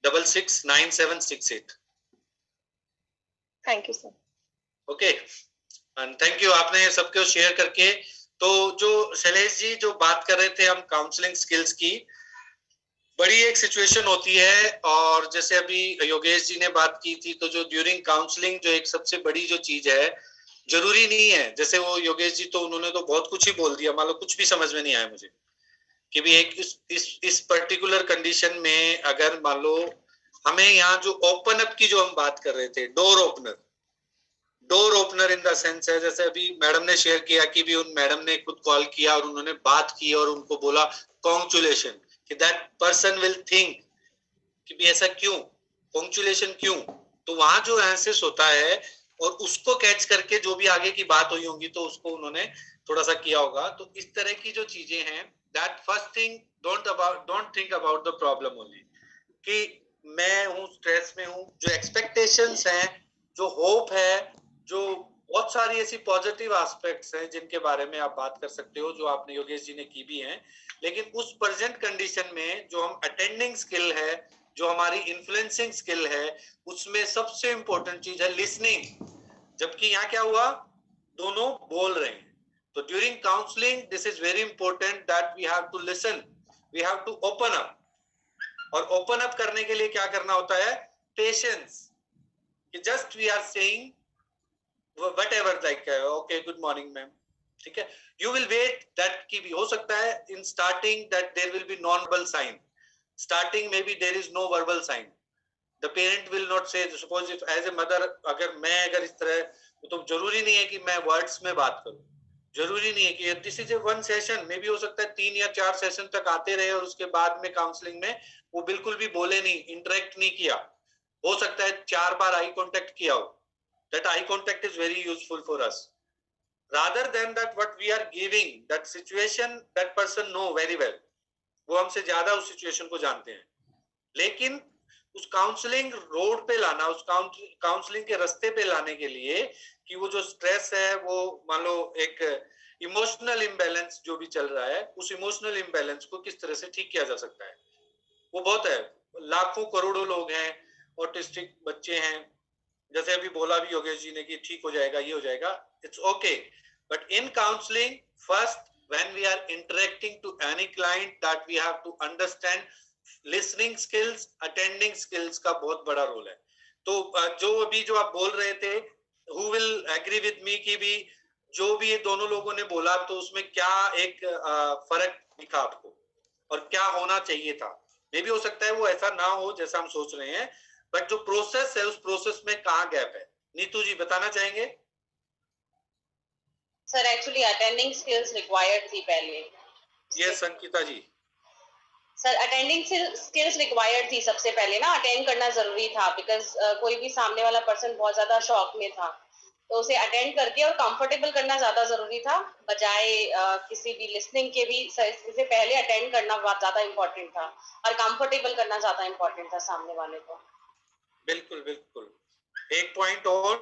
669768। Thank you sir. Okay and thank you, आपने सबको शेयर करके। तो जो शैलेश जी जो बात कर रहे थे हम काउंसलिंग स्किल्स की, बड़ी एक सिचुएशन होती है, और जैसे अभी योगेश जी ने बात की थी, तो जो ड्यूरिंग काउंसलिंग जो एक सबसे बड़ी जो चीज है, जरूरी नहीं है, जैसे वो योगेश जी तो उन्होंने तो बहुत कुछ ही बोल दिया, मान लो कुछ भी समझ में नहीं आया मुझे कि भी एक इस पर्टिकुलर कंडीशन में अगर मान लो हमें यहाँ जो ओपन अप की जो हम बात कर रहे थे, door opener in the sense है, जैसे अभी मैडम ने शेयर किया कि भी उन मैडम ने खुद कॉल किया और उन्होंने बात की और उनको बोला कॉन्ग्रेचुलेशन, कि दैट पर्सन विल थिंक कि भी ऐसा क्यों, पंक्चुलेशन क्यों, तो वहां जो एंसेस होता है और उसको कैच करके जो भी आगे की बात हुई होंगी तो उसको उन्होंने थोड़ा सा किया होगा। तो इस तरह की जो चीजें हैं, that first thing, don't think about the problem only कि मैं हूँ स्ट्रेस में हूँ, जो एक्सपेक्टेशंस हैं, जो होप है, जो बहुत सारी ऐसी पॉजिटिव एस्पेक्ट्स हैं जिनके बारे में आप बात कर सकते हो, जो आपने योगेश जी ने की भी हैं, लेकिन उस प्रेजेंट कंडीशन में जो हम अटेंडिंग स्किल है, जो हमारी इन्फ्लुएंसिंग स्किल है, उसमें सबसे इंपॉर्टेंट चीज है लिसनिंग। जबकि यहाँ क्या हुआ, दोनों बोल रहे हैं। तो during counselling this is very important that we have to listen, we have to open up. और ओपन अप करने के लिए क्या करना होता है, पेशेंस, कि just we are saying whatever, like okay, good morning ma'am, ठीक है, you will wait that की भी हो सकता है in starting that there will be non-verbal sign, starting maybe there is no verbal sign, the parent will not say, suppose if as a mother अगर इस तरह, तो जरूरी नहीं है कि मैं वर्ड्स में बात करूं, जरूरी नहीं है कि this is a one session, मे भी हो सकता है 3 या 4 सेशन तक आते रहे और उसके बाद में काउंसलिंग में वो बिल्कुल भी बोले नहीं, इंटरेक्ट नहीं किया, हो सकता है 4 बार आई कांटेक्ट किया हो। That eye contact is very useful for us. Rather than that what we are giving, that situation, that person know very well. वो हमसे ज्यादा उस सिचुएशन को जानते हैं, लेकिन उस काउंसलिंग रोड पे लाना, उस काउंसलिंग के रास्ते पे लाने के लिए कि वो जो स्ट्रेस है, वो मान लो एक इमोशनल इम्बैलेंस जो भी चल रहा है, उस इमोशनल इम्बैलेंस को किस तरह से ठीक किया जा सकता है, वो बहुत है। लाखों करोड़ों लोग हैं, ऑटिस्टिक बच्चे हैं, जैसे अभी बोला भी योगेश जी ने कि ठीक हो जाएगा, ये हो जाएगा, it's okay, but in counselling first when we are interacting to any client that we have to understand listening skills, attending skills का बहुत बड़ा रोल है। तो जो अभी जो आप बोल रहे थे, who will agree with me कि भी जो भी ये दोनों लोगों ने बोला, तो उसमें क्या एक फर्क दिखा आपको और क्या होना चाहिए था? मे भी हो सकता है वो ऐसा ना हो जैसा हम सोच रहे हैं, बट जो प्रोसेस है उस प्रोसेस में कहाँ गैप है? नीतू जी बताना चाहेंगे? Sir actually attending skills required थी पहले। ये संकिता जी। सर अटेंडिंग स्किल्स रिक्वायर्ड थी सबसे पहले ना, अटेंड करना जरूरी था, बिकॉज कोई भी सामने वाला पर्सन बहुत ज्यादा शॉक में था, तो उसे अटेंड करके और कंफर्टेबल करना ज्यादा जरूरी था, बजाय किसी भी लिसनिंग के भी। इससे पहले अटेंड करना बहुत ज्यादा इम्पोर्टेंट था और कंफर्टेबल करना ज्यादा इम्पोर्टेंट था सामने वाले को। बिल्कुल बिल्कुल। एक पॉइंट और,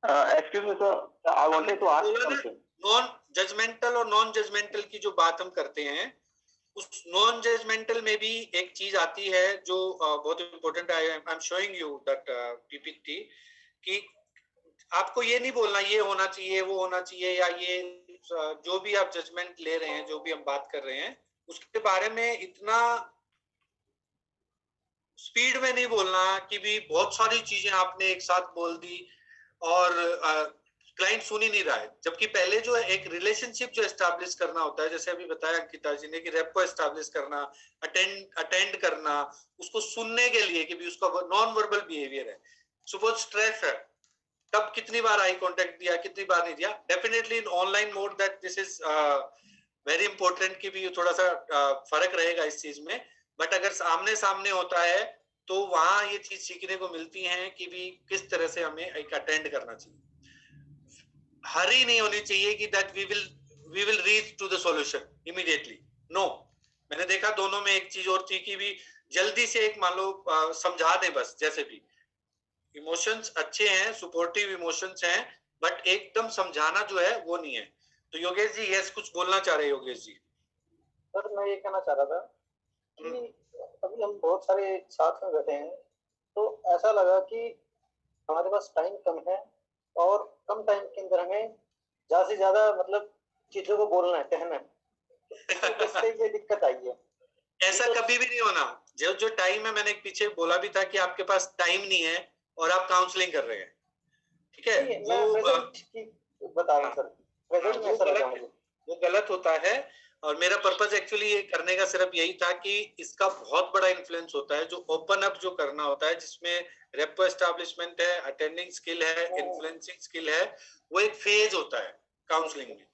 excuse me sir, I wanted to ask something. Non judgemental और नॉन जजमेंटल की जो बात हम करते हैं, उस नॉन जजमेंटल में भी एक चीज आती है जो बहुत इंपॉर्टेंट है। I am showing you that PPT, कि आपको ये नहीं बोलना ये होना चाहिए, वो होना चाहिए, या ये जो भी आप जजमेंट ले रहे हैं, जो भी हम बात कर रहे हैं, उसके बारे में इतना स्पीड में नहीं बोलना कि भी बहुत सारी चीजें आपने एक साथ बोल दी और क्लाइंट सुन ही नहीं रहा है। जबकि पहले जो है एक रिलेशनशिप जो एस्टैब्लिश करना होता है, जैसे अभी बताया अंकिता जी ने कि रेपो एस्टैब्लिश करना, अटेंड करना, उसको सुनने के लिए कि भी उसका नॉन वर्बल बिहेवियर है। सपोज स्ट्रेस है, कब कितनी बार आई कांटेक्ट दिया, कितनी बार नहीं दिया। Definitely in online mode that this is very important कि भी थोड़ा सा फर्क रहेगा इस चीज में, बट अगर सामने सामने होता है तो वहां ये चीज सीखने को मिलती है कि भी किस तरह से हमें एक अटेंड करना चाहिए। हरी नहीं होनी चाहिए कि that we will reach to the solution immediately. No, मैंने देखा दोनों में एक चीज और थी कि भी जल्दी से एक मान लो समझा दें बस, जैसे भी इमोशंस अच्छे हैं, सपोर्टिव इमोशंस हैं, बट एकदम समझाना जो है वो नहीं है। तो योगेश जी यस कुछ बोलना चाह रहे हैं योगेश जी? सर मैं ये कहना चाह रहा था कि अभी हम बहुत सारे साथ में बैठे हैं, तो ऐसा लगा कि हमारे पास टाइम कम है और कम टाइम के अंदर हमें ज्यादा से ज्यादा मतलब चीजों को बोलना है, कहना है, इससे ये दिक्कत आई है। ऐसा कभी भी नहीं होना। जो टाइम है, मैंने पीछे बोला भी था कि आपके पास टाइम नहीं है और आप काउंसलिंग कर रहे हैं, ठीक है? बता रहा हूँ सर, वो गलत होता है। और मेरा पर्पस एक्चुअली ये करने का सिर्फ यही था कि इसका बहुत बड़ा इन्फ्लुएंस होता है, जो ओपन अप जो करना होता है, जिसमें रेपो एस्टैब्लिशमेंट है, अटेंडिंग स्किल है, इन्फ्लुएंसिंग स्किल है, वो एक फेज होता है काउंसलिंग में,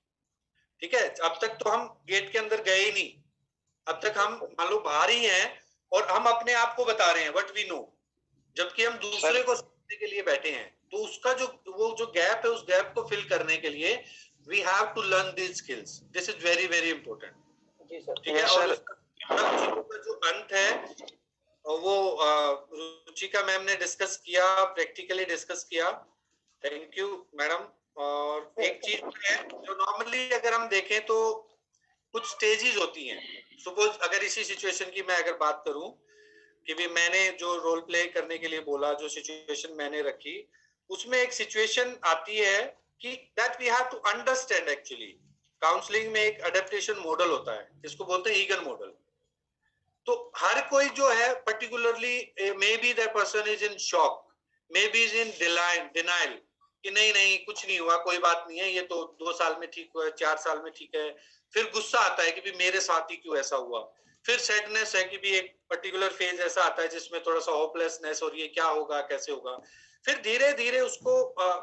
ठीक है? अब तक तो हम गेट के अंदर गए ही नहीं, अब तक हम मान लो बाहर ही हैं और हम अपने आप को बता रहे हैं व्हाट वी नो, जबकि हम दूसरे को समझने के लिए बैठे हैं। तो उसका जो गैप है, उस गैप को फिल करने के लिए we have to learn these skills. This is very very important. जी सर। ठीक है? और उसका जो अंत है वो रुचिका मैम ने डिस्कस किया, प्रैक्टिकली डिस्कस किया। Thank you madam. और एक चीज है जो नॉर्मली अगर हम देखें तो कुछ स्टेजेस होती हैं। सपोज अगर इसी सिचुएशन की मैं अगर बात करूं कि भी मैंने जो रोल प्ले करने के लिए बोला, जो सिचुएशन मैंने रखी, उसमें एक सिचुएशन आती है कि that we have to understand actually counselling में एक अडेप्टेशन मॉडल होता है, इसको बोलते हैं ईगन मॉडल। तो हर कोई जो है particularly may be that person is in shock, may be is in denial कि नहीं नहीं कुछ नहीं हुआ, कोई बात नहीं है, ये तो 2 साल में ठीक हुआ, 4 साल में ठीक है। फिर गुस्सा आता है कि भी मेरे साथ ही क्यों ऐसा हुआ। फिर सैडनेस है कि भी एक पर्टिकुलर फेज ऐसा आता है जिसमें थोड़ा सा होपलेसनेस हो रही है, क्या होगा कैसे होगा। फिर धीरे धीरे उसको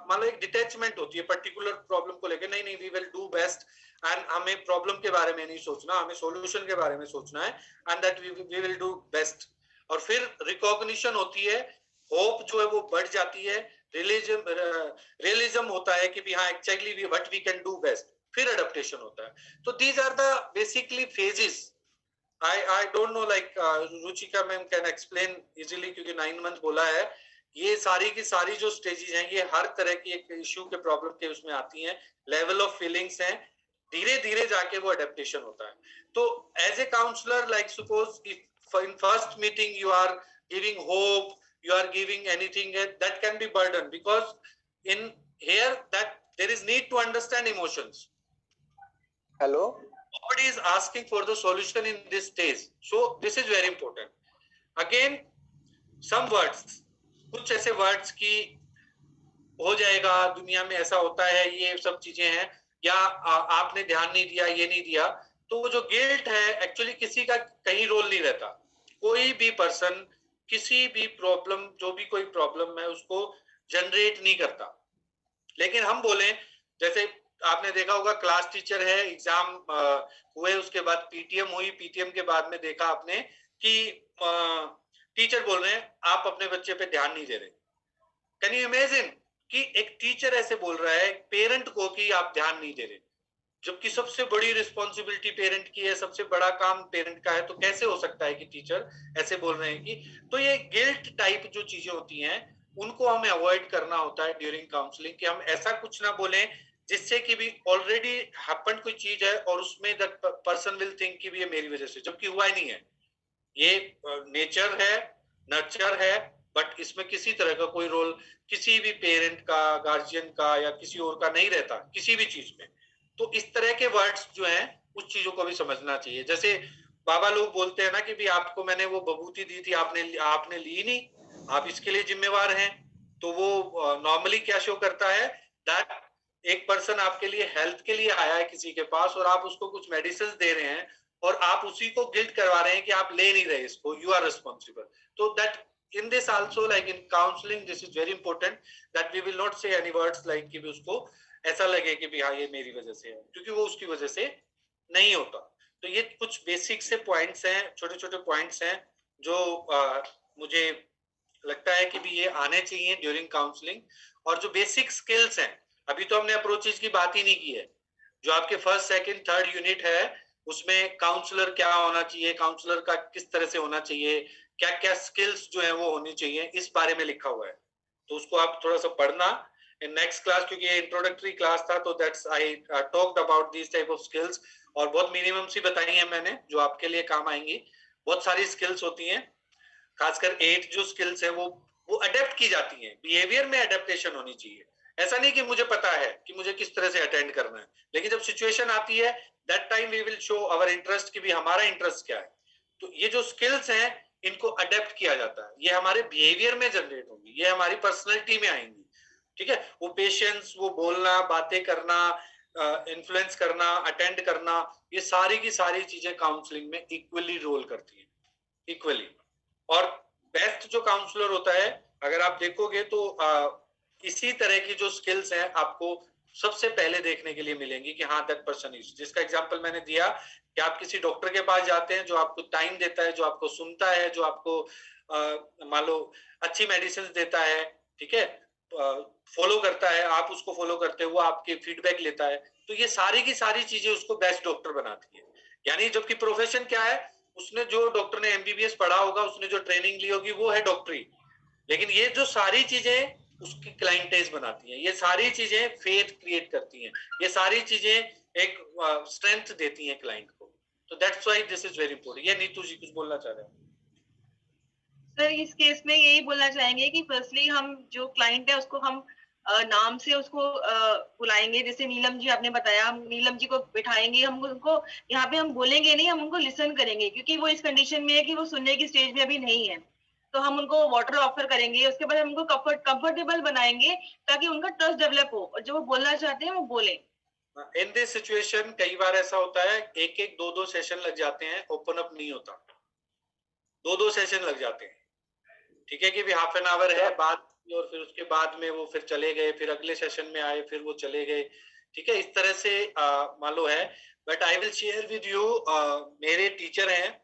मान लो एक डिटैचमेंट होती है पर्टिकुलर प्रॉब्लम को लेकर, नहीं नहीं we will do best, and हमें प्रॉब्लम के बारे में नहीं सोचना, हमें सॉल्यूशन के बारे में सोचना है, and that we will do best. और फिर रिकॉग्निशन होती है, होप जो है वो बढ़ जाती है, रियलिज्म होता है कि भी हाँ actually what we can do best, फिर अडेप्टेशन होता है। तो these are the basically phases. I don't know like Ruchika ma'am can explain easily, क्योंकि 9 मंथ बोला है। ये सारी की सारी जो स्टेजेस हैं ये हर तरह की एक इश्यू के प्रॉब्लम के उसमें आती हैं, लेवल ऑफ फीलिंग्स हैं, धीरे धीरे जाके वो अडेप्टेशन होता है। तो as A counsellor like suppose if in first meeting you are giving hope, you are giving anything that can be burden, because in here that there is need to understand emotions. Hello, nobody is asking for the solution in this stage, so this is very important. Again some words, कुछ ऐसे words की हो जाएगा दुनिया में, ऐसा होता है, ये सब चीजें हैं, या आपने ध्यान नहीं दिया, ये नहीं दिया। तो वो जो गिल्ट है एक्चुअली किसी का कहीं रोल नहीं रहता। कोई भी पर्सन किसी भी प्रॉब्लम, जो भी कोई प्रॉब्लम है उसको जनरेट नहीं करता। लेकिन हम बोले, जैसे आपने देखा होगा क्लास टीचर है, एग्जाम हुए, उसके बाद पीटीएम हुई, पीटीएम के बाद में देखा आपने कि टीचर बोल रहे हैं आप अपने बच्चे पे ध्यान नहीं दे रहे। कैन यू इमेजिन कि एक टीचर ऐसे बोल रहा है पेरेंट को कि आप ध्यान नहीं दे रहे, जबकि सबसे बड़ी रिस्पॉन्सिबिलिटी पेरेंट की है, सबसे बड़ा काम पेरेंट का है। तो कैसे हो सकता है कि टीचर ऐसे बोल रहे हैं कि, तो ये गिल्ट टाइप जो चीजें होती हैं उनको हमें अवॉइड करना होता है ड्यूरिंग काउंसलिंग, कि हम ऐसा कुछ ना बोलें जिससे कि भी ऑलरेडी हैपेंड कोई चीज है और उसमें दैट पर्सन विल थिंक कि भी ये मेरी वजह से, जबकि हुआ ही नहीं है। ये नेचर है, नर्चर है, बट इसमें किसी तरह का कोई रोल किसी भी पेरेंट का, गार्जियन का या किसी और का नहीं रहता किसी भी चीज में। तो इस तरह के वर्ड्स जो हैं उस चीजों को भी समझना चाहिए। जैसे बाबा लोग बोलते हैं ना कि भी आपको मैंने वो बबूती दी थी, आपने ली नहीं, आप इसके लिए जिम्मेवार हैं। तो वो नॉर्मली क्या शो करता है, दैट एक पर्सन आपके लिए हेल्थ के लिए आया है किसी के पास और आप उसको कुछ मेडिसिन दे रहे हैं और आप उसी को गिल्ट करवा रहे हैं कि आप ले नहीं रहे इसको, यू आर रिस्पॉन्सिबल। तो that in this also, like in counseling, this is very important that we will not say any words like कि भी उसको ऐसा लगे कि भी हाँ ये मेरी वजह से है, क्योंकि वो उसकी वजह से नहीं होता। तो ये कुछ बेसिक से पॉइंट्स हैं, छोटे छोटे पॉइंट्स हैं जो मुझे लगता है कि भी ये आने चाहिए ड्यूरिंग काउंसलिंग। और जो बेसिक स्किल्स हैं, अभी तो हमने अप्रोचेज की बात ही नहीं की है। जो आपके फर्स्ट सेकंड थर्ड यूनिट है उसमें काउंसलर क्या होना चाहिए, काउंसलर का किस तरह से होना चाहिए, क्या क्या स्किल्स जो है वो होनी चाहिए, इस बारे में लिखा हुआ है। तो उसको आप थोड़ा सा पढ़ना इन नेक्स्ट क्लास, क्योंकि ये इंट्रोडक्टरी क्लास था, तो that's I talked about this type of skills, और बहुत मिनिमम सी बताई है मैंने जो आपके लिए काम आएंगी। बहुत सारी स्किल्स होती हैं, खासकर 8 जो स्किल्स है वो अडेप्ट की जाती हैं, बिहेवियर में अडेप्टेशन होनी चाहिए। ऐसा नहीं कि मुझे पता है कि मुझे किस तरह से अटेंड करना है, लेकिन जब सिचुएशन आती है that time we will show our interest कि भी हमारा इंटरेस्ट क्या है। तो ये जो स्किल्स हैं इनको अडेप्ट किया जाता है, ये हमारे बिहेवियर में जनरेट होंगी, ये हमारी पर्सनैलिटी में आएंगी, ठीक है। वो पेशेंस, वो बोलना, बातें करना, इन्फ्लुएंस करना, अटेंड करना, ये सारी की सारी चीजें काउंसलिंग में इक्वली रोल करती हैं, इक्वली। और बेस्ट जो काउंसलर होता है, अगर आप देखोगे तो इसी तरह की जो स्किल्स हैं आपको सबसे पहले देखने के लिए मिलेंगी कि हाँ दैट पर्सन इज, जिसका एग्जांपल मैंने दिया कि आप किसी डॉक्टर के पास जाते हैं जो आपको टाइम देता है, जो आपको सुनता है, जो आपको मान लो अच्छी मेडिसिन देता है, ठीक है, फॉलो करता है, आप उसको फॉलो करते हो, वो आपके फीडबैक लेता है, तो ये सारी की सारी चीजें उसको बेस्ट डॉक्टर बनाती है। यानी जबकि प्रोफेशन क्या है, उसने जो डॉक्टर ने एमबीबीएस पढ़ा होगा, उसने जो ट्रेनिंग ली होगी वो है डॉक्टरी, लेकिन ये जो सारी चीजें उसकी क्लाइंटेज बनाती हैं, ये सारी चीजें फेथ क्रिएट करती हैं, ये सारी चीजें एक स्ट्रेंथ देती हैं क्लाइंट को। तो that's why this is very important. ये नीतू जी कुछ बोलना चाह रहे हैं? सर इस केस में यही बोलना चाहेंगे कि फर्स्टली हम जो क्लाइंट है उसको हम नाम से उसको बुलाएंगे, जैसे नीलम जी आपने बताया, हम नीलम जी को बिठाएंगे, हम उनको यहाँ पे हम बोलेंगे नहीं, हम उनको लिसन करेंगे, क्योंकि वो इस कंडीशन में है कि वो सुनने की स्टेज में अभी नहीं है। तो हम उनको वाटर ऑफर करेंगे, उसके बाद हम उनको कंफर्टेबल बनाएंगे ताकि उनका ट्रस्ट डेवलप हो और जो वो बोलना चाहते हैं वो बोले। इन दिस सिचुएशन कई बार ऐसा होता है, एक एक दो दो सेशन लग जाते हैं, ओपन अप नहीं होता, दो दो सेशन लग जाते हैं, ठीक है, कि भी हाफ एन आवर है बात, और फिर उसके बाद में वो फिर चले गए, फिर अगले सेशन में आए, फिर वो चले गए, ठीक है, इस तरह से मान लो है। But I will share with you, मेरे टीचर हैं,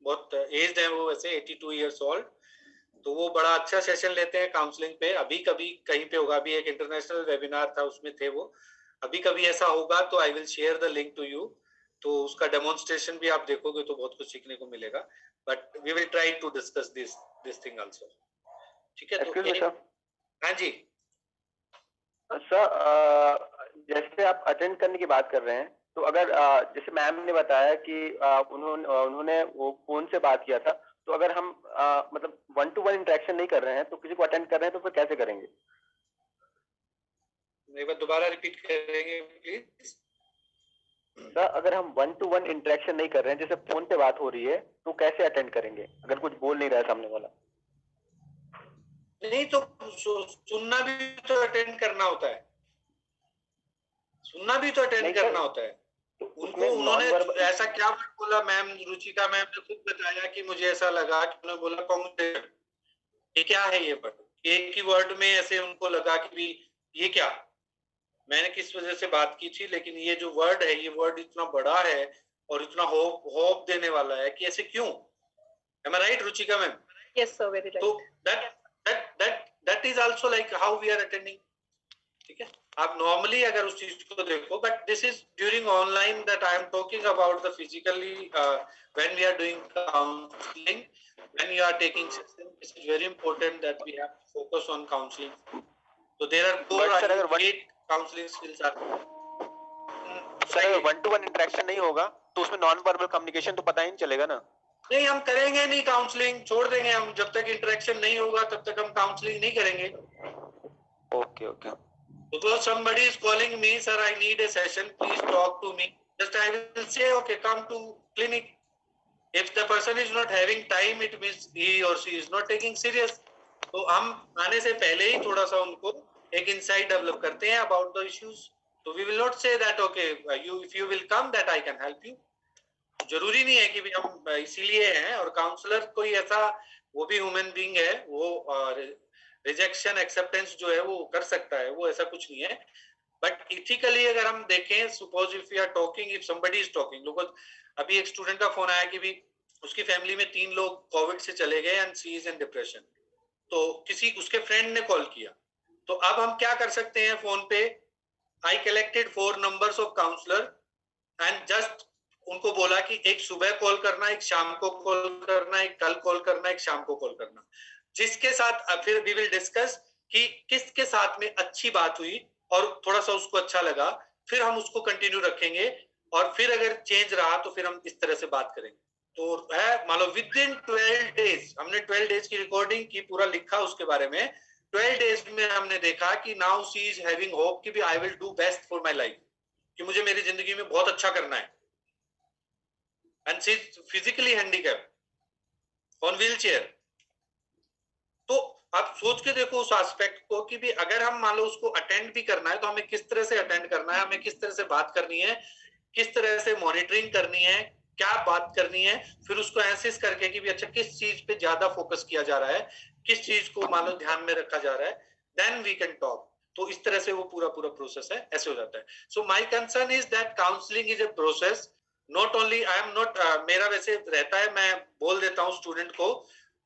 बहुत एज्ड हैं वो, वैसे 82 इयर्स ओल्ड, तो वो बड़ा अच्छा सेशन लेते हैं काउंसलिंग पे। अभी कभी कहीं पे होगा, अभी एक इंटरनेशनल वेबिनार था उसमें थे वो, अभी कभी ऐसा होगा तो I will share the link to you, तो उसका डेमोन्स्ट्रेशन भी आप देखोगे तो बहुत कुछ सीखने को मिलेगा। But we will try to discuss this thing also, ठीक है। तो हाँ जी सर, जैसे आप अटेंड करने की बात कर रहे हैं, तो अगर जैसे मैम ने बताया कि उन्होंने वो फोन से बात किया था, तो अगर हम मतलब 1-to-1 इंटरेक्शन नहीं कर रहे हैं, तो किसी को अटेंड कर रहे हैं, तो फिर कैसे करेंगे? एक बार दोबारा रिपीट करेंगे प्लीज। सर, अगर हम 1-to-1 इंटरेक्शन नहीं कर रहे हैं, जैसे फोन पे बात हो रही है, तो कैसे अटेंड करेंगे अगर कुछ बोल नहीं रहा है सामने वाला? नहीं तो सुनना भी तो अटेंड करना होता है, सुनना भी तो अटेंड करना होता है। उनको उन्होंने ऐसा क्या बोला, मैम रुचिका मैम ने खुद बताया कि मुझे ऐसा लगा कि उन्होंने बोला कांग्रेचुलेशन, ये क्या है ये वर्ड, एक ही वर्ड में ऐसे उनको लगा कि भी ये क्या, मैंने किस वजह से बात की थी, लेकिन ये जो वर्ड है, ये वर्ड इतना बड़ा है और इतना होप देने वाला है कि ऐसे क्यों? Am I right, Ruchika ma'am? Yes sir, very right. तो that is also like how we are attending, ठीक है। आप नॉर्मली अगर उस चीज को देखो, but this is during online that I am talking about the physically when we are doing counselling, when you are taking session, it is very important that we have to focus on counselling. तो there are 4 counselling skills are. Sir, 1-to-1 interaction नहीं होगा तो उसमें non verbal communication तो पता ही नहीं चलेगा ना? नहीं, हम करेंगे नहीं काउंसलिंग, छोड़ देंगे हम, जब तक इंटरेक्शन नहीं होगा तब तक हम काउंसलिंग नहीं करेंगे। Okay okay. Suppose somebody is calling me, sir, I need a session, please talk to me. Just I will say, okay, come to clinic. If the person is not having time, it means he or she is not taking serious. तो हम आने से पहले ही थोड़ा सा उनको एक insight develop करते हैं about the issues. तो we will not say that okay, if you will come, that I can help you. जरूरी नहीं है कि भी हम इसीलिए हैं, और काउंसलर कोई ऐसा, वो भी ह्यूमन बीइंग है, वो रिजेक्शन एक्सेप्टेंस जो है वो कर सकता है, वो ऐसा कुछ नहीं है। बट इथिकली अगर हम देखें, suppose if you are talking, if somebody is talking, लोगों, अभी एक स्टूडेंट का फोन आया कि भी उसकी फैमिली में 3 लोग कोविड से चले गए and she is in depression, तो किसी उसके फ्रेंड ने कॉल किया, तो अब हम क्या कर सकते हैं फोन पे, I collected 4 numbers of counsellor and just उनको बोला कि एक सुबह कॉल करना, एक शाम को कॉल करना, एक कल कॉल करना, एक शाम को कॉल करना, जिसके साथ फिर वी विल डिस्कस कि किसके साथ में अच्छी बात हुई और थोड़ा सा उसको अच्छा लगा, फिर हम उसको कंटिन्यू रखेंगे, और फिर अगर चेंज रहा तो फिर हम इस तरह से बात करेंगे। तो है मान लो विद इन 12 डेज, हमने 12 डेज की रिकॉर्डिंग की, पूरा लिखा उसके बारे में। 12 डेज में हमने देखा कि now she is having hope कि I will do best for my life, कि मुझे मेरी जिंदगी में बहुत अच्छा करना है। And she is physically handicapped on wheelchair. तो आप सोच के देखो उस एस्पेक्ट को कि भी अगर हम मान लो उसको अटेंड भी करना है तो हमें किस तरह से अटेंड करना है, हमें किस तरह से बात करनी है, किस तरह से मॉनिटरिंग करनी है, क्या बात करनी है, फिर उसको एनालिसिस करके कि भी अच्छा किस चीज पे ज्यादा फोकस किया जा रहा है, किस चीज को मान लो ध्यान में रखा जा रहा है, देन वी कैन टॉक। तो इस तरह से वो पूरा प्रोसेस है, ऐसे हो जाता है। सो my concern is that counselling is a process, not only I am not, मेरा वैसे रहता है, मैं बोल देता हूँ स्टूडेंट को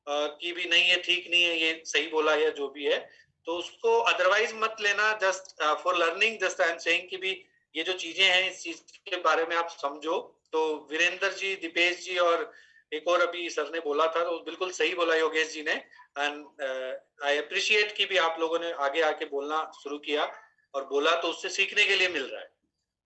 कि भी नहीं ये ठीक नहीं है, ये सही बोला या जो भी है, तो उसको अदरवाइज मत लेना, just for learning, just I am saying कि भी ये जो चीजें हैं इस चीज के बारे में आप समझो। तो वीरेंद्र जी, दीपेश जी और एक और अभी सर ने बोला था, तो बिल्कुल सही बोला योगेश जी ने। एंड आई अप्रिशिएट कि भी आप लोगों ने आगे आके बोलना शुरू किया और बोला, तो उससे सीखने के लिए मिल रहा है।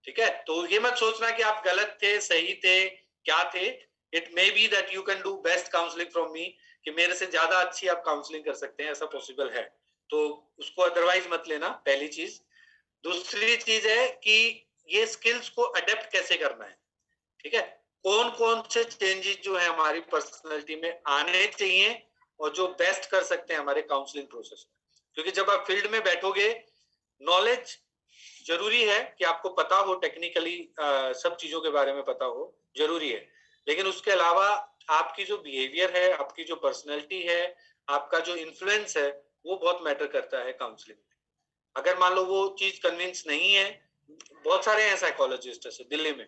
ठीक है, तो ये मत सोचना कि आप गलत थे, सही थे, क्या थे। It may be that you can do best counselling from me, कि मेरे से ज्यादा अच्छी आप काउंसलिंग कर सकते हैं, ऐसा पॉसिबल है। तो उसको अदरवाइज मत लेना, पहली चीज। दूसरी चीज है कि ये स्किल्स को अडेप्ट कैसे करना है। ठीक है, कौन कौन से चेंजेस जो है हमारी पर्सनैलिटी में आने चाहिए और जो बेस्ट कर सकते हैं हमारे काउंसलिंग प्रोसेस में। क्योंकि जब आप फील्ड में बैठोगे, नॉलेज जरूरी है कि आपको पता हो, टेक्निकली सब चीजों के बारे में पता हो, जरूरी है। लेकिन उसके अलावा आपकी जो बिहेवियर है, आपकी जो पर्सनैलिटी है, आपका जो इन्फ्लुएंस है, वो बहुत मैटर करता है काउंसलिंग में। अगर मान लो वो चीज कन्विंस नहीं है, बहुत सारे हैं साइकोलॉजिस्ट ऐसे दिल्ली में,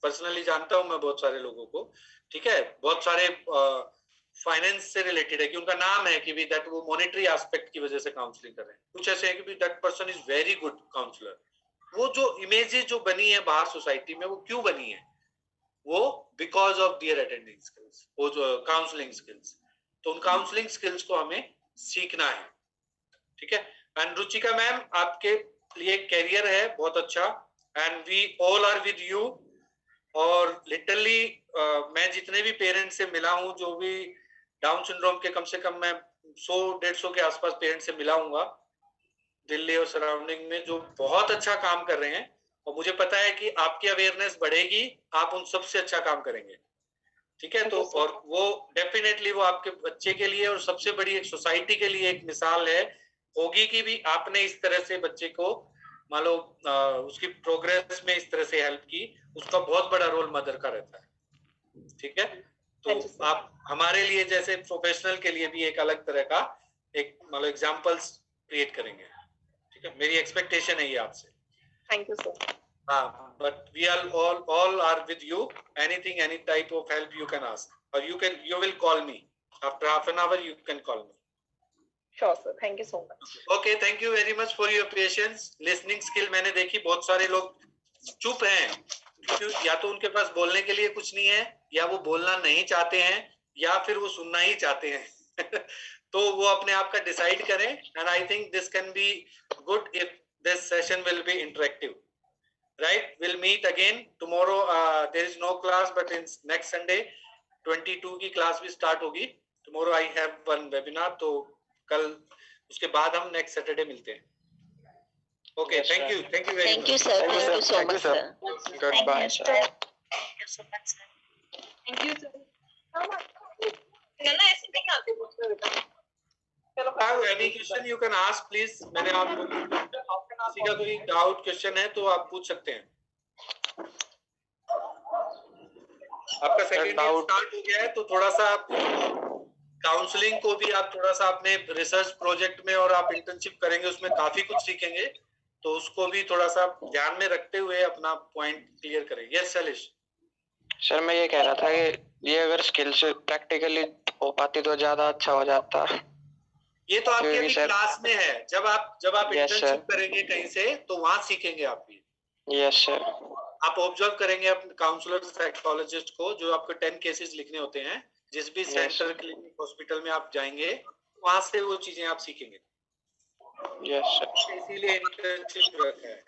पर्सनली जानता हूं मैं बहुत सारे लोगों को। ठीक है, बहुत सारे फाइनेंस से रिलेटेड है कि उनका नाम है कि भी दैट वो मॉनेटरी एस्पेक्ट की वजह से काउंसलिंग कर रहे हैं। कुछ ऐसे है कि भी that person is very good counsellor. वो जो इमेजेस जो बनी है बाहर सोसाइटी में, वो क्यों बनी है? वो because of their attending skills, वो जो काउंसलिंग स्किल्स। तो उन काउंसलिंग स्किल्स को हमें सीखना है। ठीक है, एंड रुचिका मैम, आपके लिए कैरियर है बहुत अच्छा, and we all are with you. और लिटरली मैं जितने भी पेरेंट्स से मिला हूं, जो भी डाउन सिंड्रोम के, कम से कम मैं 100-150 के आसपास पेरेंट्स से मिला हूंगा दिल्ली और सराउंडिंग में, जो बहुत अच्छा काम कर रहे हैं। और मुझे पता है कि आपकी अवेयरनेस बढ़ेगी, आप उन सबसे अच्छा काम करेंगे। ठीक है, तो और वो डेफिनेटली वो आपके बच्चे के लिए और सबसे बड़ी एक सोसाइटी के लिए एक मिसाल है होगी कि भी आपने इस तरह से बच्चे को मान लो उसकी प्रोग्रेस में इस तरह से हेल्प की। उसका बहुत बड़ा रोल मदर का रहता है। ठीक है, तो आप हमारे लिए जैसे प्रोफेशनल के लिए भी एक अलग तरह का एक मान लो एग्जाम्पल्स क्रिएट करेंगे। ठीक है, मेरी एक्सपेक्टेशन है ये आपसे। Thank you sir. हाँ, but we are all are with you. Anything, any type of help you can ask, or you will call me after half an hour. You can call me. Sure sir, thank you so much. Okay, thank you very much for your patience. Listening skill मैंने देखी, बहुत सारे लोग चुप हैं, या तो उनके पास बोलने के लिए कुछ नहीं है, या वो बोलना नहीं चाहते हैं, या फिर वो सुनना ही चाहते हैं। तो वो अपने आप का डिसाइड करें। And I think this can be good if this session will be interactive. Right, we'll meet again tomorrow. There is no class, but in next Sunday 22 की क्लास भी स्टार्ट होगी। Tomorrow I have one webinar, तो कल उसके बाद हम next Saturday मिलते हैं। Okay, thank you very much. Thank you sir, thank you so much sir. Goodbye sir. Thank you so much sir. Thank you sir. ऐसे नहीं आते पूछने बेटा। Have any question you can ask please. मैंने आपको किसी का कोई डाउट क्वेश्चन है तो आप पूछ सकते हैं। आपका सेकंड ईयर स्टार्ट हो गया है, तो थोड़ा सा काउंसलिंग को भी आप थोड़ा सा अपने रिसर्च प्रोजेक्ट में, और आप इंटर्नशिप करेंगे उसमें काफी कुछ सीखेंगे, तो उसको भी थोड़ा सा ध्यान में रखते हुए अपना पॉइंट क्लियर करें। यस शैलेश। सर मैं ये कह रहा था कि ये अगर स्किल्स प्रैक्टिकली हो पाती तो ज्यादा अच्छा हो जाता। ये तो आपके अभी क्लास में है, जब आप इंटर्नशिप करेंगे कहीं से तो वहां सीखेंगे आप भी। Yes sir. आप ऑब्जर्व करेंगे अपने काउंसलर साइकोलॉजिस्ट को, जो आपको 10 केसेस लिखने होते हैं, जिस भी सेंटर क्लिनिक हॉस्पिटल में आप जाएंगे, वहां से वो चीजें आप सीखेंगे। यस सर, इसीलिए इंटर्नशिप रखा है।